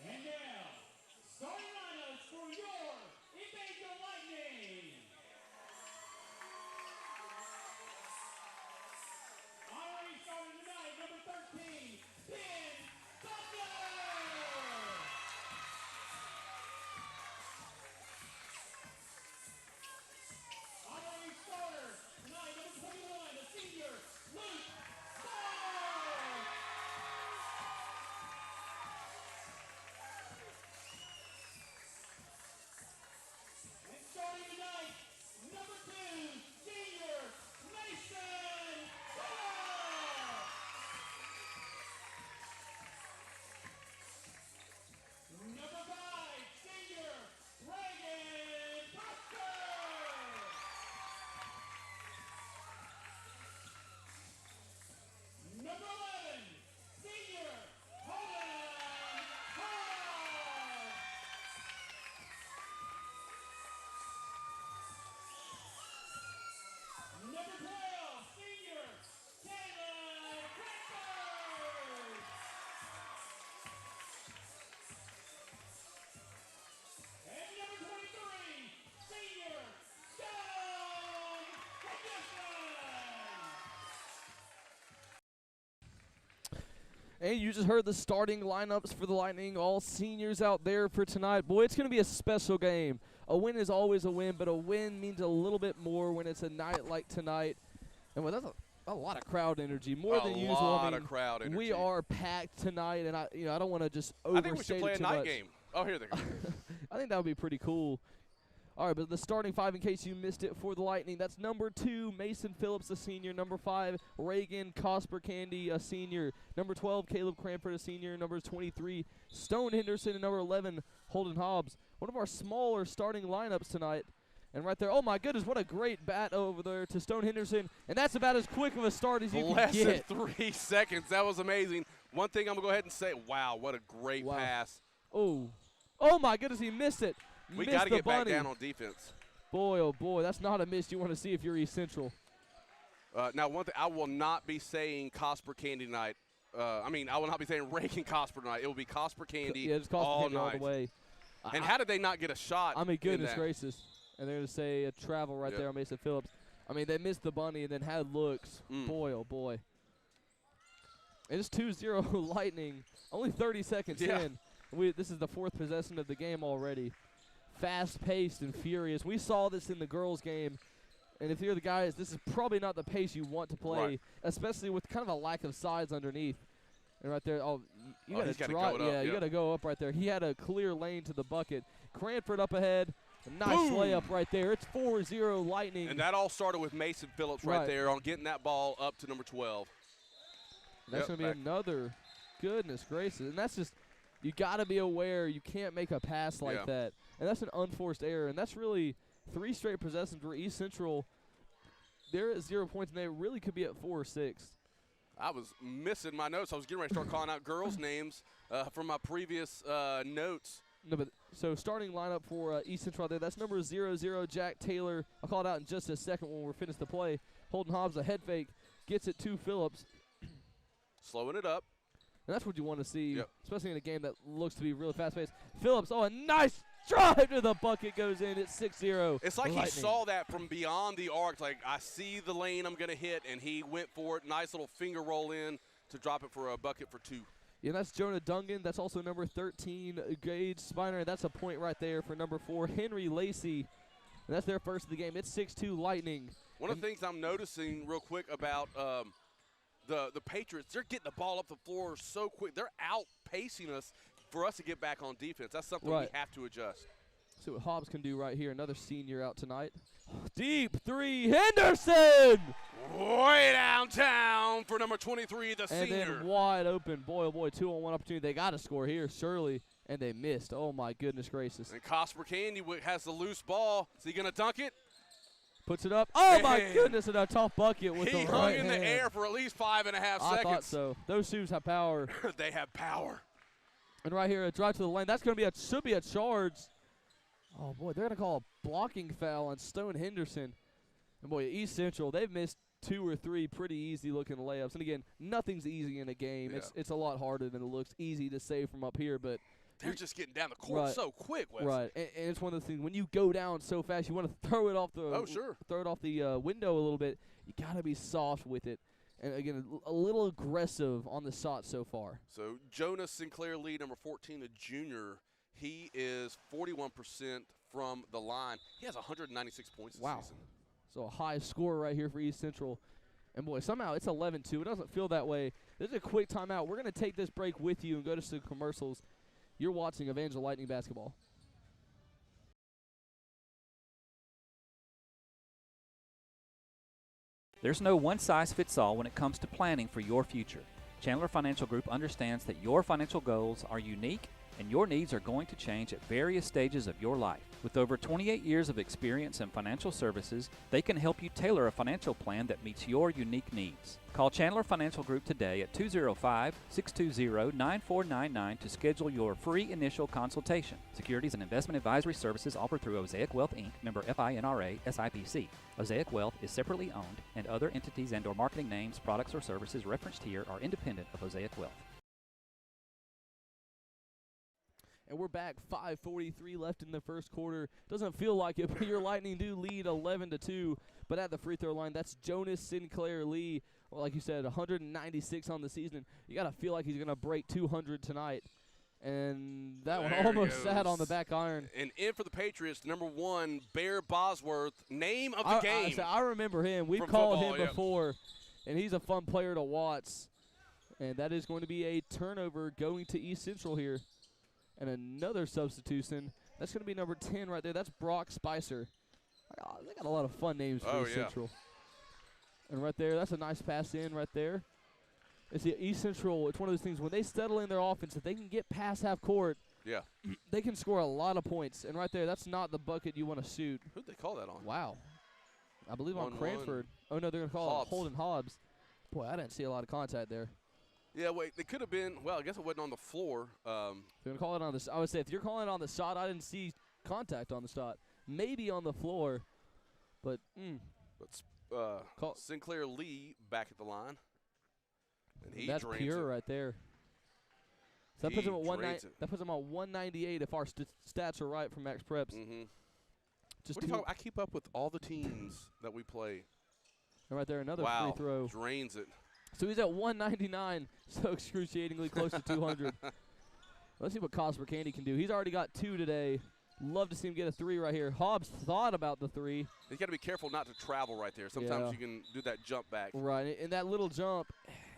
And now, And you just heard the starting lineups for the Lightning, all seniors out there for tonight. Boy, it's going to be a special game. A win is always a win, but a win means a little bit more when it's a night like tonight. And well, that's a lot of crowd energy, more than usual. A lot of crowd energy. We are packed tonight, and I don't want to just overstate it too much. I think we should play a night game. Oh, here they go. I think that would be pretty cool. All right, but the starting five, in case you missed it, for the Lightning, that's number 2, Mason Phillips, a senior. Number 5, Reagan Cosper Candy, a senior. Number 12, Caleb Cranford, a senior. Number 23, Stone Henderson. And number 11, Holden Hobbs. One of our smaller starting lineups tonight. And right there, oh my goodness, what a great bat over there to Stone Henderson. And that's about as quick of a start as you can get. Less than 3 seconds. That was amazing. One thing I'm going to go ahead and say, wow, what a great pass. Oh my goodness, he missed it. We got to get back down on defense. Boy, oh boy, that's not a miss you want to see if you're East Central. Now, one thing, I will not be saying Cosper Candy tonight. I will not be saying Reagan Cosper tonight. It will be Cosper Candy it's Cosper Candy all the way. And how did they not get a shot? I mean, goodness gracious. And they're going to say a travel right there on Mason Phillips. I mean, they missed the bunny and then had looks. Boy, oh boy. It's 2-0 Lightning. Only 30 seconds in. This is the 4th possession of the game already. Fast-paced and furious. We saw this in the girls' game, and if you're the guys, this is probably not the pace you want to play, especially with kind of a lack of sides underneath. And right there, you got to drop. You got to go up right there. He had a clear lane to the bucket. Cranford up ahead. A nice layup right there. It's 4-0 Lightning. And that all started with Mason Phillips right there on getting that ball up to number 12. That's going to be another. Goodness gracious. And that's just, you got to be aware you can't make a pass like that. And that's an unforced error. And that's really 3 straight possessions where East Central, they're at 0 points, and they really could be at 4 or 6. I was missing my notes. I was getting ready to start calling out girls' names from my previous notes. No, but so starting lineup for East Central out there, that's number 00, Jack Taylor. I'll call it out in just a second when we're finished the play. Holden Hobbs, a head fake, gets it to Phillips. Slowing it up. And that's what you want to see, especially in a game that looks to be really fast-paced. Phillips, a nice drive to the bucket goes in. It's 6-0. It's like Lightning. He saw that from beyond the arc. Like, I see the lane I'm going to hit, and he went for it. Nice little finger roll in to drop it for a bucket for 2. Yeah, that's Jonah Dungan. That's also number 13, Gage Spiner. That's a point right there for number 4, Henry Lacey. And that's their first of the game. It's 6-2 Lightning. One of the things I'm noticing real quick about the Patriots, they're getting the ball up the floor so quick. They're outpacing us for us to get back on defense. That's something we have to adjust. See what Hobbs can do right here. Another senior out tonight. Deep 3, Henderson! Way downtown for number 23, the senior. And then wide open. Boy, oh boy, 2-on-1 opportunity. They got to score here, surely. And they missed. Oh, my goodness gracious. And Cosper Candy has the loose ball. Is he going to dunk it? Puts it up. Oh, my goodness, and a tough bucket with the right hand. He hung in hand. the air for at least 5.5 seconds. I thought so. Those shoes have power. They have power. And right here, a drive to the lane. That's going to be should be a charge. Oh, boy, they're going to call a blocking foul on Stone Henderson. And, boy, East Central, they've missed 2 or 3 pretty easy-looking layups. And, again, nothing's easy in a game. Yeah. It's a lot harder than it looks. Easy to save from up here, but they're just getting down the court so quick, Wes. Right, and it's one of those things, when you go down so fast, you want to throw it off the throw it off the window a little bit. You got to be soft with it. And, again, a little aggressive on the shot so far. So, Jonas Sinclair Lee, number 14, a junior. He is 41% from the line. He has 196 points this season. So, a high score right here for East Central. And, boy, somehow it's 11-2. It doesn't feel that way. There's a quick timeout. We're going to take this break with you and go to some commercials. You're watching Evangel Lightning basketball. There's no one-size-fits-all when it comes to planning for your future. Chandler Financial Group understands that your financial goals are unique and your needs are going to change at various stages of your life. With over 28 years of experience in financial services, they can help you tailor a financial plan that meets your unique needs. Call Chandler Financial Group today at 205-620-9499 to schedule your free initial consultation. Securities and investment advisory services offered through Osaic Wealth, Inc., member FINRA, SIPC. Osaic Wealth is separately owned, and other entities and/or marketing names, products, or services referenced here are independent of Osaic Wealth. And we're back, 5:43 left in the first quarter. Doesn't feel like it, but your Lightning do lead 11-2. But at the free throw line, that's Jonas Sinclair Lee, well, like you said, 196 on the season. You got to feel like he's going to break 200 tonight. And that one almost sat on the back iron. And in for the Patriots, number 1, Bear Bosworth, name of the game. I remember him. We've From called football, him before, and he's a fun player to watch. And that is going to be a turnover going to East Central here. And another substitution. That's going to be number 10 right there. That's Brock Spicer. They got a lot of fun names for East Central. And right there, that's a nice pass in right there. It's the East Central. It's one of those things, when they settle in their offense, if they can get past half court, they can score a lot of points. And right there, that's not the bucket you want to shoot. Who'd they call that on? Wow. I believe on Cranford. Oh, no, they're going to call Hobbs. it Holden Hobbs. Boy, I didn't see a lot of contact there. Yeah, wait, they could have been, well, I guess it wasn't on the floor. They're going to call it on the, I would say, if you're calling it on the shot, I didn't see contact on the shot. Maybe on the floor, but Sinclair Lee back at the line. And he that's pure it. right there. So that puts him at that puts him on 198 if our stats are right from Max Preps. I keep up with all the teams that we play. And right there, another free throw. Drains it. So he's at 199, so excruciatingly close to 200. Let's see what Cosper Candy can do. He's already got 2 today. Love to see him get a 3 right here. Hobbs thought about the 3. He's got to be careful not to travel right there. Sometimes you can do that jump back. Right, and that little jump,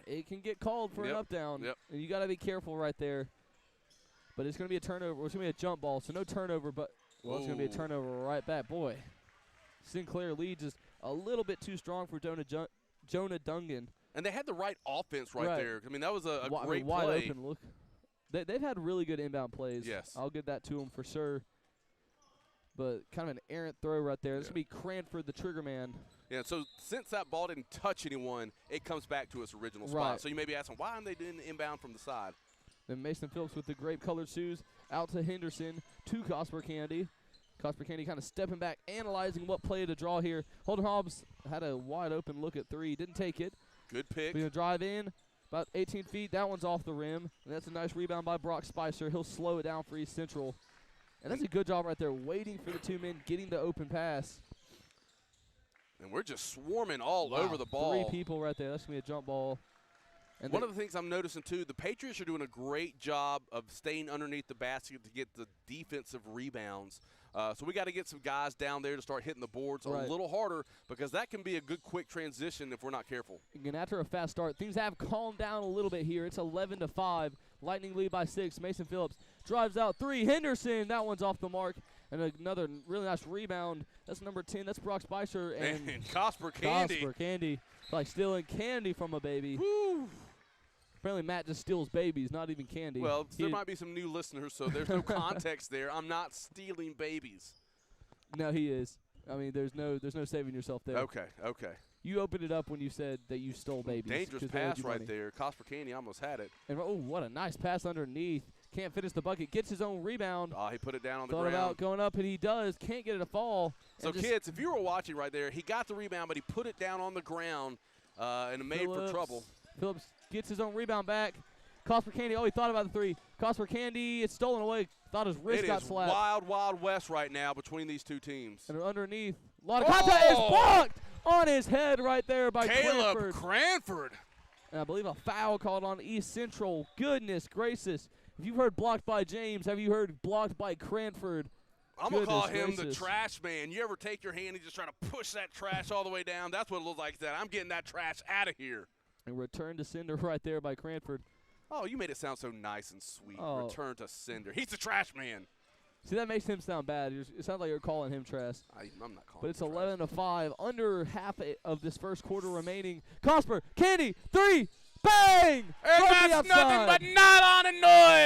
it can get called for an up down. And you got to be careful right there. But it's going to be a turnover. It's going to be a jump ball, so no turnover, but it's going to be a turnover right back. Boy, Sinclair Lee just a little bit too strong for Jonah Dungan. And they had the right offense right there. I mean, that was a great wide play. Open look. They've had really good inbound plays. Yes. I'll give that to them for sure. But kind of an errant throw right there. This will be Cranford, the trigger man. Yeah, so since that ball didn't touch anyone, it comes back to its original spot. So you may be asking, why aren't they doing the inbound from the side? Then Mason Phillips with the grape-colored shoes out to Henderson, to Cosper Candy. Cosper Candy kind of stepping back, analyzing what play to draw here. Holden Hobbs had a wide-open look at 3. Didn't take it. Good pick. We're going to drive in about 18 feet. That one's off the rim. And that's a nice rebound by Brock Spicer. He'll slow it down for East Central. And that's a good job right there, waiting for the 2 men, getting the open pass. And we're just swarming all over the ball. 3 people right there. That's going to be a jump ball. And one of the things I'm noticing, too, the Patriots are doing a great job of staying underneath the basket to get the defensive rebounds. So we got to get some guys down there to start hitting the boards a little harder, because that can be a good quick transition if we're not careful. And after a fast start, things have calmed down a little bit here. It's 11-5. Lightning lead by 6. Mason Phillips drives out 3. Henderson, that one's off the mark. And another really nice rebound. That's number 10. That's Brock Spicer. And Cosper Candy. Cosper Candy. Like stealing candy from a baby. Woo! Apparently Matt just steals babies, not even candy. Well, there might be some new listeners, so there's no context there. I'm not stealing babies. No, he is. I mean, there's no saving yourself there. Okay. You opened it up when you said that you stole babies. Dangerous pass right there. Cosper Candy almost had it. And what a nice pass underneath. Can't finish the bucket. Gets his own rebound. He put it down on the ground. Thought about going up, and he does. Can't get it to fall. So, kids, if you were watching right there, he got the rebound, but he put it down on the ground and it made for trouble. Phillips gets his own rebound back. Cosper Candy, he thought about the 3. Cosper Candy, it's stolen away. Thought his wrist got slapped. It is wild, wild west right now between these 2 teams. And underneath, a lot of contact is blocked on his head right there by Caleb Cranford. And I believe a foul called on East Central. Goodness gracious. If you've heard blocked by James, have you heard blocked by Cranford? I'm going to call him the trash man. You ever take your hand and just try to push that trash all the way down? That's what it looks like. I'm getting that trash out of here. And return to sender right there by Cranford. Oh, you made it sound so nice and sweet. Oh. Return to sender. He's the trash man. See, that makes him sound bad. It sounds like you're calling him trash. I'm not calling But it's him 11-5. Under half of this first quarter remaining. Cosper, Candy, 3, bang! And that's nothing but not on a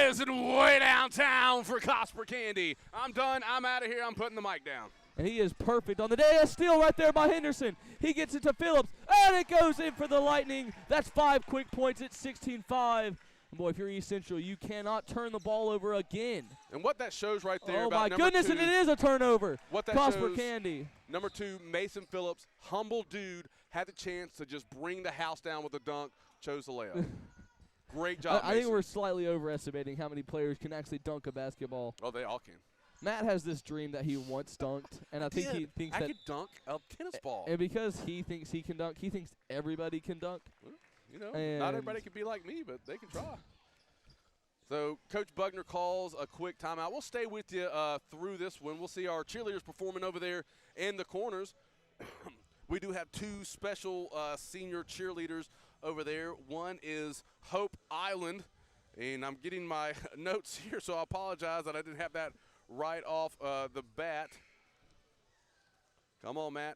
noise and way downtown for Cosper Candy. I'm done. I'm out of here. I'm putting the mic down. And he is perfect on the day. A steal right there by Henderson. He gets it to Phillips, and it goes in for the Lightning. That's 5 quick points at 16-5. And boy, if you're East Central, you cannot turn the ball over again. And what that shows right there Oh, about my goodness, 2, and it is a turnover. What that Cosper shows, Candy. Number 2, Mason Phillips, humble dude, had the chance to just bring the house down with a dunk, chose the layup. Great job, I think we're slightly overestimating how many players can actually dunk a basketball. Oh, they all can. Matt has this dream that he once dunked, and I think he thinks I that could dunk a tennis ball. and because he thinks he can dunk, he thinks everybody can dunk. Well, you know, And not everybody can be like me, but they can try. So Coach Bugner calls a quick timeout. We'll stay with you through this one. We'll see our cheerleaders performing over there in the corners. We do have 2 special senior cheerleaders over there. One is Hope Island, and I'm getting my notes here, so I apologize that I didn't have that right off the bat. Come on, Matt.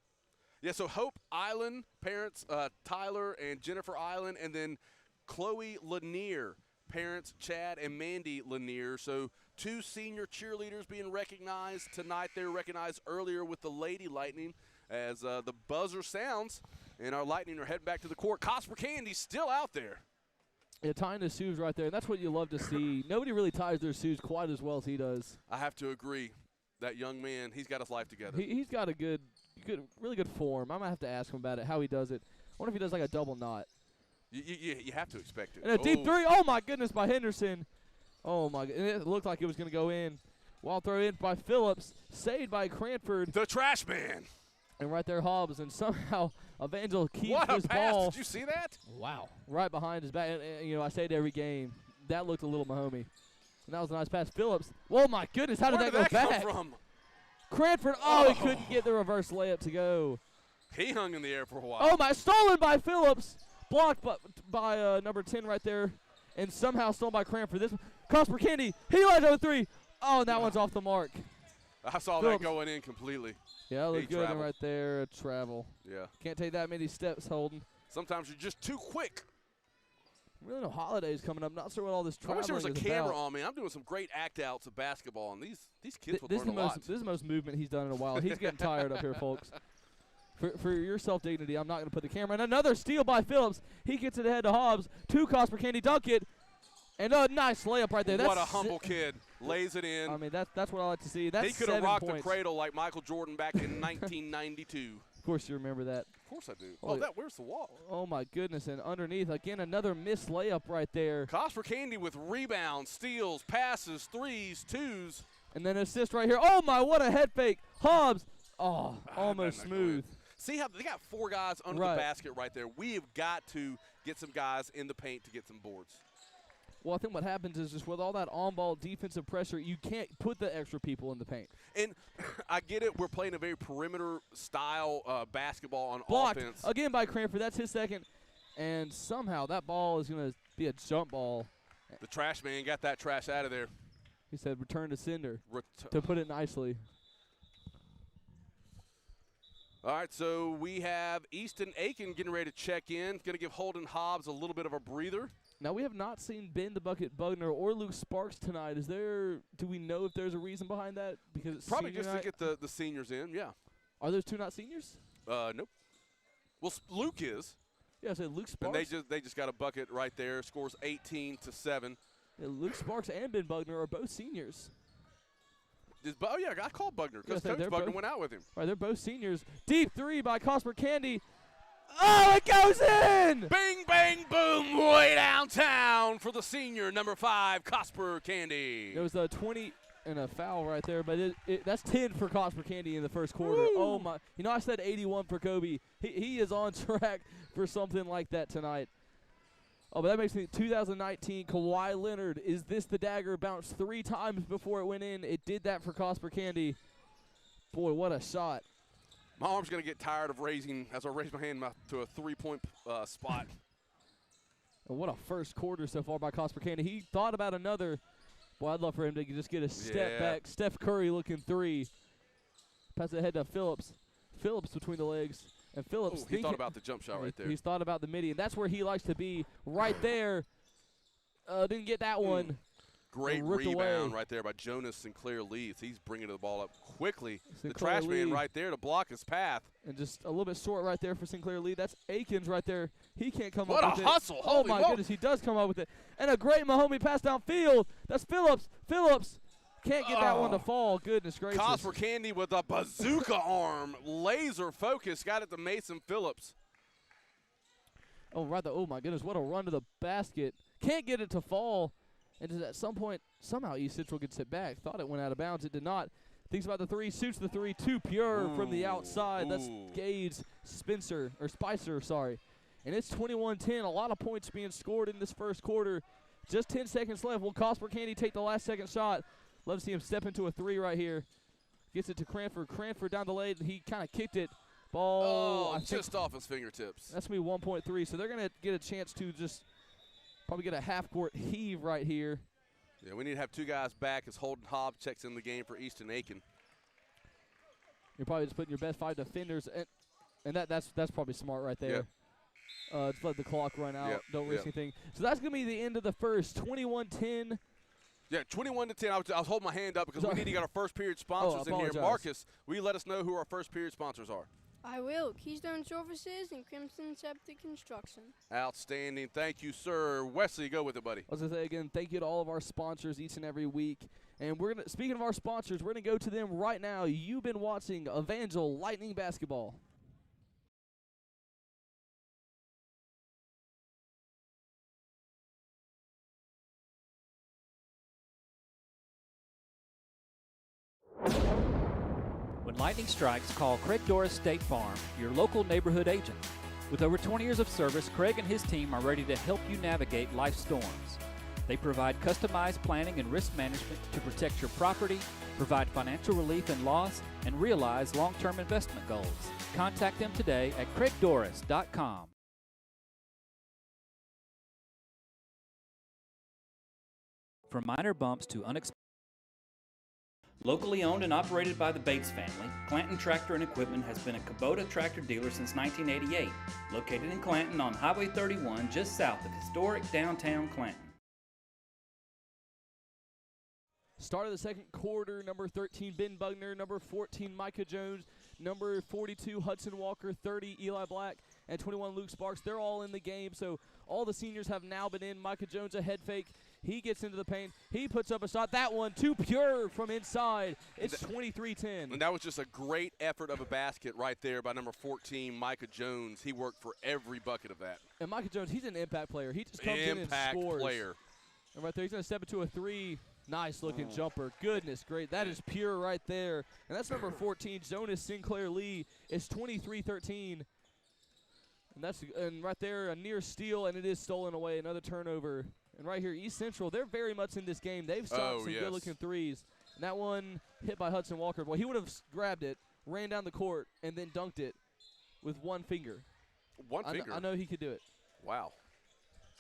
Yeah, so Hope Island, parents Tyler and Jennifer Island, and then Chloe Lanier, parents Chad and Mandy Lanier. So 2 senior cheerleaders being recognized tonight. They were recognized earlier with the Lady Lightning as the buzzer sounds, and our Lightning are heading back to the court. Cosper Candy's still out there. Yeah, tying his shoes right there, and that's what you love to see. Nobody really ties their shoes quite as well as he does. I have to agree. That young man, he's got his life together. He's got a really good form. I might have to ask him about it, how he does it. I wonder if he does like a double knot. You have to expect it. And a deep 3. Oh, my goodness, by Henderson. Oh, my goodness. It looked like it was going to go in. Wild throw in by Phillips, saved by Cranford. The trash man. And right there, Hobbs, and somehow Evangel keeps what a his pass. ball. Did you see that? Wow. Right behind his back. And, you know, I say it every game. That looked a little Mahomey. And that was a nice pass. Phillips. Oh, my goodness. How did Where that go back? come from? Cranford. Oh, he couldn't get the reverse layup to go. He hung in the air for a while. Oh, my. Stolen by Phillips. Blocked by number 10 right there. And somehow stolen by Cranford. This one. Cosper Candy. He lies over 3. Oh, and that one's off the mark. I saw Phillips. that going in completely. Yeah, look good traveled. right there. Travel. Yeah. Can't take that many steps, Holden. Sometimes you're just too quick. Really no holidays coming up. Not sure what all this I traveling wish there was a is camera about. on me. I'm doing some great act outs of basketball, and these kids would This is learn the a lot. most. This is the most movement he's done in a while. He's getting tired up here, folks. For your self-dignity, I'm not going to put the camera. And another steal by Phillips. He gets it ahead to Hobbs. 2 Cosper Candy dunk it. And a nice layup right there. What a humble kid. Lays it in. I mean, that's what I like to see. That's he could 7 have rocked points. the cradle like Michael Jordan back in 1992. Of course you remember that. Of course I do. Oh, Where's the wall? Oh, my goodness. And underneath, again, another missed layup right there. Cosper Candy with rebounds, steals, passes, 3s, 2s. And then assist right here. Oh, my, what a head fake. Hobbs. Oh, almost not smooth. See how they got 4 guys under Right. the basket right there. We have got to get some guys in the paint to get some boards. Well, I think what happens is just with all that on-ball defensive pressure, you can't put the extra people in the paint. And I get it. We're playing a very perimeter-style basketball on Blocked offense. again by Cranford. That's his second. And somehow that ball is going to be a jump ball. The trash man got that trash out of there. He said return to sender, to put it nicely. All right, so we have Easton Aiken getting ready to check in. Going to give Holden Hobbs a little bit of a breather. Now, we have not seen Ben the Bucket Bugner or Luke Sparks tonight. Do we know if there's a reason behind that? Because it's Probably senior just night? to get the seniors in, yeah. Are those 2 not seniors? Nope. Well, Luke is. Yeah, I said Luke And Sparks. they just got a bucket right there. Scores 18-7. Yeah, Luke Sparks and Ben Bugner are both seniors. Oh, yeah, I called Bugner because Yeah, Coach they're Bugner both- went out with him. All right, they're both seniors. Deep 3 by Cosper Candy. Oh, it goes in! Bing, bang, boom, way downtown for the senior, number 5, Cosper Candy. There was a 20 and a foul right there, but that's 10 for Cosper Candy in the first quarter. Woo. Oh, my. You know, I said 81 for Kobe. He is on track for something like that tonight. Oh, but that makes me 2019 Kawhi Leonard. Is this the dagger? Bounced 3 times before it went in. It did that for Cosper Candy. Boy, what a shot. My arm's going to get tired of raising as I raise my hand to a 3-point spot. And what a first quarter so far by Cosper Candy. He thought about another. Boy, I'd love for him to just get a step back. Steph Curry looking 3. Pass it ahead to Phillips. Phillips between the legs. And Phillips He thought about the jump shot right there. He's thought about the midi, and that's where he likes to be, right there. Didn't get that one. Great ripped rebound away. right there by Jonas Sinclair Leeds. He's bringing the ball up quickly. Sinclair the trash man Lee. right there to block his path. And just a little bit short right there for Sinclair Lee. That's Akins right there. He can't come What up a with hustle. it. Oh, Holy my moly. goodness, he does come up with it. And a great Mahomey pass downfield. That's Phillips. Phillips can't get that one to fall. Goodness gracious. Cosper Candy with a bazooka arm. Laser focus. Got it to Mason Phillips. Oh, right. Oh, my goodness. What a run to the basket. Can't get it to fall. And just at some point, somehow East Central gets it back. Thought it went out of bounds. It did not. Thinks about the three, shoots the three, too pure from the outside. That's Gage Spicer, sorry. And it's 21-10. A lot of points being scored in this first quarter. Just 10 seconds left. Will Cosper Candy take the last second shot? Love to see him step into a three right here. Gets it to Cranford. Cranford down the lane. He kind of kicked it. Ball. Just off his fingertips. That's going to be 1.3. So they're going to get a chance to just probably get a half-court heave right here. Yeah, we need to have two guys back as Holden Hobb checks in the game for Easton Aiken. You're probably just putting your best 5 defenders, and that's probably smart right there. Yep. Just let the clock run out. Yep. Don't risk anything. So that's going to be the end of the first. 21-10. Yeah, 21-10. I was holding my hand up because we need to get our first period sponsors in here. Apologize. Marcus, will you let us know who our first period sponsors are? I will. Keystone Surfaces and Crimson Septic Construction. Outstanding. Thank you, sir. Wesley, go with it, buddy. I was going to say again, thank you to all of our sponsors each and every week. And speaking of our sponsors, we're going to go to them right now. You've been watching Evangel Lightning Basketball. When lightning strikes, call Craig Doris State Farm, your local neighborhood agent. With over 20 years of service, Craig and his team are ready to help you navigate life's storms. They provide customized planning and risk management to protect your property, provide financial relief in loss, and realize long-term investment goals. Contact them today at craigdoris.com. From minor bumps to unexpected. Locally owned and operated by the Bates family, Clanton Tractor and Equipment has been a Kubota tractor dealer since 1988, located in Clanton on Highway 31 just south of historic downtown Clanton. Start of the second quarter, number 13, Ben Bugner, number 14, Micah Jones, number 42, Hudson Walker, 30, Eli Black, and 21, Luke Sparks. They're all in the game, so all the seniors have now been in. Micah Jones, a head fake. He gets into the paint. He puts up a shot. That one, too pure from inside. It's 23-10. And that was just a great effort of a basket right there by number 14, Micah Jones. He worked for every bucket of that. And Micah Jones, he's an impact player. He just comes in and scores. Impact player. And right there, he's going to step into a three. Nice-looking jumper. Goodness, great. That is pure right there. And that's number 14, Jonas Sinclair Lee. It's 23-13. And right there, a near steal, and it is stolen away. Another turnover. And right here, East Central, they're very much in this game. They've shot some good-looking threes. And that one hit by Hudson Walker. Well, he would have grabbed it, ran down the court, and then dunked it with one finger. One finger? I know he could do it. Wow.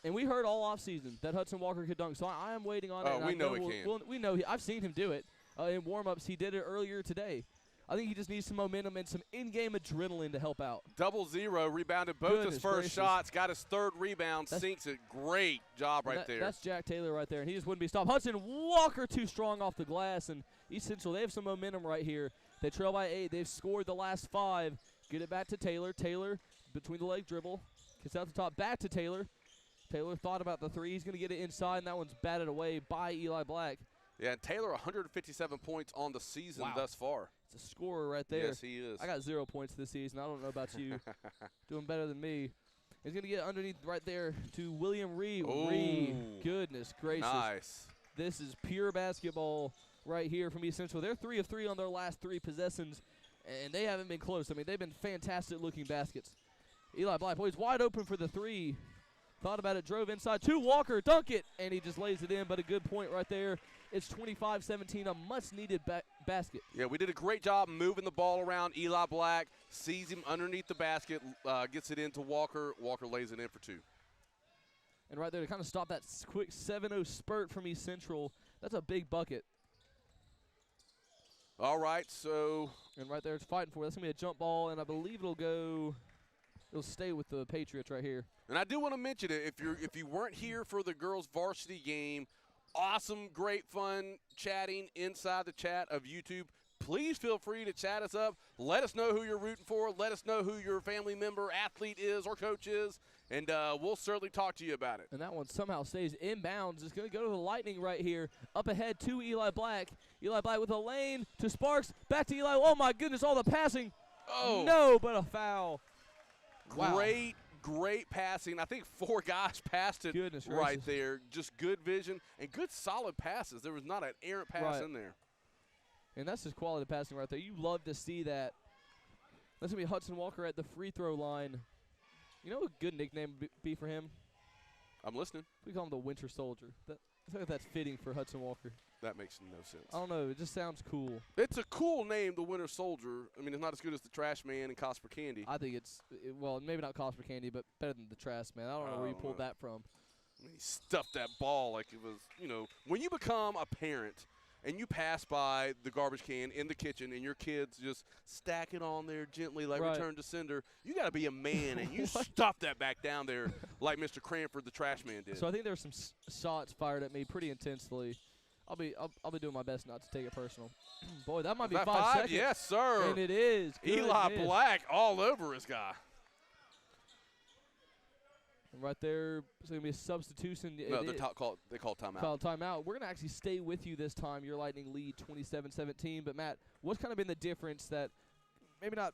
And we heard all offseason that Hudson Walker could dunk, so I am waiting on it. Oh, we know he can. We know I've seen him do it in warm-ups. He did it earlier today. I think he just needs some momentum and some in-game adrenaline to help out. 0-0, rebounded both his first shots, got his third rebound, sinks it. Great job right there. That's Jack Taylor right there, and he just wouldn't be stopped. Hudson Walker too strong off the glass, and East Central, they have some momentum right here. They trail by 8. They've scored the last 5. Get it back to Taylor. Taylor, between the leg dribble, gets out the top, back to Taylor. Taylor thought about the three. He's going to get it inside, and that one's batted away by Eli Black. Yeah, and Taylor 157 points on the season thus far. It's a scorer right there. Yes, he is. I got 0 points this season. I don't know about you. Doing better than me. He's going to get underneath right there to William Reed. Reed, goodness gracious. Nice. This is pure basketball right here from East Central. They're 3 of 3 on their last 3 possessions, and they haven't been close. I mean, they've been fantastic-looking baskets. Eli Black, boy, he's wide open for the 3. Thought about it, drove inside to Walker, dunk it, and he just lays it in, but a good point right there. It's 25-17, a much-needed basket. Yeah, we did a great job moving the ball around. Eli Black sees him underneath the basket, gets it into Walker. Walker lays it in for 2. And right there to kind of stop that quick 7-0 spurt from East Central, that's a big bucket. All right, so. And right there it's fighting for it. That's going to be a jump ball, and I believe it'll stay with the Patriots right here. And I do want to mention it, if you weren't here for the girls' varsity game, awesome, great fun chatting inside the chat of YouTube. Please feel free to chat us up. Let us know who you're rooting for. Let us know who your family member, athlete is or coach is, and we'll certainly talk to you about it. And that one somehow stays inbounds. It's going to go to the Lightning right here. Up ahead to Eli Black. Eli Black with a lane to Sparks. Back to Eli. Oh, my goodness, all the passing. Oh. No, but a foul. Great great passing. I think 4 guys passed it right there. Just good vision and good solid passes. There was not an errant pass in there. And that's just quality passing right there. You love to see that. That's going to be Hudson Walker at the free throw line. You know what a good nickname would be for him? I'm listening. We call him the Winter Soldier. I think that's fitting for Hudson Walker. That makes no sense. I don't know. It just sounds cool. It's a cool name, the Winter Soldier. I mean, it's not as good as the Trash Man and Cosper Candy. I think well, maybe not Cosper Candy, but better than the Trash Man. I don't know where you pulled that from. I mean, he stuffed that ball like it was, when you become a parent and you pass by the garbage can in the kitchen and your kids just stack it on there gently like return to sender, you got to be a man and you stuff that back down there like Mr. Cranford, the Trash Man, did. So I think there were some shots fired at me pretty intensely. I'll be doing my best not to take it personal. Boy, that might be 5 seconds. Yes, sir. And it is. Eli Black all over his guy. And right there, it's going to be a substitution. No, they call timeout. Call timeout. We're going to actually stay with you this time. Your Lightning lead 27-17. But, Matt, what's kind of been the difference that maybe not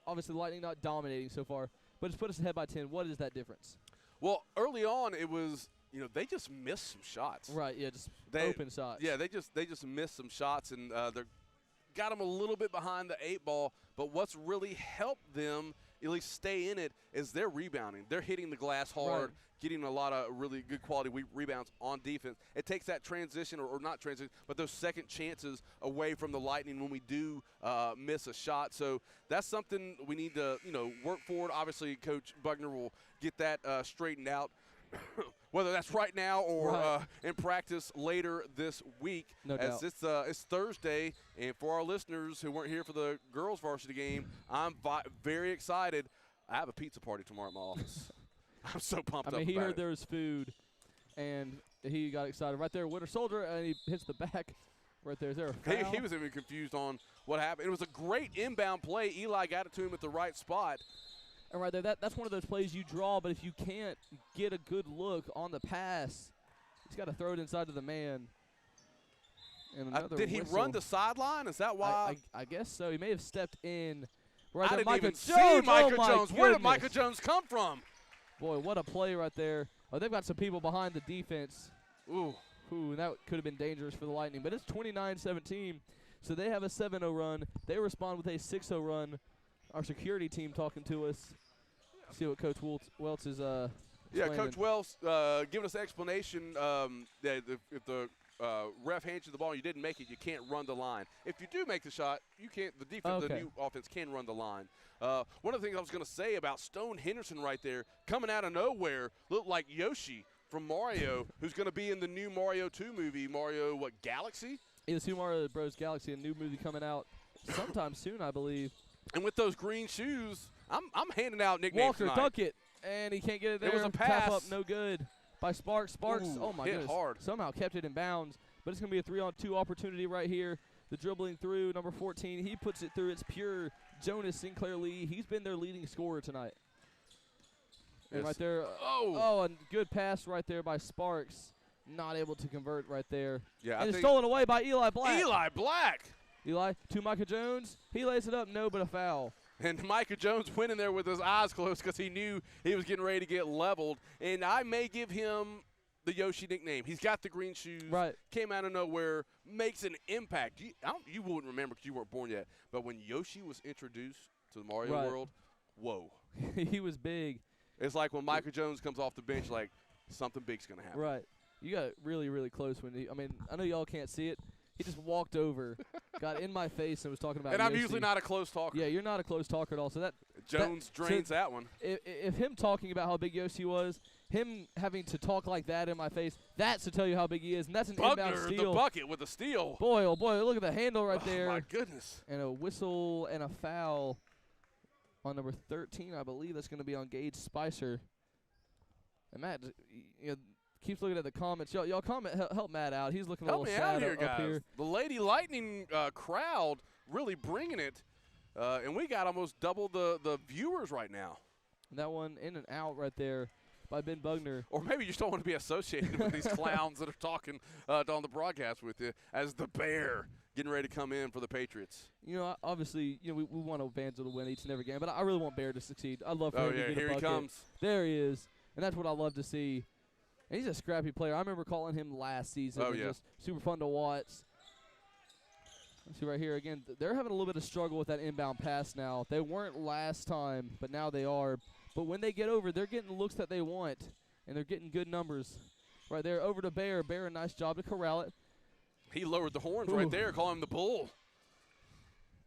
obviously the Lightning not dominating so far, but it's put us ahead by 10. What is that difference? Well, early on it was – they just missed some shots. Right, yeah, just open shots. Yeah, they just missed some shots, and they got them a little bit behind the 8 ball. But what's really helped them at least stay in it is they're rebounding. They're hitting the glass hard, getting a lot of really good quality rebounds on defense. It takes that transition, or not transition, but those second chances away from the Lightning when we do miss a shot. So that's something we need to work forward. Obviously, Coach Bugner will get that straightened out. Whether that's right now or in practice later this week. No doubt. It's Thursday, and for our listeners who weren't here for the girls' varsity game, I'm very excited. I have a pizza party tomorrow at my office. I'm so pumped up. I mean, he heard it. there was food, and he got excited. Right there, Winter Soldier, and he hits the back. Right there. Is there a foul? He was even confused on what happened. It was a great inbound play. Eli got it to him at the right spot. And right there, that's one of those plays you draw, but if you can't get a good look on the pass, he's got to throw it inside to the man. And another did he run the sideline? Is that why? I guess so. He may have stepped in. Right I there, didn't even Jones. see Micah Oh, Jones. Where did Micah Jones come from? Boy, what a play right there. Oh, they've got some people behind the defense. Ooh, that could have been dangerous for the Lightning. But it's 29-17, so they have a 7-0 run. They respond with a 6-0 run. Our security team talking to us. See what Coach Welts is yeah, Coach Wells giving us an explanation that if the ref hands you the ball and you didn't make it, you can't run the line. If you do make the shot, you can't. The defense, the new offense can run the line. One of the things I was going to say about Stone Henderson right there, coming out of nowhere, looked like Yoshi from Mario, who's going to be in the new Mario 2 movie, Mario Galaxy? Yeah, the Super Mario Bros. Galaxy, a new movie coming out sometime soon, I believe. And with those green shoes, I'm handing out nicknames Walker tonight. dunk it, and he can't get it there. It was a pass. Tap up, no good by Sparks. Sparks, Ooh, my hit goodness, hard. Somehow kept it in bounds. But it's going to be a 3-on-2 opportunity right here. The dribbling through, number 14, he puts it through. It's pure Jonas Sinclair Lee. He's been their leading scorer tonight. And right there, a good pass right there by Sparks. Not able to convert right there. Yeah, and it's stolen away by Eli Black. Eli Black. Eli to Micah Jones. He lays it up, no, but a foul. And Micah Jones went in there with his eyes closed because he knew he was getting ready to get leveled. And I may give him the Yoshi nickname. He's got the green shoes. Right. Came out of nowhere, makes an impact. You wouldn't remember because you weren't born yet. But when Yoshi was introduced to the Mario world, whoa. He was big. It's like when Micah Jones comes off the bench, like something big's going to happen. Right. You got really, really close when I mean, I know y'all can't see it. He just walked over, got in my face, and was talking about And I'm Yoshi. usually not a close talker. Yeah, you're not a close talker at all. So Jones drains that one. If him talking about how big Yoshi was, him having to talk like that in my face, that's to tell you how big he is. And that's an inbound steal. The bucket with a steal. Boy, oh boy, look at the handle right there. Oh, my goodness. And a whistle and a foul on number 13, I believe. That's going to be on Gage Spicer. And Matt, keeps looking at the comments. Y'all comment, help Matt out. He's looking a little sad up here. The Lady Lightning crowd really bringing it, and we got almost double the viewers right now. And that one in and out right there by Ben Bugner. Or maybe you just don't want to be associated with these clowns that are talking on the broadcast with you as the Bear getting ready to come in for the Patriots. You know, obviously, you know, we want Evangel to win each and every game, but I really want Bear to succeed. I'd love for him to get a here bucket. he comes. There he is, and that's what I love to see. And he's a scrappy player. I remember calling him last season. Oh, yeah. Just super fun to watch. Let's see right here again. They're having a little bit of struggle with that inbound pass now. They weren't last time, but now they are. But when they get over, they're getting the looks that they want, and they're getting good numbers. Right there, over to Bear. Bear, a nice job to corral it. He lowered the horns right there, calling him the Bull.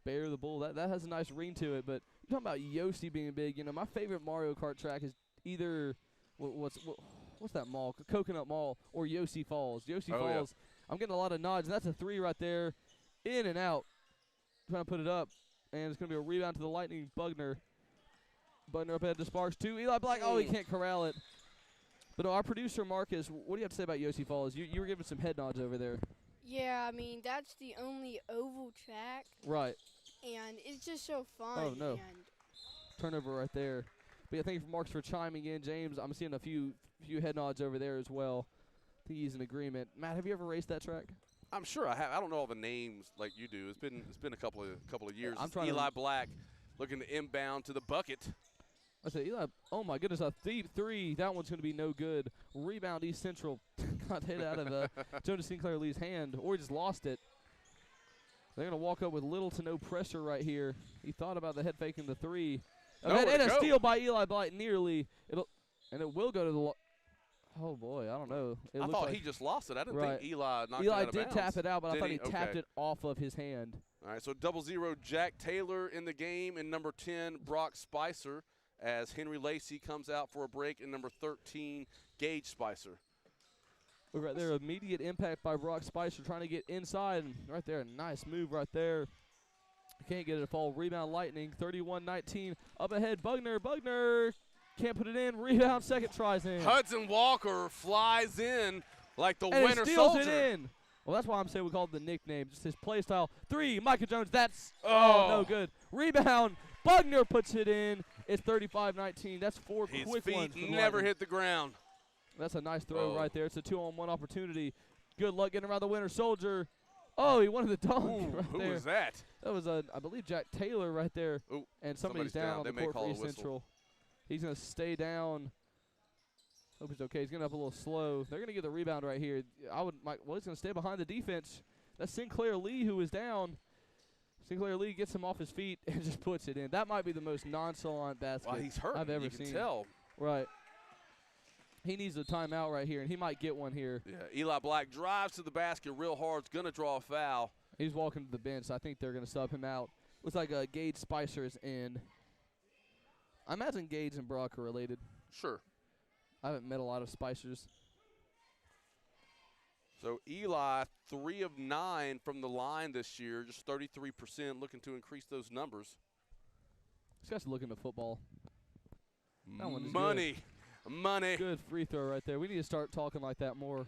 Bear the Bull. That has a nice ring to it. But you're talking about Yossi being big. You know, my favorite Mario Kart track is either what's that mall? Coconut Mall or Yossi Falls. Yossi Falls. Yeah. I'm getting a lot of nods. And that's a 3 right there. In and out. Trying to put it up. And it's going to be a rebound to the Lightning. Bugner. Bugner up ahead to Sparks. 2. Eli Black. Oh, he can't corral it. But our producer, Marcus, what do you have to say about Yossi Falls? You were giving some head nods over there. Yeah, I mean, that's the only oval track. Right. And it's just so fun. Oh, no. And turnover right there. But yeah, thank you for Marcus for chiming in. James, I'm seeing a few head nods over there as well. I think he's in agreement. Matt, have you ever raced that track? I'm sure I have. I don't know all the names like you do. It's been a couple of years. I'm trying Eli Black looking to inbound to the bucket. I said, Eli, oh my goodness, a deep 3. That one's going to be no good. Rebound, East Central. Got hit out of Jonas Sinclair Lee's hand, or he just lost it. They're going to walk up with little to no pressure right here. He thought about the head faking the 3. And a steal by Eli Black nearly. It will go to the oh, boy, I don't know. I thought he just lost it. I didn't think Eli knocked it out of bounds. Eli did tap it out, but I thought he tapped okay. it off of his hand. All right, so 0-0 Jack Taylor in the game, and number 10, Brock Spicer, as Henry Lacey comes out for a break, and number 13, Gage Spicer. Look right there, immediate impact by Brock Spicer trying to get inside. And right there, a nice move right there. Can't get it to fall. Rebound Lightning, 31-19. Up ahead, Bugner. Bugner can't put it in. Rebound, second tries in. Hudson Walker flies in like the and winter steals soldier. It in. Well, that's why I'm saying we call it the nickname. Just his play style. 3, Micah Jones. That's no good. Rebound. Bugner puts it in. It's 35-19. That's 4 his quick feet ones. never hit the ground. That's a nice throw right there. It's a 2-on-1 opportunity. Good luck getting around the winter soldier. Oh, he wanted the dunk right who there. was that? That was, I believe, Jack Taylor right there. Ooh, and somebody's down on the court for East Central. He's going to stay down. Hope he's okay. He's getting up a little slow. They're going to get the rebound right here. Well, he's going to stay behind the defense. That's Sinclair Lee who is down. Sinclair Lee gets him off his feet and just puts it in. That might be the most nonchalant basket he's hurt. I've ever you seen. Can tell. Right. He needs a timeout right here, and he might get one here. Yeah, Eli Black drives to the basket real hard. Is going to draw a foul. He's walking to the bench. So I think they're going to sub him out. Looks like Gage Spicer is in. I imagine Gage and Brock are related. Sure. I haven't met a lot of Spicers. So Eli, 3 of 9 from the line this year, just 33%, looking to increase those numbers. This guy's looking to football. That one is Money. Good. Money. Good free throw right there. We need to start talking like that more.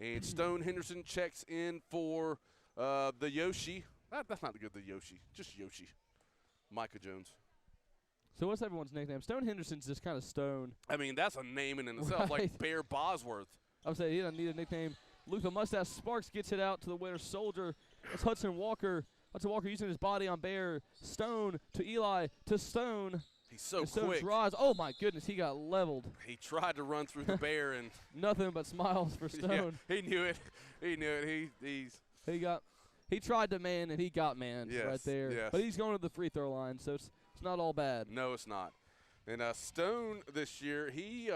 And Stone Henderson checks in for the Yoshi. That's not good, the Yoshi. Just Yoshi. Micah Jones. So what's everyone's nickname? Stone Henderson's just kind of Stone. I mean, that's a name in itself, like Bear Bosworth. I would say he doesn't need a nickname. Luke the Mustache Sparks gets it out to the winner soldier. That's Hudson Walker. Hudson Walker using his body on Bear. Stone to Eli to Stone. He's so and Stone quick. Draws. Oh, my goodness. He got leveled. He tried to run through the Bear and nothing but smiles for Stone. Yeah, he knew it. He knew it. He tried to man and he got man right there. Yes. But he's going to the free throw line, so it's not all bad. No, it's not. And Stone this year, he's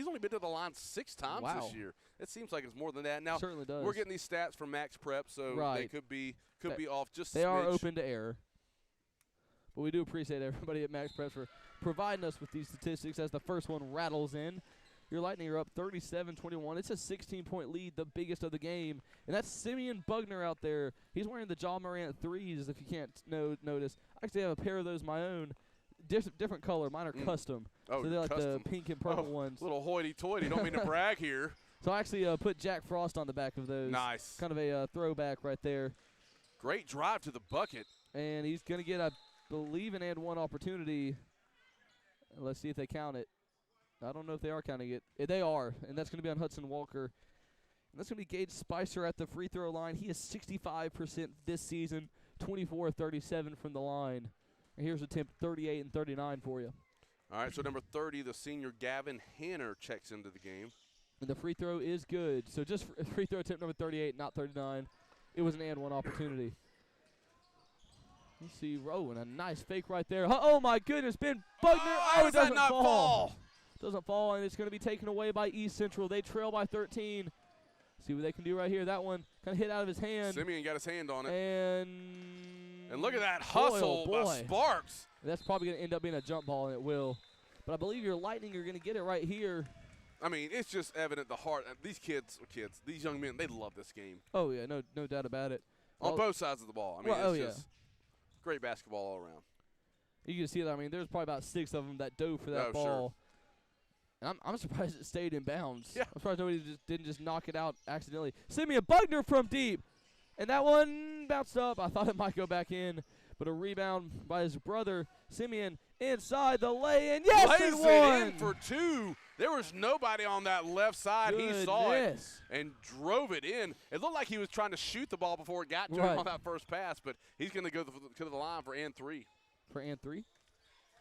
only been to the line 6 times this year. It seems like it's more than that. Now, it certainly does. We're getting these stats from Max Prep, so they could be off just a smidge. They are open to error. But we do appreciate everybody at Max Prep for providing us with these statistics as the first one rattles in. Your Lightning are up 37-21. It's a 16-point lead, the biggest of the game. And that's Simeon Bugner out there. He's wearing the Ja Morant 3s, if you can't notice. I actually have a pair of those of my own. Different color. Mine are custom. Oh, so they're like custom. the pink and purple ones. Little hoity-toity. Don't mean to brag here. So I actually put Jack Frost on the back of those. Nice. Kind of a throwback right there. Great drive to the bucket. And he's going to get, I believe, an and one opportunity. Let's see if they count it. I don't know if they are counting it. They are, and that's going to be on Hudson Walker. That's going to be Gage Spicer at the free throw line. He is 65% this season, 24 of 37 from the line. And here's attempt 38 and 39 for you. All right, so number 30, the senior Gavin Hanner checks into the game. And the free throw is good. So just free throw attempt number 38, not 39. It was an and one opportunity. You see and a nice fake right there. Oh, my goodness, Ben Bugner. Oh, it doesn't fall. Doesn't fall, and it's going to be taken away by East Central. They trail by 13. See what they can do right here. That one kind of hit out of his hand. Simeon got his hand on it. And look at that hustle by Sparks. That's probably going to end up being a jump ball, and it will. But I believe your Lightning are going to get it right here. I mean, it's just evident the heart. These these young men, they love this game. Oh, yeah, no doubt about it. On both sides of the ball. I mean, it's just great basketball all around. You can see that. I mean, there's probably about 6 of them that dove for that ball. Sure. And I'm surprised it stayed in bounds. Yeah. I'm surprised nobody didn't just knock it out accidentally. Simeon Bugner from deep. And that one bounced up. I thought it might go back in. But a rebound by his brother, Simeon, inside the lay-in. Yes, Lays it won! in for 2. There was nobody on that left side. Goodness. He saw it and drove it in. It looked like he was trying to shoot the ball before it got to him on that first pass, but he's going to go to the line for and 3. For and 3?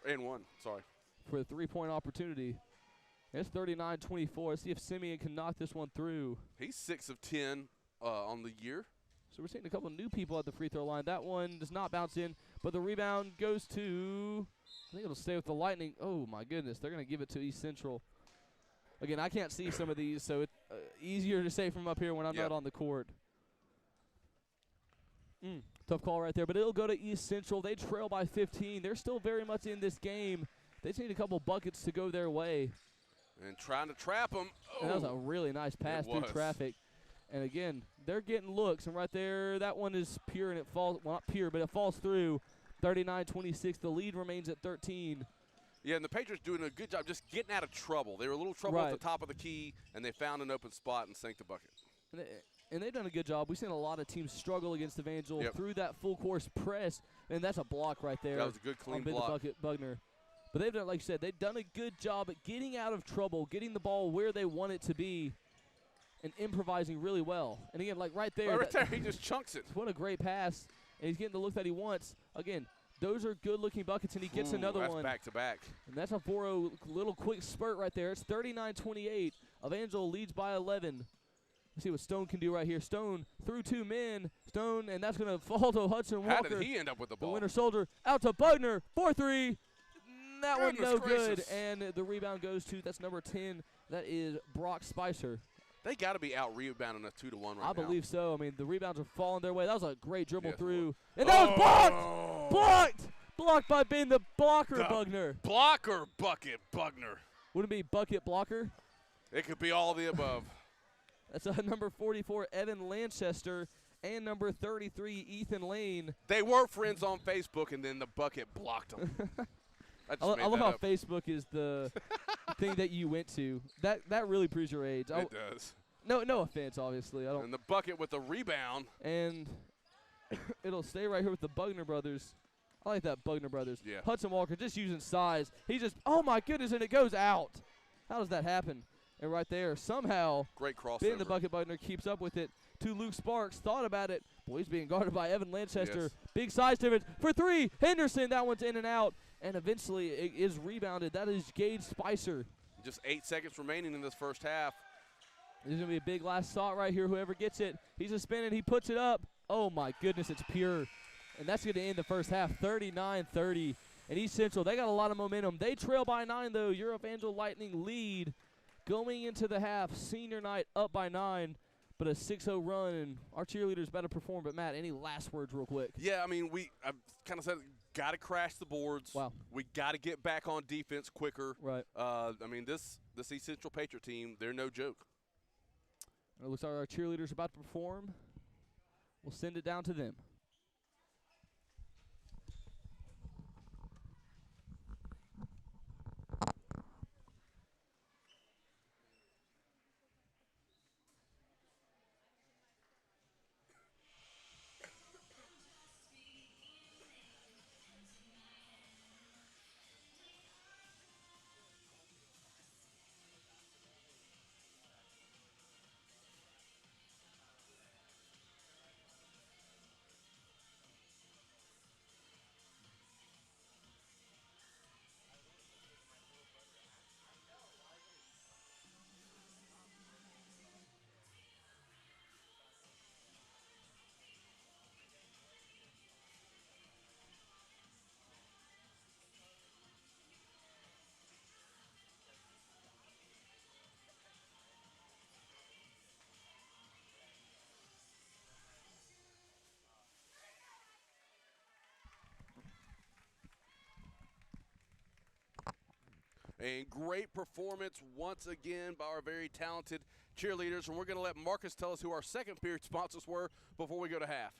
And 1, sorry. For a 3-point opportunity. It's 39-24. Let's see if Simeon can knock this one through. He's 6 of 10 on the year. So we're seeing a couple new people at the free throw line. That one does not bounce in, but the rebound goes to, I think it'll stay with the Lightning. Oh, my goodness. They're going to give it to East Central. Again, I can't see some of these, so it's easier to say from up here when I'm not on the court. Tough call right there, but it'll go to East Central. They trail by 15. They're still very much in this game. They just need a couple buckets to go their way. And trying to trap them. Oh. And that was a really nice pass through traffic. And, again, they're getting looks. And right there, that one is pure, and it falls – well, not pure, but it falls through. 39-26. The lead remains at 13. Yeah, and the Patriots doing a good job just getting out of trouble. They were a little trouble at the top of the key, and they found an open spot and sank the bucket. And they've done a good job. We've seen a lot of teams struggle against Evangel through that full-course press. And that's a block right there. That was a good, clean block. Bucket Bugner. But they've done, like you said, they've done a good job at getting out of trouble, getting the ball where they want it to be, and improvising really well. And again, like right there. Right there, he just chunks it. What a great pass. And he's getting the look that he wants. Again, those are good-looking buckets, and he gets another one. That's back-to-back. And that's a 4-0 little quick spurt right there. It's 39-28. Evangel leads by 11. Let's see what Stone can do right here. Stone through 2 men. Stone, and that's going to fall to Hudson Walker. How did he end up with the ball? The winner soldier out to Bugner. 4-3. That one no good. And the rebound goes to, that's number 10. That is Brock Spicer. They got to be out-rebounding a 2-1 right now. I believe so. I mean, the rebounds are falling their way. That was a great dribble through. And that was blocked! Blocked! Blocked by Ben, the blocker, Bugner. Blocker bucket, Bugner. Wouldn't it be bucket blocker? It could be all the above. That's number 44, Evan Lanchester, and number 33, Ethan Lane. They were friends on Facebook, and then the bucket blocked them. I love how Facebook is the thing that you went to. That really proves your age. It does. No offense, obviously. And the bucket with the rebound. And it'll stay right here with the Bugner brothers. I like that, Bugner brothers. Yeah. Hudson Walker just using size. He just, oh my goodness, and it goes out. How does that happen? And right there, somehow, great crossover. Ben the Bucket Bugner keeps up with it to Luke Sparks. Thought about it. Boy, he's being guarded by Evan Lanchester. Yes. Big size difference for 3. Henderson, that one's in and out. And eventually it is rebounded. That is Gage Spicer. Just 8 seconds remaining in this first half. There's going to be a big last shot right here. Whoever gets it, he's just spinning. He puts it up. Oh, my goodness, it's pure. And that's going to end the first half, 39-30. And East Central, they got a lot of momentum. They trail by 9, though. Your Evangel Lightning lead going into the half. Senior night up by 9, but a 6-0 run. And our cheerleaders better perform. But, Matt, any last words real quick? Yeah, I mean, I kind of said got to crash the boards. Wow. We got to get back on defense quicker. Right. I mean, this East Central Patriot team, they're no joke. It looks like our cheerleaders are about to perform. We'll send it down to them. And great performance once again by our very talented cheerleaders. And we're going to let Marcus tell us who our second period sponsors were before we go to half.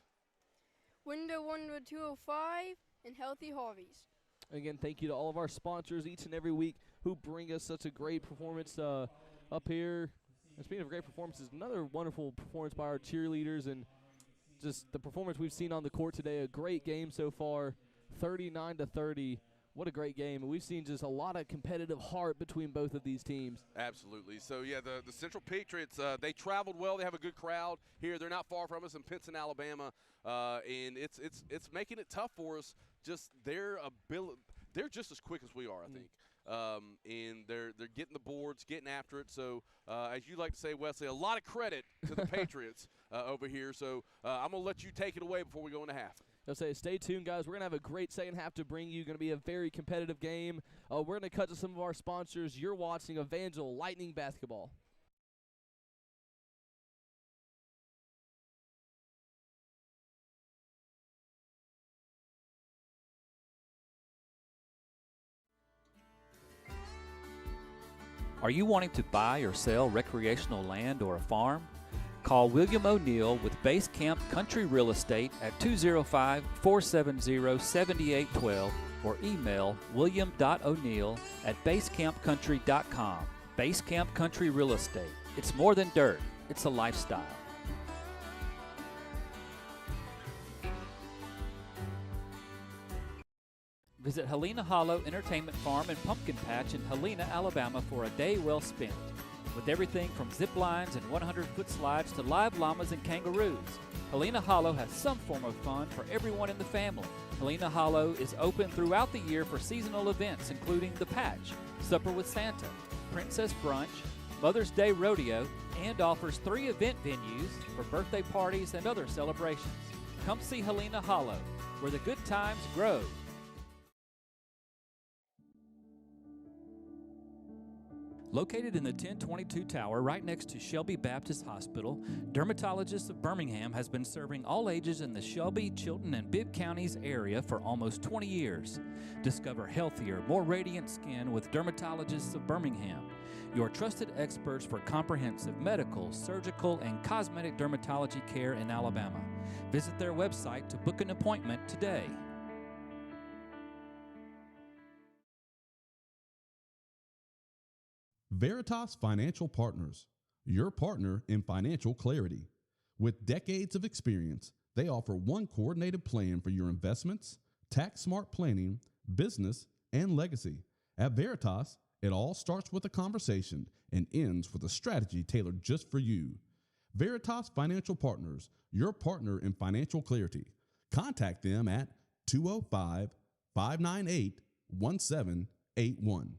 Window 205 and Healthy Harveys. Again, thank you to all of our sponsors each and every week who bring us such a great performance up here. And speaking of great performances, another wonderful performance by our cheerleaders, and just the performance we've seen on the court today. A great game so far, 39-30. What a great game. And we've seen just a lot of competitive heart between both of these teams. Absolutely. So, yeah, the Central Patriots, they traveled well. They have a good crowd here. They're not far from us in Pinson, Alabama. And it's making it tough for us. Just their ability. They're just as quick as we are, I think. And they're getting the boards, getting after it. So, as you like to say, Wesley, a lot of credit to the Patriots over here. So, I'm going to let you take it away before we go into half. I'll say stay tuned, guys. We're going to have a great second half to bring you. Going to be a very competitive game. We're going to cut to some of our sponsors. You're watching Evangel Lightning Basketball. Are you wanting to buy or sell recreational land or a farm? Call William O'Neill with Base Camp Country Real Estate at 205-470-7812 or email william.o'neill@basecampcountry.com. Base Camp Country Real Estate. It's more than dirt, it's a lifestyle. Visit Helena Hollow Entertainment Farm and Pumpkin Patch in Helena, Alabama for a day well spent. With everything from zip lines and 100-foot slides to live llamas and kangaroos, Helena Hollow has some form of fun for everyone in the family. Helena Hollow is open throughout the year for seasonal events including The Patch, Supper with Santa, Princess Brunch, Mother's Day Rodeo, and offers 3 event venues for birthday parties and other celebrations. Come see Helena Hollow, where the good times grow. Located in the 1022 Tower right next to Shelby Baptist Hospital, Dermatologists of Birmingham has been serving all ages in the Shelby, Chilton, and Bibb counties area for almost 20 years. Discover healthier, more radiant skin with Dermatologists of Birmingham, your trusted experts for comprehensive medical, surgical, and cosmetic dermatology care in Alabama. Visit their website to book an appointment today. Veritas Financial Partners, your partner in financial clarity. With decades of experience, they offer one coordinated plan for your investments, tax-smart planning, business, and legacy. At Veritas, it all starts with a conversation and ends with a strategy tailored just for you. Veritas Financial Partners, your partner in financial clarity. Contact them at 205-598-1781.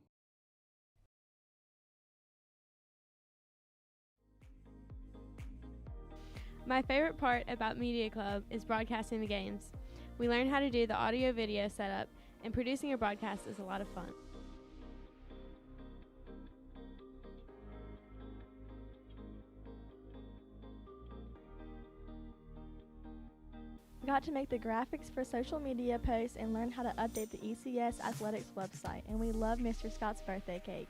My favorite part about Media Club is broadcasting the games. We learn how to do the audio-video setup, and producing a broadcast is a lot of fun. We got to make the graphics for social media posts and learn how to update the ECS Athletics website, and we love Mr. Scott's birthday cake.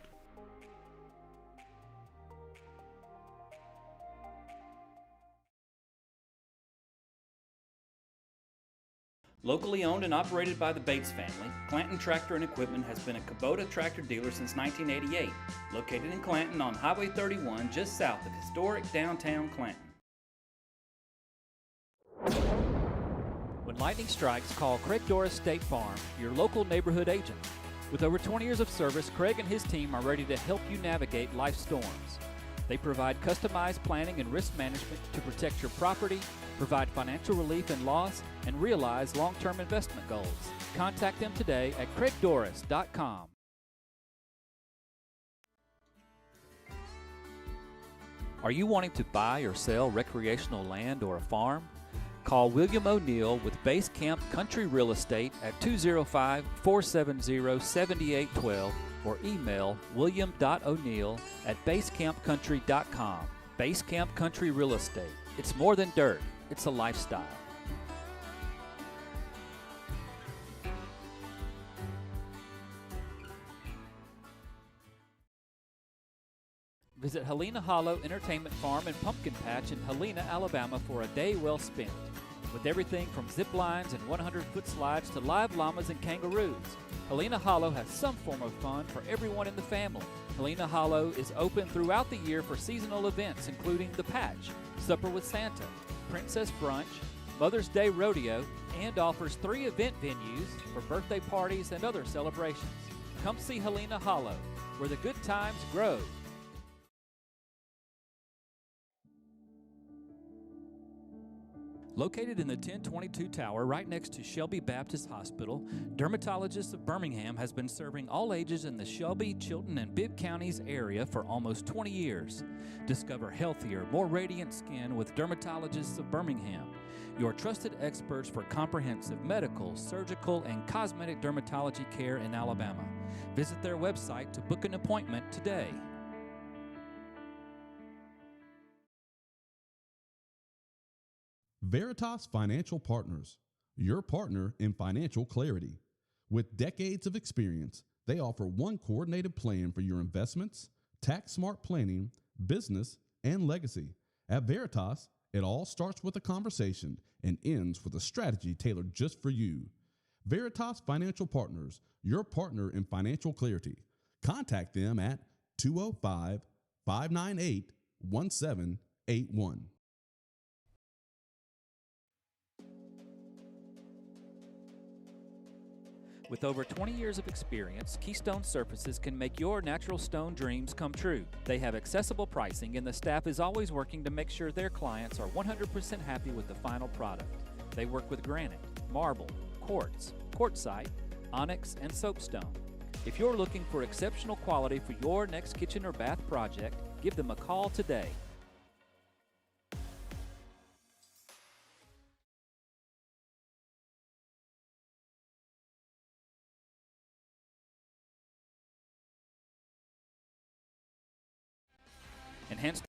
Locally owned and operated by the Bates family, Clanton Tractor and Equipment has been a Kubota tractor dealer since 1988, located in Clanton on Highway 31 just south of historic downtown Clanton. When lightning strikes, call Craig Doris State Farm, your local neighborhood agent. With over 20 years of service, Craig and his team are ready to help you navigate life's storms. They provide customized planning and risk management to protect your property, provide financial relief and loss, and realize long-term investment goals. Contact them today at craigdoris.com. Are you wanting to buy or sell recreational land or a farm? Call William O'Neill with Base Camp Country Real Estate at 205-470-7812 or email william.o'neill@basecampcountry.com. Base Camp Country Real Estate. It's more than dirt, it's a lifestyle. Visit Helena Hollow Entertainment Farm and Pumpkin Patch in Helena, Alabama for a day well spent. With everything from zip lines and 100-foot slides to live llamas and kangaroos, Helena Hollow has some form of fun for everyone in the family. Helena Hollow is open throughout the year for seasonal events including The Patch, Supper with Santa, Princess Brunch, Mother's Day Rodeo, and offers 3 event venues for birthday parties and other celebrations. Come see Helena Hollow, where the good times grow. Located in the 1022 Tower right next to Shelby Baptist Hospital, Dermatologists of Birmingham has been serving all ages in the Shelby, Chilton, and Bibb counties area for almost 20 years. Discover healthier, more radiant skin with Dermatologists of Birmingham, your trusted experts for comprehensive medical, surgical, and cosmetic dermatology care in Alabama. Visit their website to book an appointment today. Veritas Financial Partners, your partner in financial clarity. With decades of experience, they offer one coordinated plan for your investments, tax-smart planning, business, and legacy. At Veritas, it all starts with a conversation and ends with a strategy tailored just for you. Veritas Financial Partners, your partner in financial clarity. Contact them at 205-598-1781. With over 20 years of experience, Keystone Surfaces can make your natural stone dreams come true. They have accessible pricing and the staff is always working to make sure their clients are 100% happy with the final product. They work with granite, marble, quartz, quartzite, onyx, and soapstone. If you're looking for exceptional quality for your next kitchen or bath project, give them a call today. Enhanced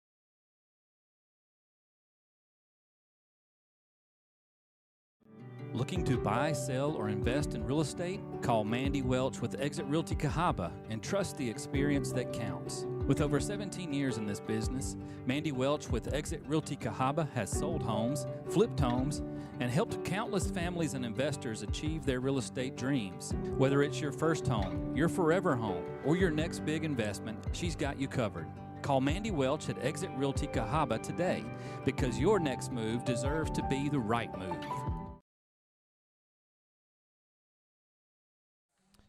Looking to buy, sell, or invest in real estate? Call Mandy Welch with Exit Realty Cahaba and trust the experience that counts. With over 17 years in this business, Mandy Welch with Exit Realty Cahaba has sold homes, flipped homes, and helped countless families and investors achieve their real estate dreams. Whether it's your first home, your forever home, or your next big investment, she's got you covered. Call Mandy Welch at Exit Realty Cahaba today because your next move deserves to be the right move.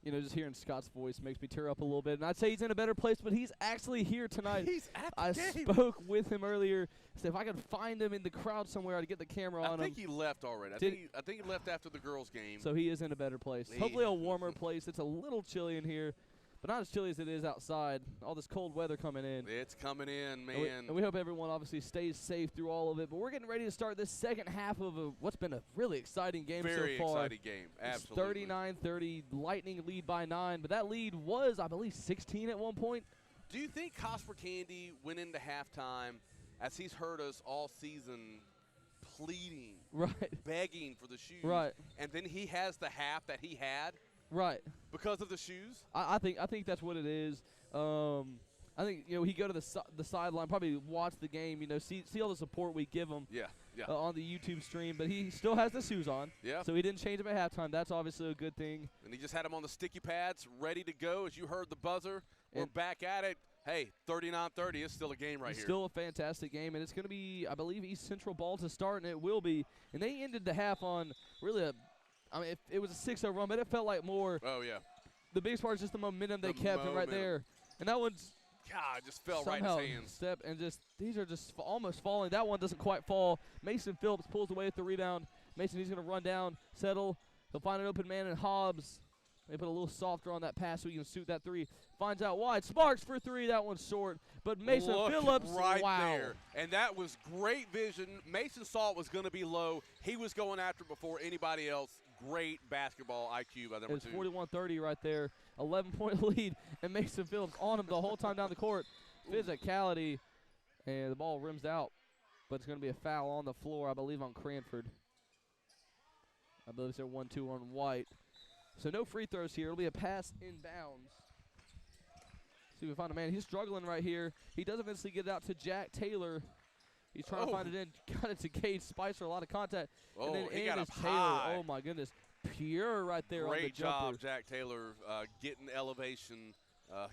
You know, just hearing Scott's voice makes me tear up a little bit. And I'd say he's in a better place, but he's actually here tonight. He's at the I game. spoke with him earlier. Said if I could find him in the crowd somewhere, I'd get the camera on him. I think he left already. I think he left after the girls' game. So he is in a better place. Hopefully a warmer place. It's a little chilly in here, but not as chilly as it is outside. All this cold weather coming in. It's coming in, man. And we hope everyone obviously stays safe through all of it. But we're getting ready to start this second half of what's been a really exciting game so far. Very exciting game, absolutely. It's 39-30, Lightning lead by 9. But that lead was, I believe, 16 at one point. Do you think Cosper Candy went into halftime, as he's heard us all season, pleading, begging for the shoes, and then he has the half that he had? Right. Because of the shoes? I think that's what it is. I think, you know, he go to the sideline, probably watch the game, you know, see all the support we give him on the YouTube stream. But he still has the shoes on. Yeah. So he didn't change them at halftime. That's obviously a good thing. And he just had them on the sticky pads, ready to go. As you heard the buzzer, we're back at it. Hey, 39-30 is still a game right here. Still a fantastic game, and it's going to be, I believe, East Central ball to start, and it will be. And they ended the half on really it was a 6-0 run, but it felt like more. Oh, yeah. The biggest part is just the momentum they kept right there. And that one's God, just fell right in his hands. Step and these are just almost falling. That one doesn't quite fall. Mason Phillips pulls away with the rebound. Mason, he's going to run down, settle. He'll find an open man in Hobbs. They put a little softer on that pass so he can shoot that three. Finds out wide. Sparks for three. That one's short. But Mason Phillips, right wow. there. And that was great vision. Mason saw it was going to be low. He was going after it before anybody else. Great basketball IQ by number 2. It's 41-30 right there. 11-point lead. And Mason Phillips on him the whole time down the court. Physicality. And the ball rims out. But it's going to be a foul on the floor, I believe, on Cranford. I believe it's a 1-2 on White. So no free throws here. It'll be a pass inbounds. See if we find a man. He's struggling right here. He does eventually get it out to Jack Taylor. He's trying to find it in. Got it to Gage Spicer. A lot of contact. Oh, and then he in got is up Taylor. high. Oh, my goodness. Pure right there on the Great jumper. job, Jack Taylor, getting elevation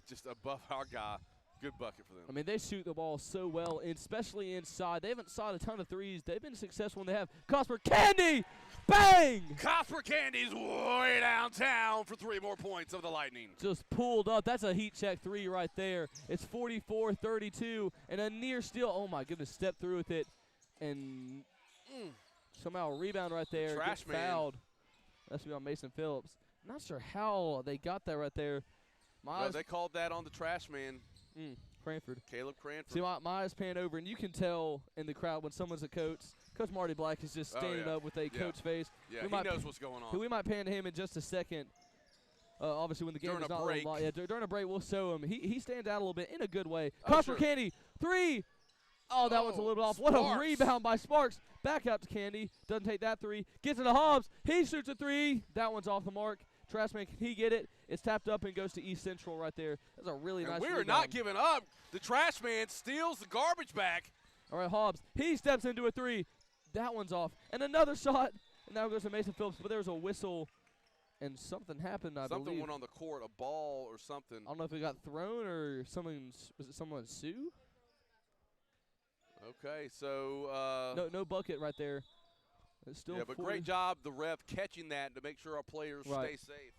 just above our guy. Good bucket for them. I mean, they shoot the ball so well, and especially inside. They haven't shot a ton of threes. They've been successful when they have. Cosper Candy! Bang! Copper Candy's way downtown for 3 more points of the Lightning. Just pulled up. That's a heat check 3 right there. It's 44-32, and a near steal. Oh, my goodness, step through with it, and somehow a rebound right there. Trash Gets man. fouled. That's on Mason Phillips. Not sure how they got that right there. No, they called that on the trash man. Cranford. Caleb Cranford. See, my eyes pan over, and you can tell in the crowd when someone's a coach. Coach Marty Black is just standing up with a coach face. Yeah, we he knows what's going on. We might pan to him in just a second. Obviously, when the game During is a not break. long. Yeah, during a break, we'll show him. He stands out a little bit in a good way. Oh, Cosper sure. Candy, 3. Oh, that one's a little bit off. What a Sparks. rebound by Sparks. Back out to Candy. Doesn't take that 3. Gets it to Hobbs. He shoots a 3. That one's off the mark. Trashman, can he get it? It's tapped up and goes to East Central right there. That's a really nice We're rebound. not giving up. The trash man steals the garbage back. All right, Hobbs. He steps into a 3. That one's off. And another shot. And now it goes to Mason Phillips. But there's a whistle. And something happened, I believe. Something went on the court, a ball or something. I don't know if it got thrown or was it someone sue? Okay, so. No bucket right there. It's still Yeah, but 40. great job, the ref, catching that to make sure our players stay safe.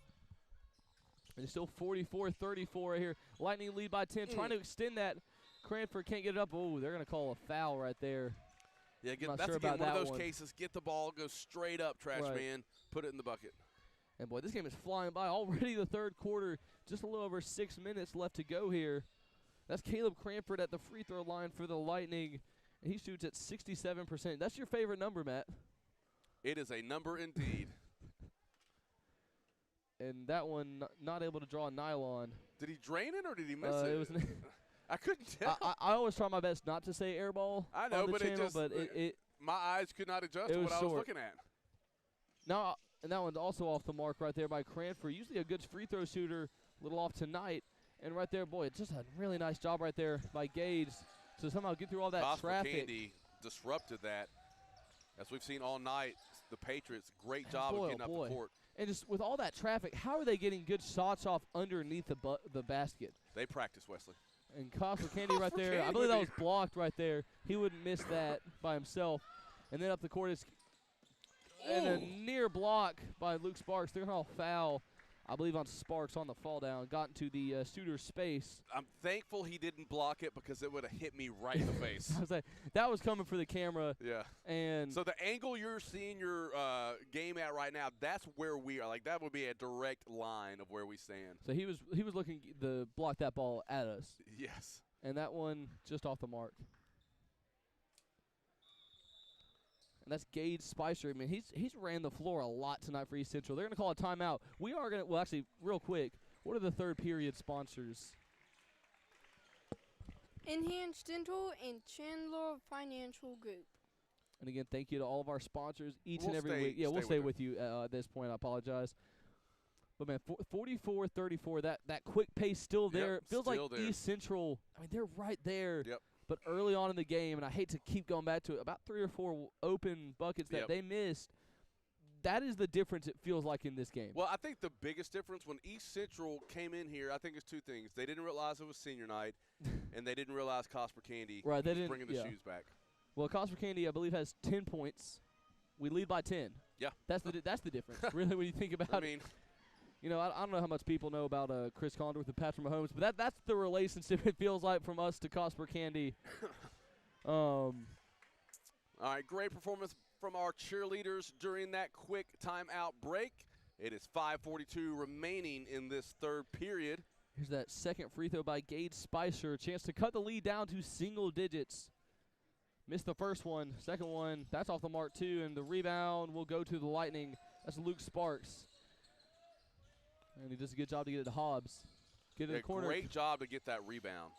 And it's still 44-34 right here. Lightning lead by 10. Trying to extend that. Cranford can't get it up. Oh, they're going to call a foul right there. Yeah, Not that's sure again about one of that those one. cases. Get the ball, go straight up, trash man, put it in the bucket. And, boy, this game is flying by. Already the third quarter, just a little over 6 minutes left to go here. That's Caleb Cranford at the free throw line for the Lightning. And he shoots at 67%. That's your favorite number, Matt. It is a number indeed. And that one not able to draw a nylon. Did he drain it or did he miss it? It was I couldn't tell. I always try my best not to say air ball. I know, on the but channel, it just but my eyes could not adjust it to was what I was short. looking at. No, and that one's also off the mark right there by Cranford. Usually a good free throw shooter, a little off tonight. And right there, boy, just a really nice job right there by Gage to somehow get through all that Cosper traffic. Candy disrupted that. As we've seen all night, the Patriots, great job of getting up the court. And just with all that traffic, how are they getting good shots off underneath the basket? They practice, Wesley. And Cosper Candy right there, I Candy believe that with was blocked right there. He wouldn't miss that by himself. And then up the court is and a near block by Luke Sparks. They're going to foul, I believe, on Sparks on the fall down. Got into the shooter's space. I'm thankful he didn't block it because it would have hit me right in the face. I was like, that was coming for the camera. Yeah. And so the angle you're seeing your game at right now, that's where we are. Like, that would be a direct line of where we stand. so he was looking to block that ball at us. Yes. And that one just off the mark. And that's Gage Spicer. I mean, he's ran the floor a lot tonight for East Central. They're going to call a timeout. We are going to – well, actually, real quick, what are the third period sponsors? Enhanced Dental and Chandler Financial Group. And, again, thank you to all of our sponsors each We'll and every stay- week. Yeah, we'll stay stay with with you at this point. I apologize. But, man, 44-34, that quick pace still there. Yep, It feels like still there. East Central – I mean, they're right there. Yep. But early on in the game, and I hate to keep going back to it, about 3 or 4 open buckets that Yep. they missed. That is the difference it feels like in this game. Well, I think the biggest difference when East Central came in here, I think it's 2 things. They didn't realize it was senior night, and they didn't realize Cosper Candy Right, they was didn't- bringing the yeah. shoes back. Well, Cosper Candy, I believe, has 10 points. We lead by 10. Yeah. That's the difference, really, when you think about I it. mean, You know, I don't know how much people know about Chris Condorf and Patrick Mahomes, but that's the relationship it feels like from us to Cosper Candy. all right, great performance from our cheerleaders during that quick timeout break. It is 5:42 remaining in this third period. Here's that second free throw by Gage Spicer. A chance to cut the lead down to single digits. Missed the first one. Second one, that's off the mark too. And the rebound will go to the Lightning. That's Luke Sparks. And he does a good job to get it to Hobbs. Get in the corner. Great job to get that rebound.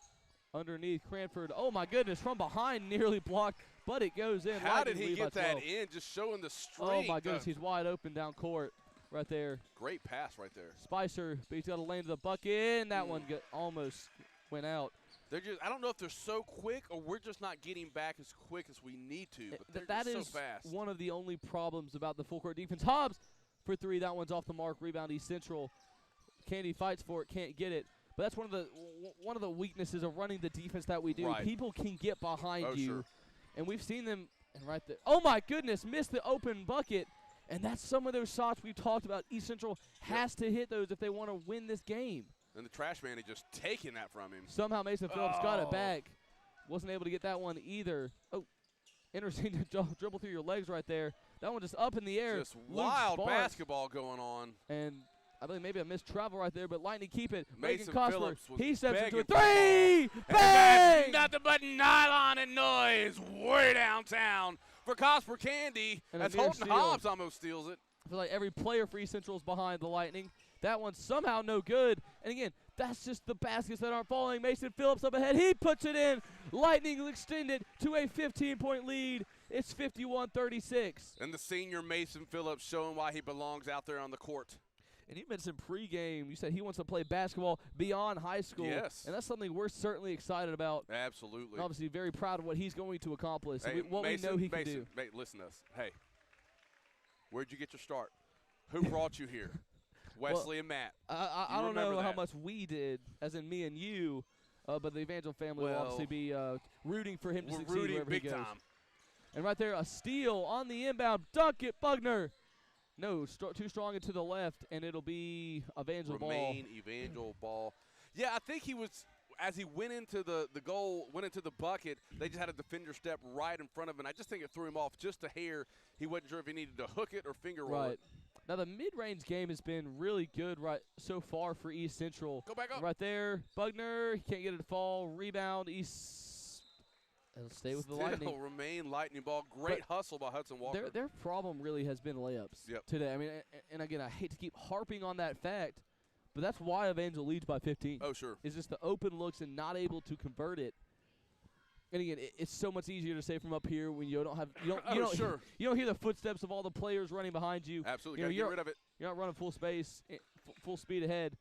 Underneath Cranford. Oh, my goodness. From behind, nearly blocked, but it goes in. How Lightning did he lead by get that 12. in? Just showing the strength. Oh, my goodness. of- He's wide open down court right there. Great pass right there. Spicer, but he's got to lane to the bucket. And that one almost went out. They're just, I don't know if they're so quick or we're just not getting back as quick as we need to, but they're That just is so fast. one of the only problems about the full court defense. Hobbs for three. That one's off the mark. Rebound East Central. Candy fights for it, can't get it. But that's one of the weaknesses of running the defense that we do. Right. People can get behind you. Sure. And we've seen them right there. Oh, my goodness, missed the open bucket. And that's some of those shots we've talked about. East Central has to hit those if they want to win this game. And the trash man is just taking that from him. Somehow Mason Phillips got it back. Wasn't able to get that one either. Oh, interesting to dribble through your legs right there. That one just up in the air. Just wild basketball going on. And I believe maybe a missed travel right there, but Lightning keep it. Mason Cosper, Phillips was he steps into a begging three. And Bang! that's nothing but nylon and noise way downtown for Cosper Candy. And That's a near Holton steal. Hobbs almost steals it. I feel like every player for East Central is behind the Lightning. That one's somehow no good. And again, that's just the baskets that aren't falling. Mason Phillips up ahead. He puts it in. Lightning extended to a 15-point lead. It's 51-36. And the senior Mason Phillips showing why he belongs out there on the court. And you mentioned pregame. You said he wants to play basketball beyond high school. Yes. And that's something we're certainly excited about. Absolutely. And obviously very proud of what he's going to accomplish. Hey, what Mason, we know he can Mason, do. Listen to us. Hey, where'd you get your start? Who brought you here? Wesley and Matt. I don't know how much we did, as in me and you, but the Evangel family will obviously be rooting for him to succeed wherever he goes. Time. And right there, a steal on the inbound. Dunk it, Bugner. No, too strong into the left, and it'll be Evangel ball. Evangel ball. Yeah, I think he was, as he went into the goal, went into the bucket, they just had a defender step right in front of him, and I just think it threw him off just a hair. He wasn't sure if he needed to hook it or finger roll it. Now, the mid-range game has been really good so far for East Central. Go back up. Right there, Bugner. He can't get it to fall. Rebound, East. It'll stay with the Lightning. Still remain Lightning ball. Great hustle by Hudson Walker. Their problem really has been layups today. I mean, and again, I hate to keep harping on that fact, but that's why Evangel leads by 15. Oh, sure. It's just the open looks and not able to convert it. And again, it's so much easier to say from up here when you don't have you don't hear the footsteps of all the players running behind you. Absolutely, gotta get rid of it. You're not running full space, full speed ahead.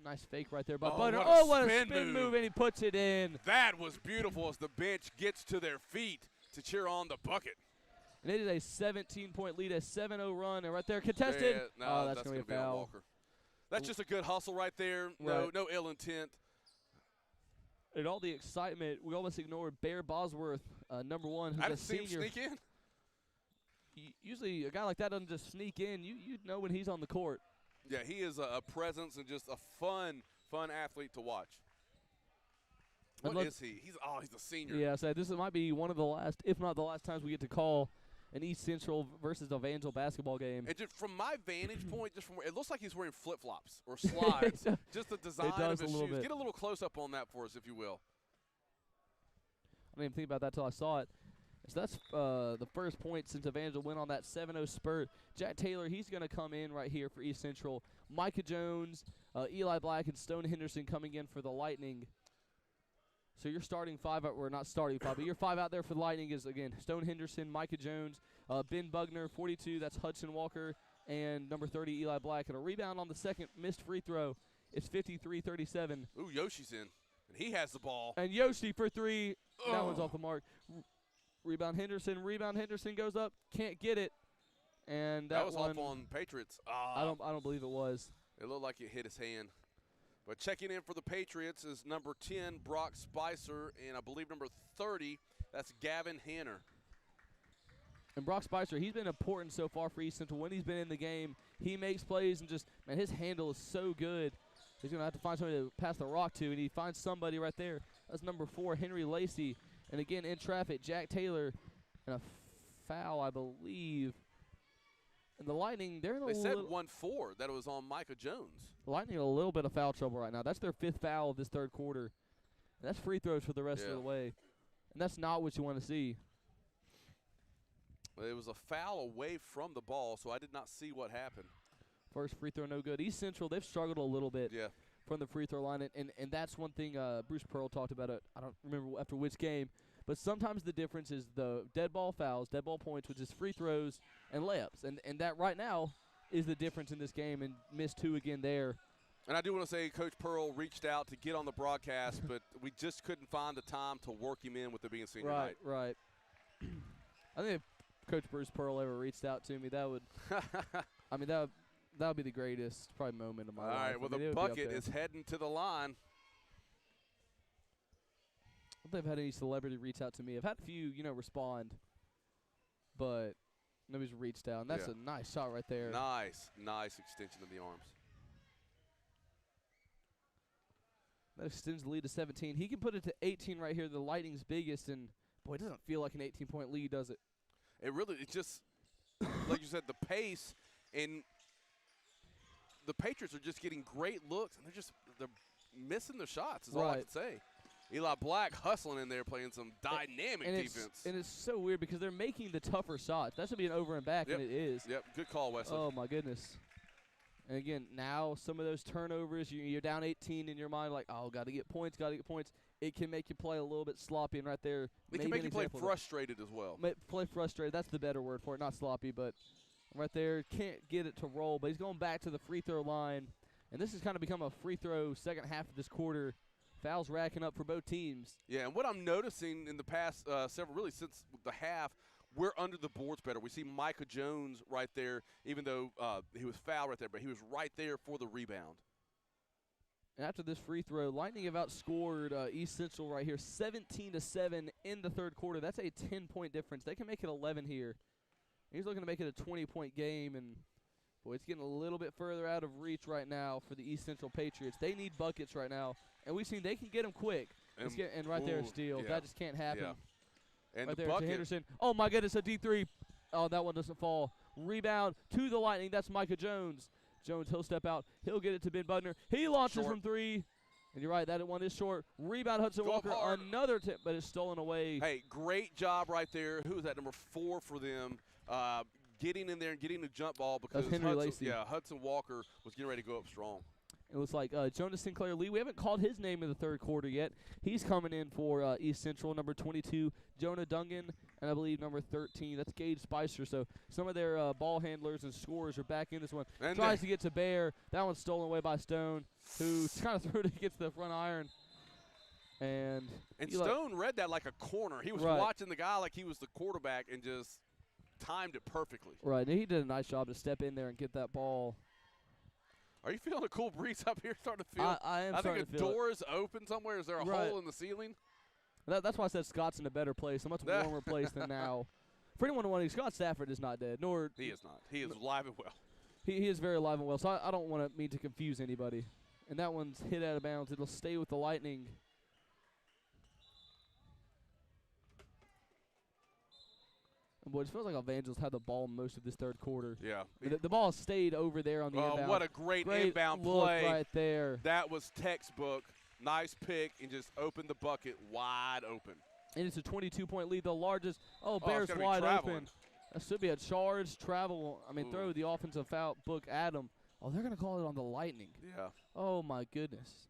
Nice fake right there by Bugner. What a spin move, and he puts it in. That was beautiful as the bench gets to their feet to cheer on the bucket. And it is a 17-point lead, a 7-0 run, and right there contested. Yeah, no, that's going to be a on foul. Walker. That's just a good hustle right there. No ill intent. And all the excitement, we almost ignored Bear Bosworth, number one, who's I a didn't see him senior. sneak in. Usually a guy like that doesn't just sneak in. You'd know when he's on the court. Yeah, he is a presence and just a fun athlete to watch. What is he? He's a senior. Yeah, so this might be one of the last, if not the last times we get to call an East Central versus Evangel basketball game. And just from my vantage point, it looks like he's wearing flip-flops or slides. Just the design of his shoes. Get a little close-up on that for us, if you will. I didn't even think about that till I saw it. So that's the first point since Evangel went on that 7-0 spurt. Jack Taylor, he's going to come in right here for East Central. Micah Jones, Eli Black, and Stone Henderson coming in for the Lightning. So you're starting five, or not starting five, but your five out there for the Lightning is, again, Stone Henderson, Micah Jones, Ben Bugner, 42, that's Hudson Walker, and number 30, Eli Black. And a rebound on the second missed free throw. It's 53-37. Ooh, Yoshi's in, and he has the ball. And Yoshi for three. That one's off the mark. Rebound Henderson goes up, can't get it. And that was one, off on Patriots. I don't believe it was. It looked like it hit his hand. But checking in for the Patriots is number 10, Brock Spicer, and I believe number 30, that's Gavin Hanner. And Brock Spicer, he's been important so far for East Central. When he's been in the game, he makes plays and just, man, his handle is so good. He's going to have to find somebody to pass the rock to, and he finds somebody right there. That's number 4, Henry Lacey. And again, in traffic, Jack Taylor, and a foul, I believe. And the Lightning, they're in a They said little 1-4, that it was on Micah Jones. The Lightning in a little bit of foul trouble right now. That's their 5th foul of this third quarter. And that's free throws for the rest of the way. And that's not what you want to see. It was a foul away from the ball, so I did not see what happened. First free throw, no good. East Central, they've struggled a little bit from the free throw line. And that's one thing Bruce Pearl talked about. I don't remember after which game. But sometimes the difference is the dead ball fouls, dead ball points, which is free throws and layups. And that right now is the difference in this game, and missed 2 again there. And I do want to say Coach Pearl reached out to get on the broadcast, but we just couldn't find the time to work him in with it being senior night. Right. I think if Coach Bruce Pearl ever reached out to me, that would I mean, that would be the greatest probably moment of my life. All right, well, the bucket is heading to the line. I don't think I've had any celebrity reach out to me. I've had a few, respond, but nobody's reached out. And that's a nice shot right there. Nice extension of the arms. That extends the lead to 17. He can put it to 18 right here. The Lightning's biggest, and, boy, it doesn't feel like an 18-point lead, does it? It's just, like you said, the pace, and the Patriots are just getting great looks, and they're missing their shots is all I can say. Eli Black hustling in there, playing some dynamic defense. And it's so weird because they're making the tougher shots. That should be an over and back, and it is. Yep, good call, Wesley. Oh, my goodness. And, again, now some of those turnovers, you're down 18 in your mind, like, oh, got to get points. It can make you play a little bit sloppy, and right there. It can make you play frustrated as well. Play frustrated. That's the better word for it, not sloppy, but right there, can't get it to roll. But he's going back to the free throw line, and this has kind of become a free throw second half of this quarter. Fouls racking up for both teams. Yeah, and what I'm noticing in the past really since the half, we're under the boards better. We see Micah Jones right there, even though he was fouled right there, but he was right there for the rebound. And after this free throw, Lightning have outscored East Central right here 17-7 in the third quarter. That's a 10-point difference. They can make it 11 here. He's looking to make it a 20-point game, and boy, it's getting a little bit further out of reach right now for the East Central Patriots. They need buckets right now, and we've seen they can get them quick. And right there, steal. Yeah. That just can't happen. Yeah. And right the there bucket. to Henderson. Oh, my goodness, a D3. Oh, that one doesn't fall. Rebound to the Lightning. That's Micah Jones. Jones, he'll step out. He'll get it to Ben Budner. He launches from three. And you're right, that one is short. Rebound, Hudson Walker. Another tip, but it's stolen away. Hey, great job right there. Who was that, number 4 for them? Getting in there and getting the jump ball because Hudson Walker was getting ready to go up strong. It looks like Jonas Sinclair Lee. We haven't called his name in the third quarter yet. He's coming in for East Central, number 22, Jonah Dungan, and I believe number 13. That's Gage Spicer. So some of their ball handlers and scorers are back in this one. And tries to get to Bear. That one's stolen away by Stone, who kind of threw it against the front iron. And Stone read that like a corner. He was watching the guy like he was the quarterback and just timed it perfectly. Right. And he did a nice job to step in there and get that ball. Are you feeling a cool breeze up here? Starting to feel. I am. I think a door is open somewhere. Is there a hole in the ceiling? That's why I said Scott's in a better place, a much warmer place than now. For anyone wondering, Scott Stafford is not dead. He is not. He is alive and well. He is very alive and well. So I don't want to mean to confuse anybody. And that one's hit out of bounds. It'll stay with the Lightning. And boy, it feels like Evangel's had the ball most of this third quarter. Yeah. The ball stayed over there on the inbound. What a great inbound play. Right there. That was textbook. Nice pick and just opened the bucket wide open. And it's a 22-point lead, the largest. Oh, Bears wide open. That should be a charge, travel. Throw the offensive foul book at him. Oh, they're going to call it on the Lightning. Yeah. Oh, my goodness.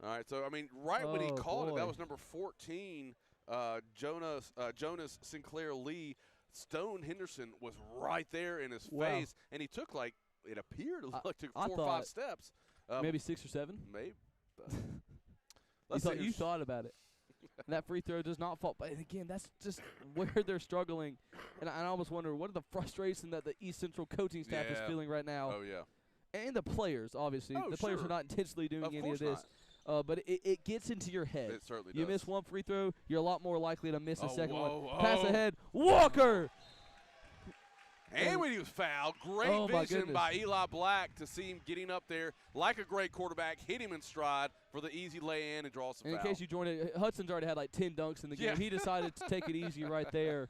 All right, so, when he called it, that was number 14, Jonas Sinclair Lee. Stone Henderson was right there in his face, and he took it appeared to look like 4 or 5 steps. Maybe 6 or 7? Maybe. You thought about it. And that free throw does not fall. But, again, that's just where they're struggling. And I almost wonder, what are the frustration that the East Central coaching staff is feeling right now? Oh, yeah. And the players, obviously. The players are not intentionally doing any of this. But it gets into your head. It certainly does. You miss one free throw, you're a lot more likely to miss a second one. Pass ahead. Walker! And when he was fouled, great vision by Eli Black to see him getting up there like a great quarterback, hit him in stride for the easy lay-in and draw some foul. In case you joined it, Hudson's already had 10 dunks in the game. He decided to take it easy right there.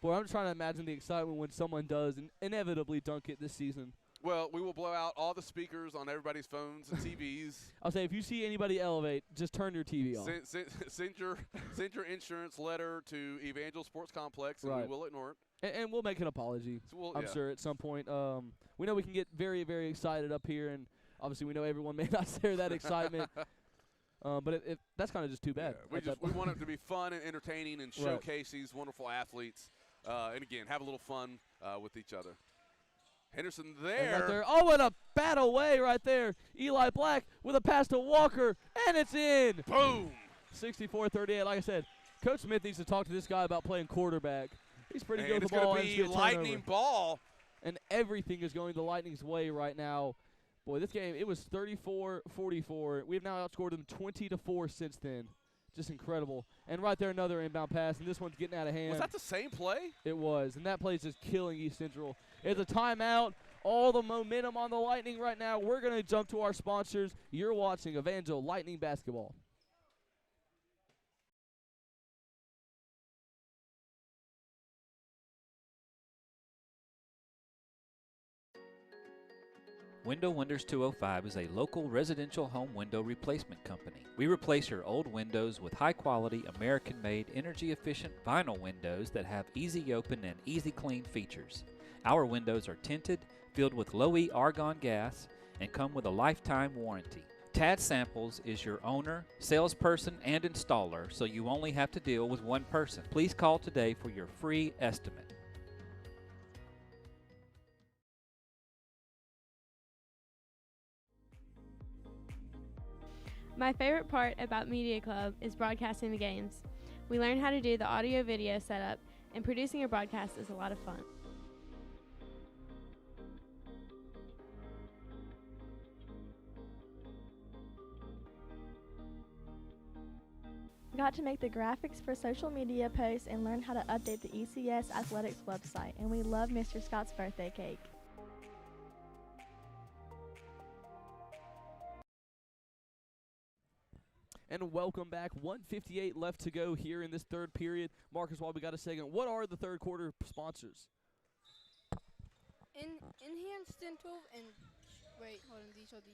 Boy, I'm trying to imagine the excitement when someone does inevitably dunk it this season. Well, we will blow out all the speakers on everybody's phones and TVs. I'll say, if you see anybody elevate, just turn your TV off. Send your insurance letter to Evangel Sports Complex, and we will ignore it. And we'll make an apology, I'm sure, at some point. We know we can get very, very excited up here, and obviously we know everyone may not share that excitement. But that's kind of just too bad. Yeah, we want it to be fun and entertaining and showcase these wonderful athletes. And, again, have a little fun with each other. Henderson And there. right there. Oh, and a bat away right there. Eli Black with a pass to Walker, and it's in. Boom. 64-38. Like I said, Coach Smith needs to talk to this guy about playing quarterback. He's pretty good And with it's the ball. going to be lightning ball. And everything is going the Lightning's way right now. Boy, this game, it was 34-44. We've now outscored them 20-4 since then. Just incredible. And right there, another inbound pass, and this one's getting out of hand. Was that the same play? It was, and that play's just killing East Central. It's a timeout. All the momentum on the Lightning right now. We're going to jump to our sponsors. You're watching Evangel Lightning Basketball. Window Wonders 205 is a local residential home window replacement company. We replace your old windows with high-quality, American-made, energy-efficient vinyl windows that have easy open and easy clean features. Our windows are tinted, filled with low-E argon gas, and come with a lifetime warranty. Tad Samples is your owner, salesperson, and installer, so you only have to deal with one person. Please call today for your free estimate. My favorite part about Media Club is broadcasting the games. We learn how to do the audio-video setup, and producing a broadcast is a lot of fun. Got to make the graphics for social media posts and learn how to update the ECS Athletics website, and we love Mr. Scott's birthday cake. And welcome back. 1:58 left to go here in this third period. Marcus, while we got a second, what are the third quarter sponsors? Enhanced dental and wait, hold on. These are the.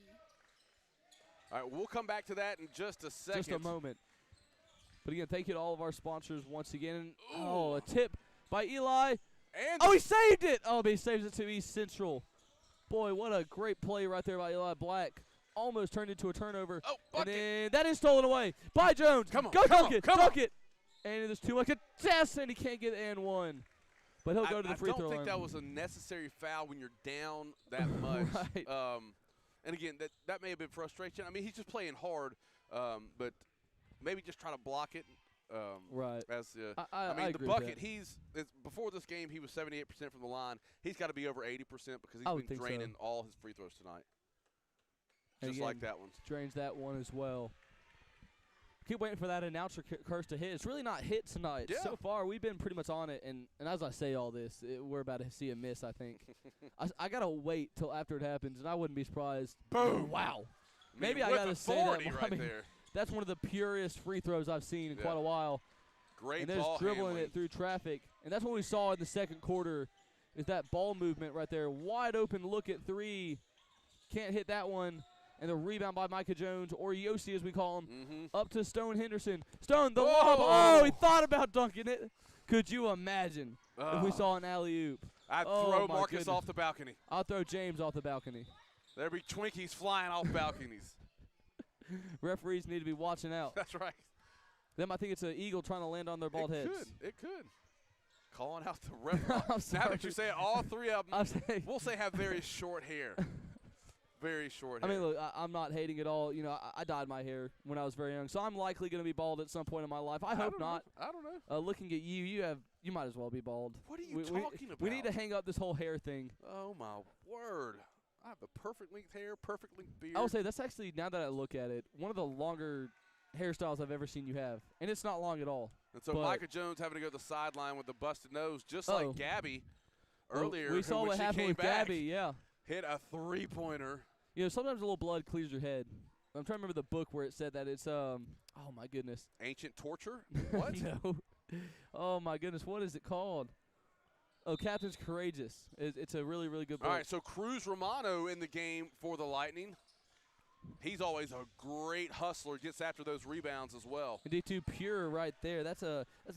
All right, we'll come back to that in just a second. Just a moment. But again, thank you to all of our sponsors once again. Oh, a tip by Eli. And he saved it. Oh, but he saves it to East Central. Boy, what a great play right there by Eli Black. Almost turned into a turnover. Oh, and then that is stolen away by Jones. Come on, go come dunk on, it, come dunk on. it. And there's too much contest, and he can't get and one. But he'll go to the free throw line. I don't think that was a necessary foul when you're down that much. Right. And again, that may have been frustration. I mean, he's just playing hard, but maybe just trying to block it. Right. As I mean, the agree bucket. with Before this game, he was 78% from the line. He's got to be over 80% because I he's would been think draining so. all his free throws tonight. And Just again, like that one. Drains that one as well. Keep waiting for that announcer curse to hit. It's really not hit tonight. Yeah. So far, we've been pretty much on it. And as I say all this, we're about to see a miss, I think. I got to wait till after it happens, and I wouldn't be surprised. Boom. Wow. Maybe I got to say that. right there. That's one of the purest free throws I've seen in quite a while. Great and there's ball dribbling handling. it through traffic. And that's what we saw in the second quarter is that ball movement right there. Wide open look at three. Can't hit that one. And the rebound by Micah Jones, or Yossi as we call him, up to Stone Henderson. Stone, the lob. Oh, he thought about dunking it. Could you imagine if we saw an alley-oop? I'd throw Marcus off the balcony. I'll throw James off the balcony. There'd be Twinkies flying off balconies. Referees need to be watching out. That's right. Them, I think it's an eagle trying to land on their bald heads. It could. Calling out the referee. Now that you say it, all three of them, we'll say have very short hair. Very short hair. I mean, look, I'm not hating at all. You know, I dyed my hair when I was very young, so I'm likely going to be bald at some point in my life. I hope not. I don't know. Looking at you might as well be bald. What are you talking about? We need to hang up this whole hair thing. Oh, my word. I have a perfect length hair, perfect length beard. I will say that's actually, now that I look at it, one of the longer hairstyles I've ever seen you have. And it's not long at all. And so Micah Jones having to go to the sideline with the busted nose, just like Gabby earlier. We saw what happened with Gabby, yeah. Hit a three-pointer. You know, sometimes a little blood clears your head. I'm trying to remember the book where it said that. It's, oh, my goodness. Ancient Torture? What? No. Oh, my goodness. What is it called? Oh, Captain's Courageous. It's a really, really good book. All right, so Cruz Romano in the game for the Lightning. He's always a great hustler, gets after those rebounds as well. And D2 Pure right there. That's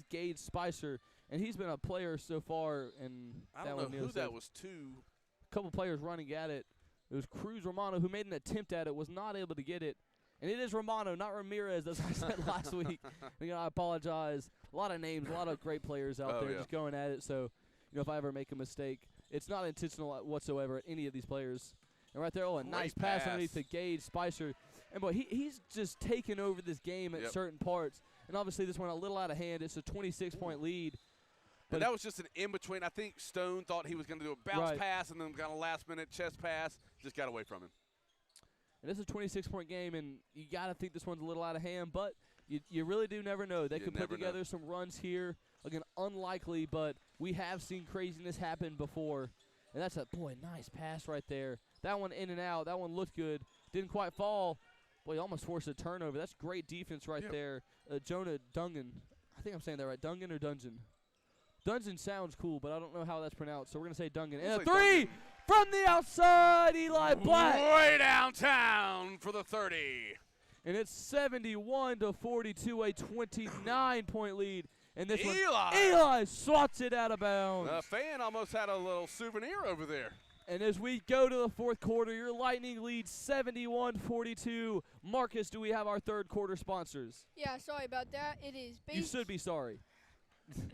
Gage Spicer, and he's been a player so far. And I don't know who that was to. A couple players running at it. It was Cruz Romano who made an attempt at it, was not able to get it. And it is Romano, not Ramirez, as I said last week. Again, I apologize. A lot of names, a lot of great players out there just going at it. So, you know, if I ever make a mistake. It's not intentional whatsoever at any of these players. And right there, a Great nice pass pass. underneath the Gage Spicer. And, boy, he's just taken over this game at certain parts. And, obviously, this went a little out of hand. It's a 26-point lead. But that was just an in-between. I think Stone thought he was going to do a bounce pass and then got a last-minute chest pass. Just got away from him. And this is a 26-point game, and you got to think this one's a little out of hand. But you really do never know. They could put together some runs here. Again, unlikely, but we have seen craziness happen before. And that's nice pass right there. That one in and out. That one looked good. Didn't quite fall. Boy, he almost forced a turnover. That's great defense right there. Jonah Dungan. I think I'm saying that right. Dungan or Dungeon? Dungeon sounds cool, but I don't know how that's pronounced, so we're going to say Dungan. And a three from the outside, Eli Black. Way downtown for the 30. And it's 71-42, a 29-point lead. And this Eli swats it out of bounds. The fan almost had a little souvenir over there. And as we go to the fourth quarter, your Lightning leads 71-42. Marcus, do we have our third quarter sponsors? Yeah, sorry about that. It is You should be sorry.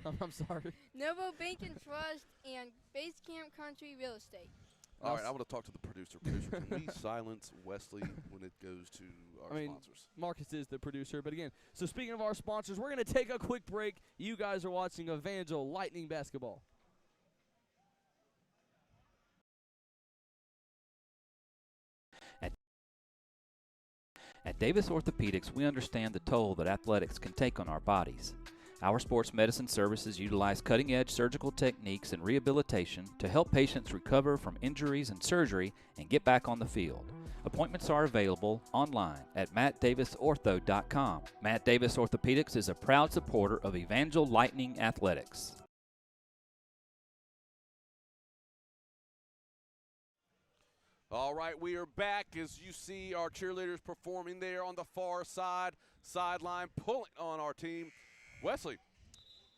I'm sorry. Novo Bank and Trust and Base Camp Country Real Estate. All right, I want to talk to the producer. Producer, can we silence Wesley when it goes to our sponsors? Marcus is the producer. But again, so speaking of our sponsors, we're going to take a quick break. You guys are watching Evangel Lightning Basketball. At Davis Orthopedics, we understand the toll that athletics can take on our bodies. Our sports medicine services utilize cutting-edge surgical techniques and rehabilitation to help patients recover from injuries and surgery and get back on the field. Appointments are available online at mattdavisortho.com. Matt Davis Orthopedics is a proud supporter of Evangel Lightning Athletics. All right, we are back as you see our cheerleaders performing there on the far sideline, pulling on our team. Wesley,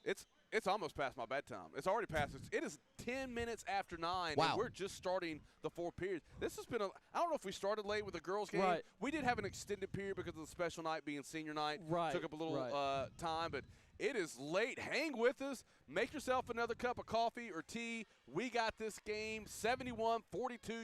it's almost past my bedtime. It's already past. It is 10 minutes after 9, and we're just starting the fourth period. This has been I don't know if we started late with the girls' game. Right. We did have an extended period because of the special night being senior night. Right. Took up a little time, but it is late. Hang with us. Make yourself another cup of coffee or tea. We got this game 71-42.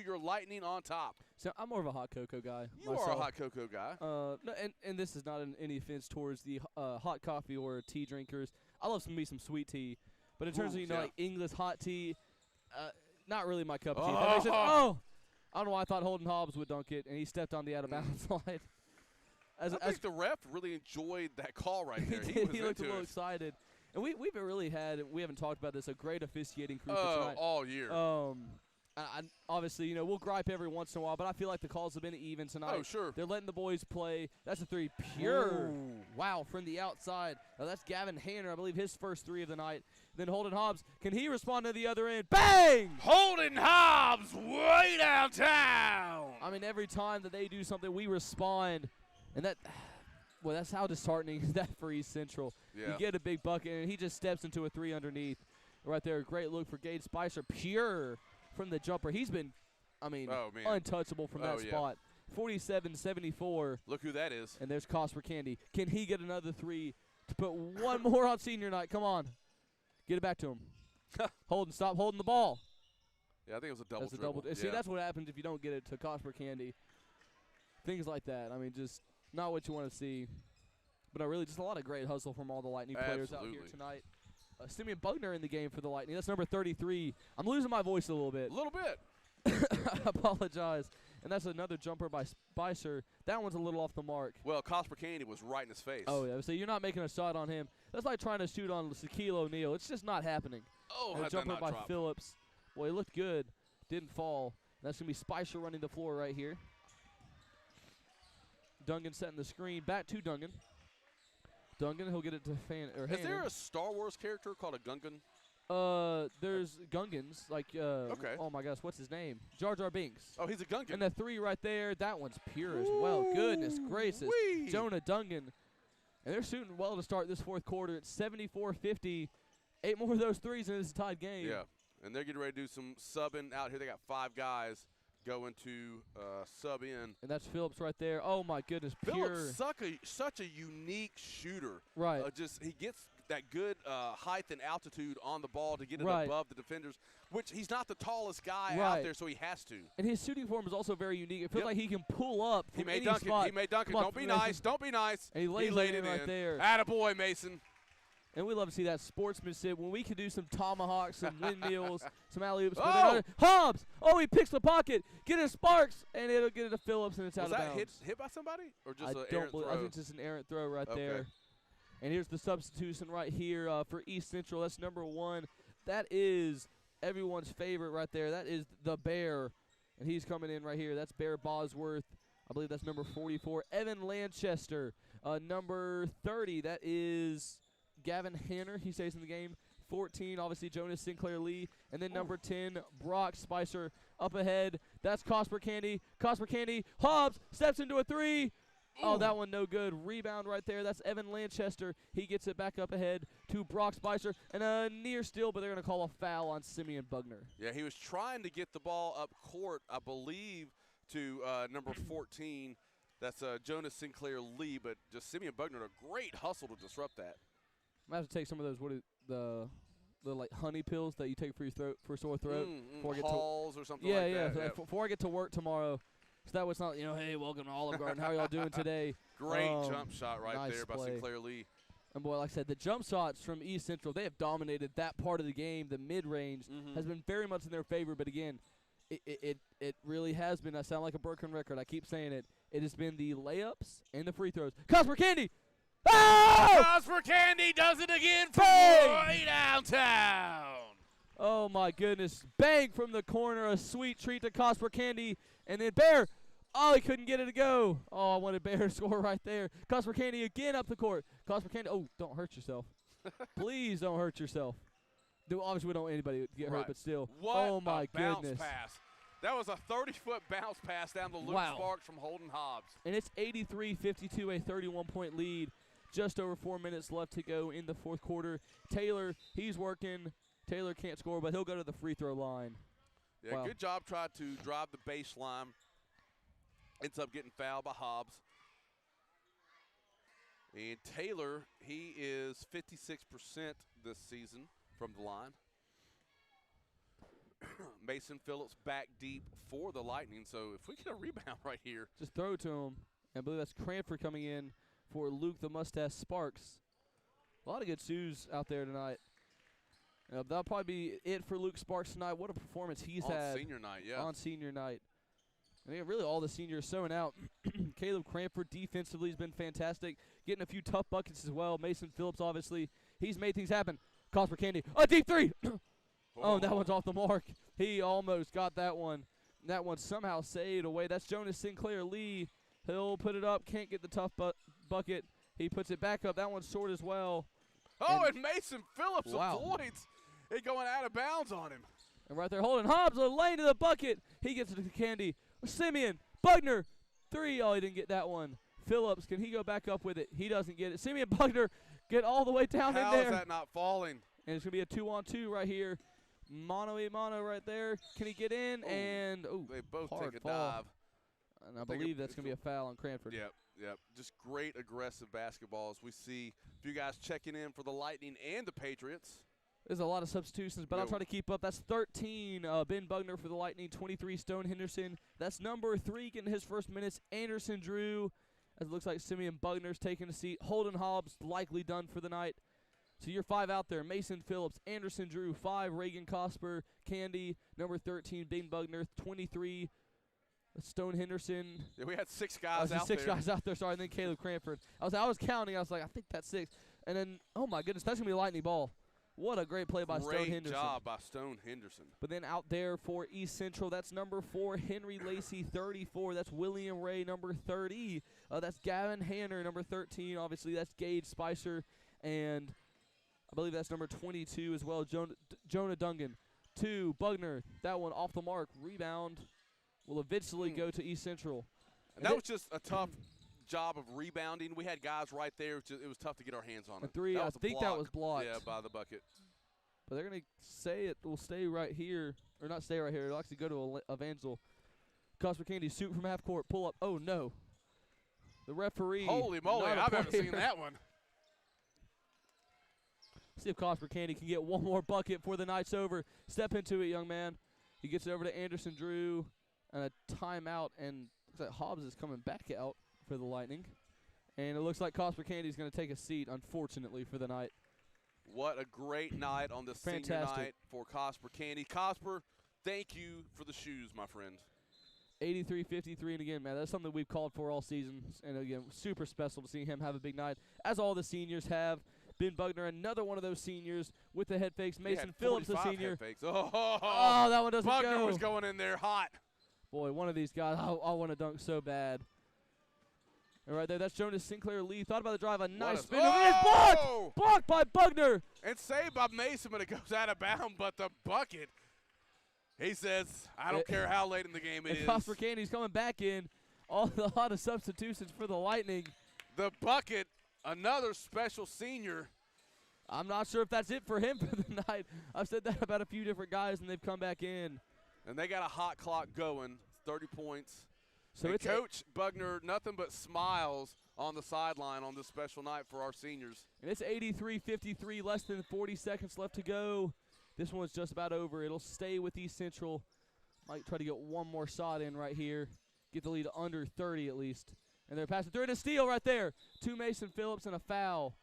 Your Lightning on top. So I'm more of a hot cocoa guy. You are a hot cocoa guy. No, and this is not any offense towards the hot coffee or tea drinkers. I love some sweet tea, but in terms of like English hot tea, not really my cup of tea. That makes sense. I don't know why I thought Holden Hobbs would dunk it, and he stepped on the out of bounds line. I think the ref really enjoyed that call right there. He looked a little excited. And we haven't talked about this, a great officiating crew for tonight. All year. Obviously, we'll gripe every once in a while, but I feel like the calls have been even tonight. Oh, sure. They're letting the boys play. That's a three. Pure. Wow, from the outside. Now that's Gavin Hanner, I believe his first three of the night. Then Holden Hobbs. Can he respond to the other end? Bang! Holden Hobbs way downtown. I mean, every time that they do something, we respond. And that's how disheartening is that for East Central. Yeah. You get a big bucket, and he just steps into a three underneath. Right there, great look for Gage Spicer. Pure from the jumper. He's been, untouchable from that spot. 47-74. Look who that is. And there's Cosper Candy. Can he get another three to put one more on senior night? Come on. Get it back to him. Holden, stop holding the ball. Yeah, I think it was a double dribble. See, that's what happens if you don't get it to Cosper Candy. Things like that. I mean, just not what you want to see. But really just a lot of great hustle from all the Lightning players out here tonight. Simeon Bugner in the game for the Lightning. That's number 33. I'm losing my voice a little bit. A little bit. I apologize. And that's another jumper by Spicer. That one's a little off the mark. Well, Cosper Candy was right in his face. Oh, yeah. So you're not making a shot on him. That's like trying to shoot on Shaquille O'Neal. It's just not happening. Oh, and a jumper by Phillips. Boy, he looked good. Didn't fall. That's going to be Spicer running the floor right here. Dungan setting the screen. Back to Dungan. Dungan, he'll get it to Is there a Star Wars character called a Gungan? There's Gungans, like, oh my gosh, what's his name? Jar Jar Binks. Oh, he's a Gungan. And the three right there, that one's pure as well. Goodness gracious. Jonah Dungan. And they're shooting well to start this fourth quarter. It's 74-50. 8 more of those threes, and it's a tied game. Yeah, and they're getting ready to do some subbing out here. They got 5 guys going to sub in. And that's Phillips right there. Oh, my goodness, pure. Phillips, such a unique shooter. Right. He gets that good height and altitude on the ball to get it Right. above the defenders, which he's not the tallest guy Right. out there, so he has to. And his shooting form is also very unique. It feels Yep. like he can pull up from He may any dunk it. spot. He may dunk it. Come on, Don't be Mason. nice. Don't be nice. And he lays laid it in right there. Attaboy, Mason. And we love to see that sportsmanship when we can do some tomahawks, some windmills, some alley-oops. Oh! Hobbs! Oh, he picks the pocket. Get it Sparks, and it'll get it to Phillips, and it's out Was of that bounds. hit by somebody or just I an don't errant believe. throw? I think it's just an errant throw right Okay. there. And here's the substitution right here for East Central. That's number 1. That is everyone's favorite right there. That is the Bear, and he's coming in right here. That's Bear Bosworth. I believe that's number 44. Evan Lanchester, number 30. That is Gavin Hanner. He stays in the game. 14, obviously Jonas Sinclair Lee. And then number 10, Brock Spicer up ahead. That's Cosper Candy. Cosper Candy. Hobbs steps into a 3. Oh, that one no good. Rebound right there. That's Evan Lanchester. He gets it back up ahead to Brock Spicer. And a near steal, but they're going to call a foul on Simeon Bugner. Yeah, he was trying to get the ball up court, I believe, to number 14. That's Jonas Sinclair Lee, but just Simeon Bugner, a great hustle to disrupt that. I'm going to have to take some of those, the like honey pills that you take for your throat, for sore throat. Before I get Halls or something yeah, like yeah, that. Yeah, before I get to work tomorrow. So that was not, hey, welcome to Olive Garden. How are y'all doing today? Great jump shot right nice there by play. Sinclair Lee. And, boy, like I said, the jump shots from East Central, they have dominated that part of the game. The mid-range has been very much in their favor. But, again, it really has been. I sound like a broken record. I keep saying it. It has been the layups and the free throws. Cosper Candy! Oh! Cosper Candy does it again from Bang! way downtown. Oh, my goodness. Bang from the corner. A sweet treat to Cosper Candy. And then Bear. Oh, he couldn't get it to go. Oh, I wanted Bear to score right there. Cosper Candy again up the court. Cosper Candy. Oh, don't hurt yourself. Please don't hurt yourself. Obviously, we don't want anybody to get hurt, but still. What oh, my a bounce goodness. pass. That was a 30-foot bounce pass down to Luke Sparks from Holden Hobbs. And it's 83-52, a 31-point lead. Just over 4 minutes left to go in the fourth quarter. Taylor, he's working. Taylor can't score, but he'll go to the free throw line. Yeah, Wow. good job trying to drive the baseline. Ends up getting fouled by Hobbs. And Taylor, he is 56% this season from the line. Mason Phillips back deep for the Lightning. So if we get a rebound right here. Just throw it to him. I believe that's Cranford coming in for Luke the Mustache Sparks. A lot of good shoes out there tonight. That'll probably be it for Luke Sparks tonight. What a performance he's had. On senior night, yeah. On senior night. I mean, really all the seniors showing out. Caleb Cranford defensively has been fantastic. Getting a few tough buckets as well. Mason Phillips, obviously, he's made things happen. Cosper Candy, a deep 3. Oh, that one's off the mark. He almost got that one. That one somehow saved away. That's Jonas Sinclair Lee. He'll put it up. Can't get the tough bucket. He puts it back up. That one's short as well. Oh, and Mason Phillips Wow. avoids it going out of bounds on him. And right there, holding Hobbs, a lane to the bucket. He gets it to Candy. Simeon, Bugner, 3. Oh, he didn't get that one. Phillips, can he go back up with it? He doesn't get it. Simeon Bugner, get all the way down in How there. is that not falling? And it's going to be a 2-on-2 right here. Mano-a-mano right there. Can he get in? Ooh, and, they both hard take a fall. dive. And I believe that's going to be a foul on Cranford. Yep. Just great aggressive basketball as we see a few guys checking in for the Lightning and the Patriots. There's a lot of substitutions, but I'll try to keep up. That's 13, Ben Bugner for the Lightning, 23, Stone Henderson. That's number 3 getting his first minutes, Anderson Drew. As it looks like Simeon Bugner's taking a seat. Holden Hobbs likely done for the night. So you're 5 out there. Mason Phillips, Anderson Drew, 5, Reagan Cosper, Candy, number 13, Ben Bugner, 23, Stone Henderson. Yeah, we had 6 guys out there. 6 guys out there, sorry, and then Caleb Cranford. I was counting. I was like, I think that's 6. And then, oh, my goodness, that's going to be a Lightning ball. What a great play by Stone Henderson. Great job by Stone Henderson. But then out there for East Central, that's number 4, Henry Lacey, 34. That's William Ray, number 30. That's Gavin Hanner, number 13. Obviously, that's Gage Spicer. And I believe that's number 22 as well, Jonah Dungan. 2, Bugner. That one off the mark. Rebound will eventually go to East Central. And that was just a tough job of rebounding. We had guys right there. It was tough to get our hands on it. 3, I think that was blocked. Yeah, by the bucket. But they're going to say it will stay right here. Or not stay right here. It'll actually go to Evangel. Cosper Candy, shoot from half court. Pull up. Oh, no. The referee. Holy moly, I've never seen that one. See if Cosper Candy can get one more bucket before the night's over. Step into it, young man. He gets it over to Anderson Drew, and a timeout, and looks like Hobbs is coming back out for the Lightning. And it looks like Cosper Candy is going to take a seat, unfortunately, for the night. What a great night on the senior night for Cosper Candy. Cosper, thank you for the shoes, my friend. 83-53, and again, man, that's something we've called for all season. And again, super special to see him have a big night, as all the seniors have. Ben Bugner, another one of those seniors with the head fakes. Mason Phillips, the senior. Head fakes. Oh, that one doesn't go. Bugner was going in there hot. Boy, one of these guys, I want to dunk so bad. And right there, that's Jonas Sinclair Lee. Thought about the drive, a nice spin. Oh! It's blocked by Bugner. And saved by Mason, but it goes out of bounds. But the bucket, he says, I don't care how late in the game it is. Cosper Candy's coming back in. A lot of substitutions for the Lightning. The bucket, another special senior. I'm not sure if that's it for him for the night. I've said that about a few different guys, and they've come back in. And they got a hot clock going, 30 points. So and it's Coach Bugner, nothing but smiles on the sideline on this special night for our seniors. And it's 83-53, less than 40 seconds left to go. This one's just about over. It'll stay with East Central. Might try to get one more shot in right here. Get the lead under 30 at least. And they're passing through, and a steal right there. 2 Mason Phillips and a foul.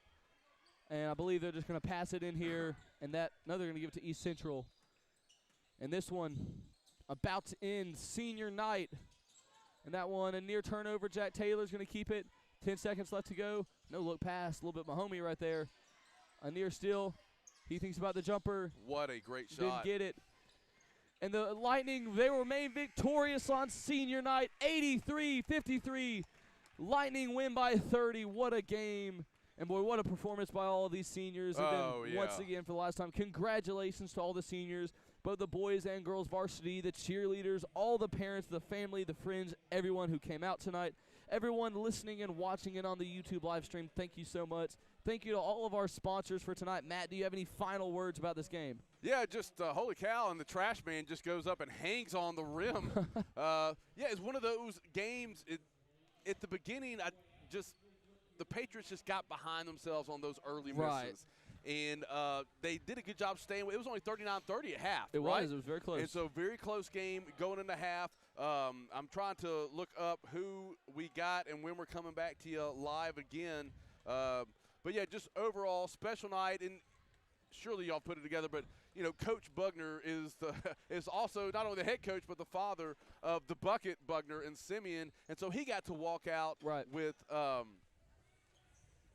And I believe they're just going to pass it in here. And now they're going to give it to East Central. And this one about to end senior night. And that one, a near turnover. Jack Taylor's going to keep it. 10 seconds left to go. No look pass. A little bit Mahomey right there. A near steal. He thinks about the jumper. What a great Didn't shot. get it. And the Lightning, they remain victorious on senior night. 83-53. Lightning win by 30. What a game. And, boy, what a performance by all of these seniors. And then once again, for the last time, congratulations to all the seniors, both the boys and girls varsity, the cheerleaders, all the parents, the family, the friends, everyone who came out tonight, everyone listening and watching it on the YouTube live stream. Thank you so much. Thank you to all of our sponsors for tonight. Matt, do you have any final words about this game? Yeah, just holy cow, and the trash man just goes up and hangs on the rim. Yeah, it's one of those games. At the beginning, the Patriots just got behind themselves on those early misses. And they did a good job staying. It was only 39-30 at half. It was very close. And so very close game going into half. I'm trying to look up who we got and when we're coming back to you live again. But, yeah, just overall special night. And surely y'all put it together. But, you know, Coach Bugner is also not only the head coach but the father of the bucket, Bugner and Simeon. And so he got to walk out with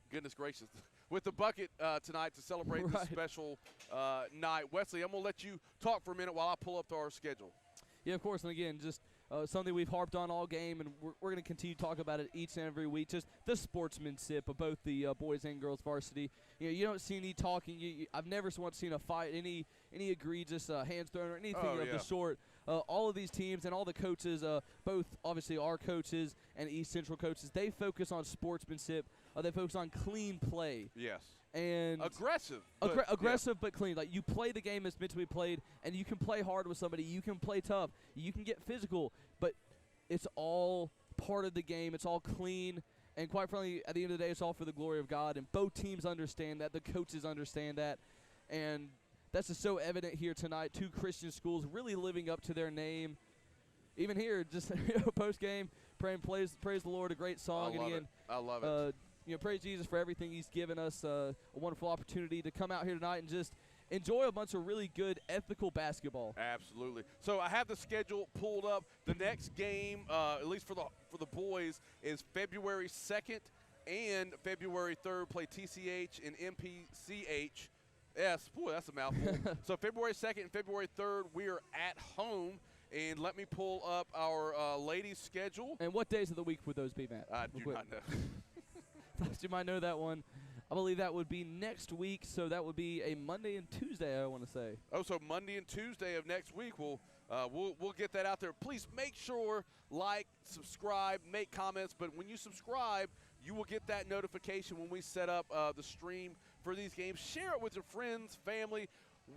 goodness gracious, with the bucket tonight to celebrate this special night. Wesley, I'm going to let you talk for a minute while I pull up our schedule. Yeah, of course. And, again, just something we've harped on all game, and we're going to continue to talk about it each and every week, just the sportsmanship of both the boys and girls varsity. You know, you don't see any talking. I've never once seen a fight, any egregious hands thrown or anything of the sort. All of these teams and all the coaches, both obviously our coaches and East Central coaches, they focus on sportsmanship. They focus on clean play. Yes. And aggressive. Aggressive but clean. Like, you play the game it's meant to be played, and you can play hard with somebody. You can play tough. You can get physical. But it's all part of the game. It's all clean. And quite frankly, at the end of the day, it's all for the glory of God. And both teams understand that. The coaches understand that. And that's just so evident here tonight. 2 Christian schools really living up to their name. Even here, just post-game, praying, praise the Lord, a great song. I love it. You know, praise Jesus for everything he's given us, a wonderful opportunity to come out here tonight and just enjoy a bunch of really good ethical basketball. Absolutely. So I have the schedule pulled up. The next game, at least for the boys, is February 2nd and February 3rd. Play TCH and MPCH. Yes, boy, that's a mouthful. So February 2nd and February 3rd, we are at home. And let me pull up our ladies' schedule. And what days of the week would those be, Matt? I do not know. Thought you might know that one. I believe that would be next week, so that would be a Monday and Tuesday, I want to say. Oh, so Monday and Tuesday of next week, we'll get that out there. Please make sure, like, subscribe, make comments. But when you subscribe, you will get that notification when we set up the stream for these games. Share it with your friends, family.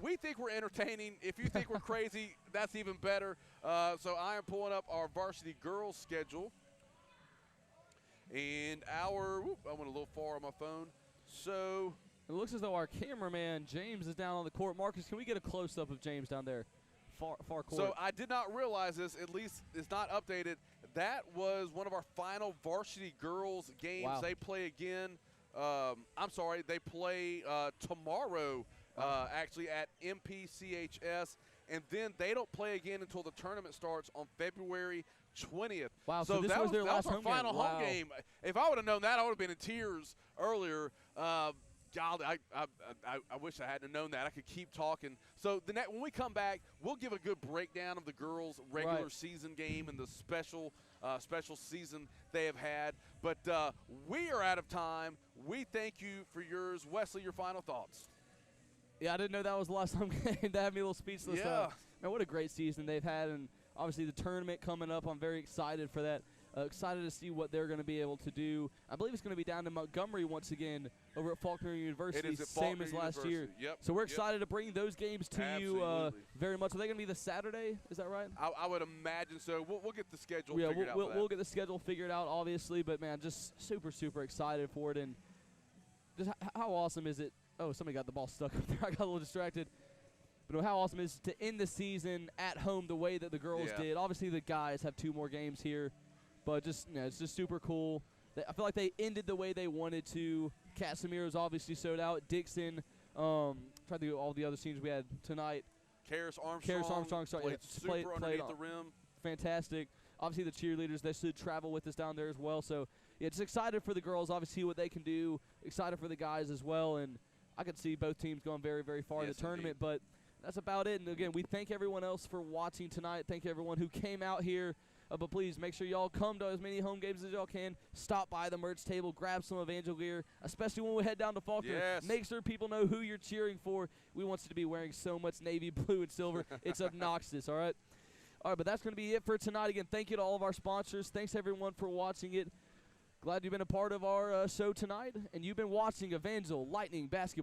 We think we're entertaining. If you think we're crazy, that's even better. So I am pulling up our varsity girls schedule. And I went a little far on my phone. So It looks as though our cameraman, James, is down on the court. Marcus, can we get a close-up of James down there? Far court. So I did not realize this, at least it's not updated. That was one of our final varsity girls games. Wow. They play again. They play tomorrow actually at MPCHS, and then they don't play again until the tournament starts on February 20th. Wow, so this was their last our home final game. home game. If I would have known that, I would have been in tears earlier. God, I wish I hadn't known that. I could keep talking. So when we come back, we'll give a good breakdown of the girls' regular season game and the special season they have had. But we are out of time. We thank you for yours. Wesley, your final thoughts. Yeah, I didn't know that was the last home game. That had me a little speechless. Yeah. Man, what a great season they've had, and obviously the tournament coming up. I'm very excited for that. Excited to see what they're going to be able to do. I believe it's going to be down in Montgomery once again over at Faulkner University, It is at same Faulkner as last University. year. Yep. So we're excited to bring those games to you Absolutely. very much. Are they going to be the Saturday? Is that right? I would imagine so. We'll get the schedule Yeah, figured out for that. we'll get the schedule figured out, obviously. But, man, just super, super excited for it. And just how awesome is it? Oh, somebody got the ball stuck up there. I got a little distracted. But how awesome is it to end the season at home the way that the girls did. Obviously, the guys have 2 more games here. But just, it's just super cool. I feel like they ended the way they wanted to. Casimiro's obviously sold out. Dixon, tried to do all the other teams we had tonight. Karis Armstrong played super underneath the rim. Fantastic. Obviously, the cheerleaders, they should travel with us down there as well. So, yeah, just excited for the girls, obviously, what they can do. Excited for the guys as well. And I could see both teams going very, very far in the tournament. But that's about it. And, again, we thank everyone else for watching tonight. Thank everyone who came out here. But please make sure y'all come to as many home games as y'all can. Stop by the merch table, grab some Evangel gear, especially when we head down to Faulkner. Yes. Make sure people know who you're cheering for. We want you to be wearing so much navy blue and silver. It's obnoxious, all right? All right, but that's going to be it for tonight. Again, thank you to all of our sponsors. Thanks, everyone, for watching it. Glad you've been a part of our show tonight. And you've been watching Evangel Lightning Basketball.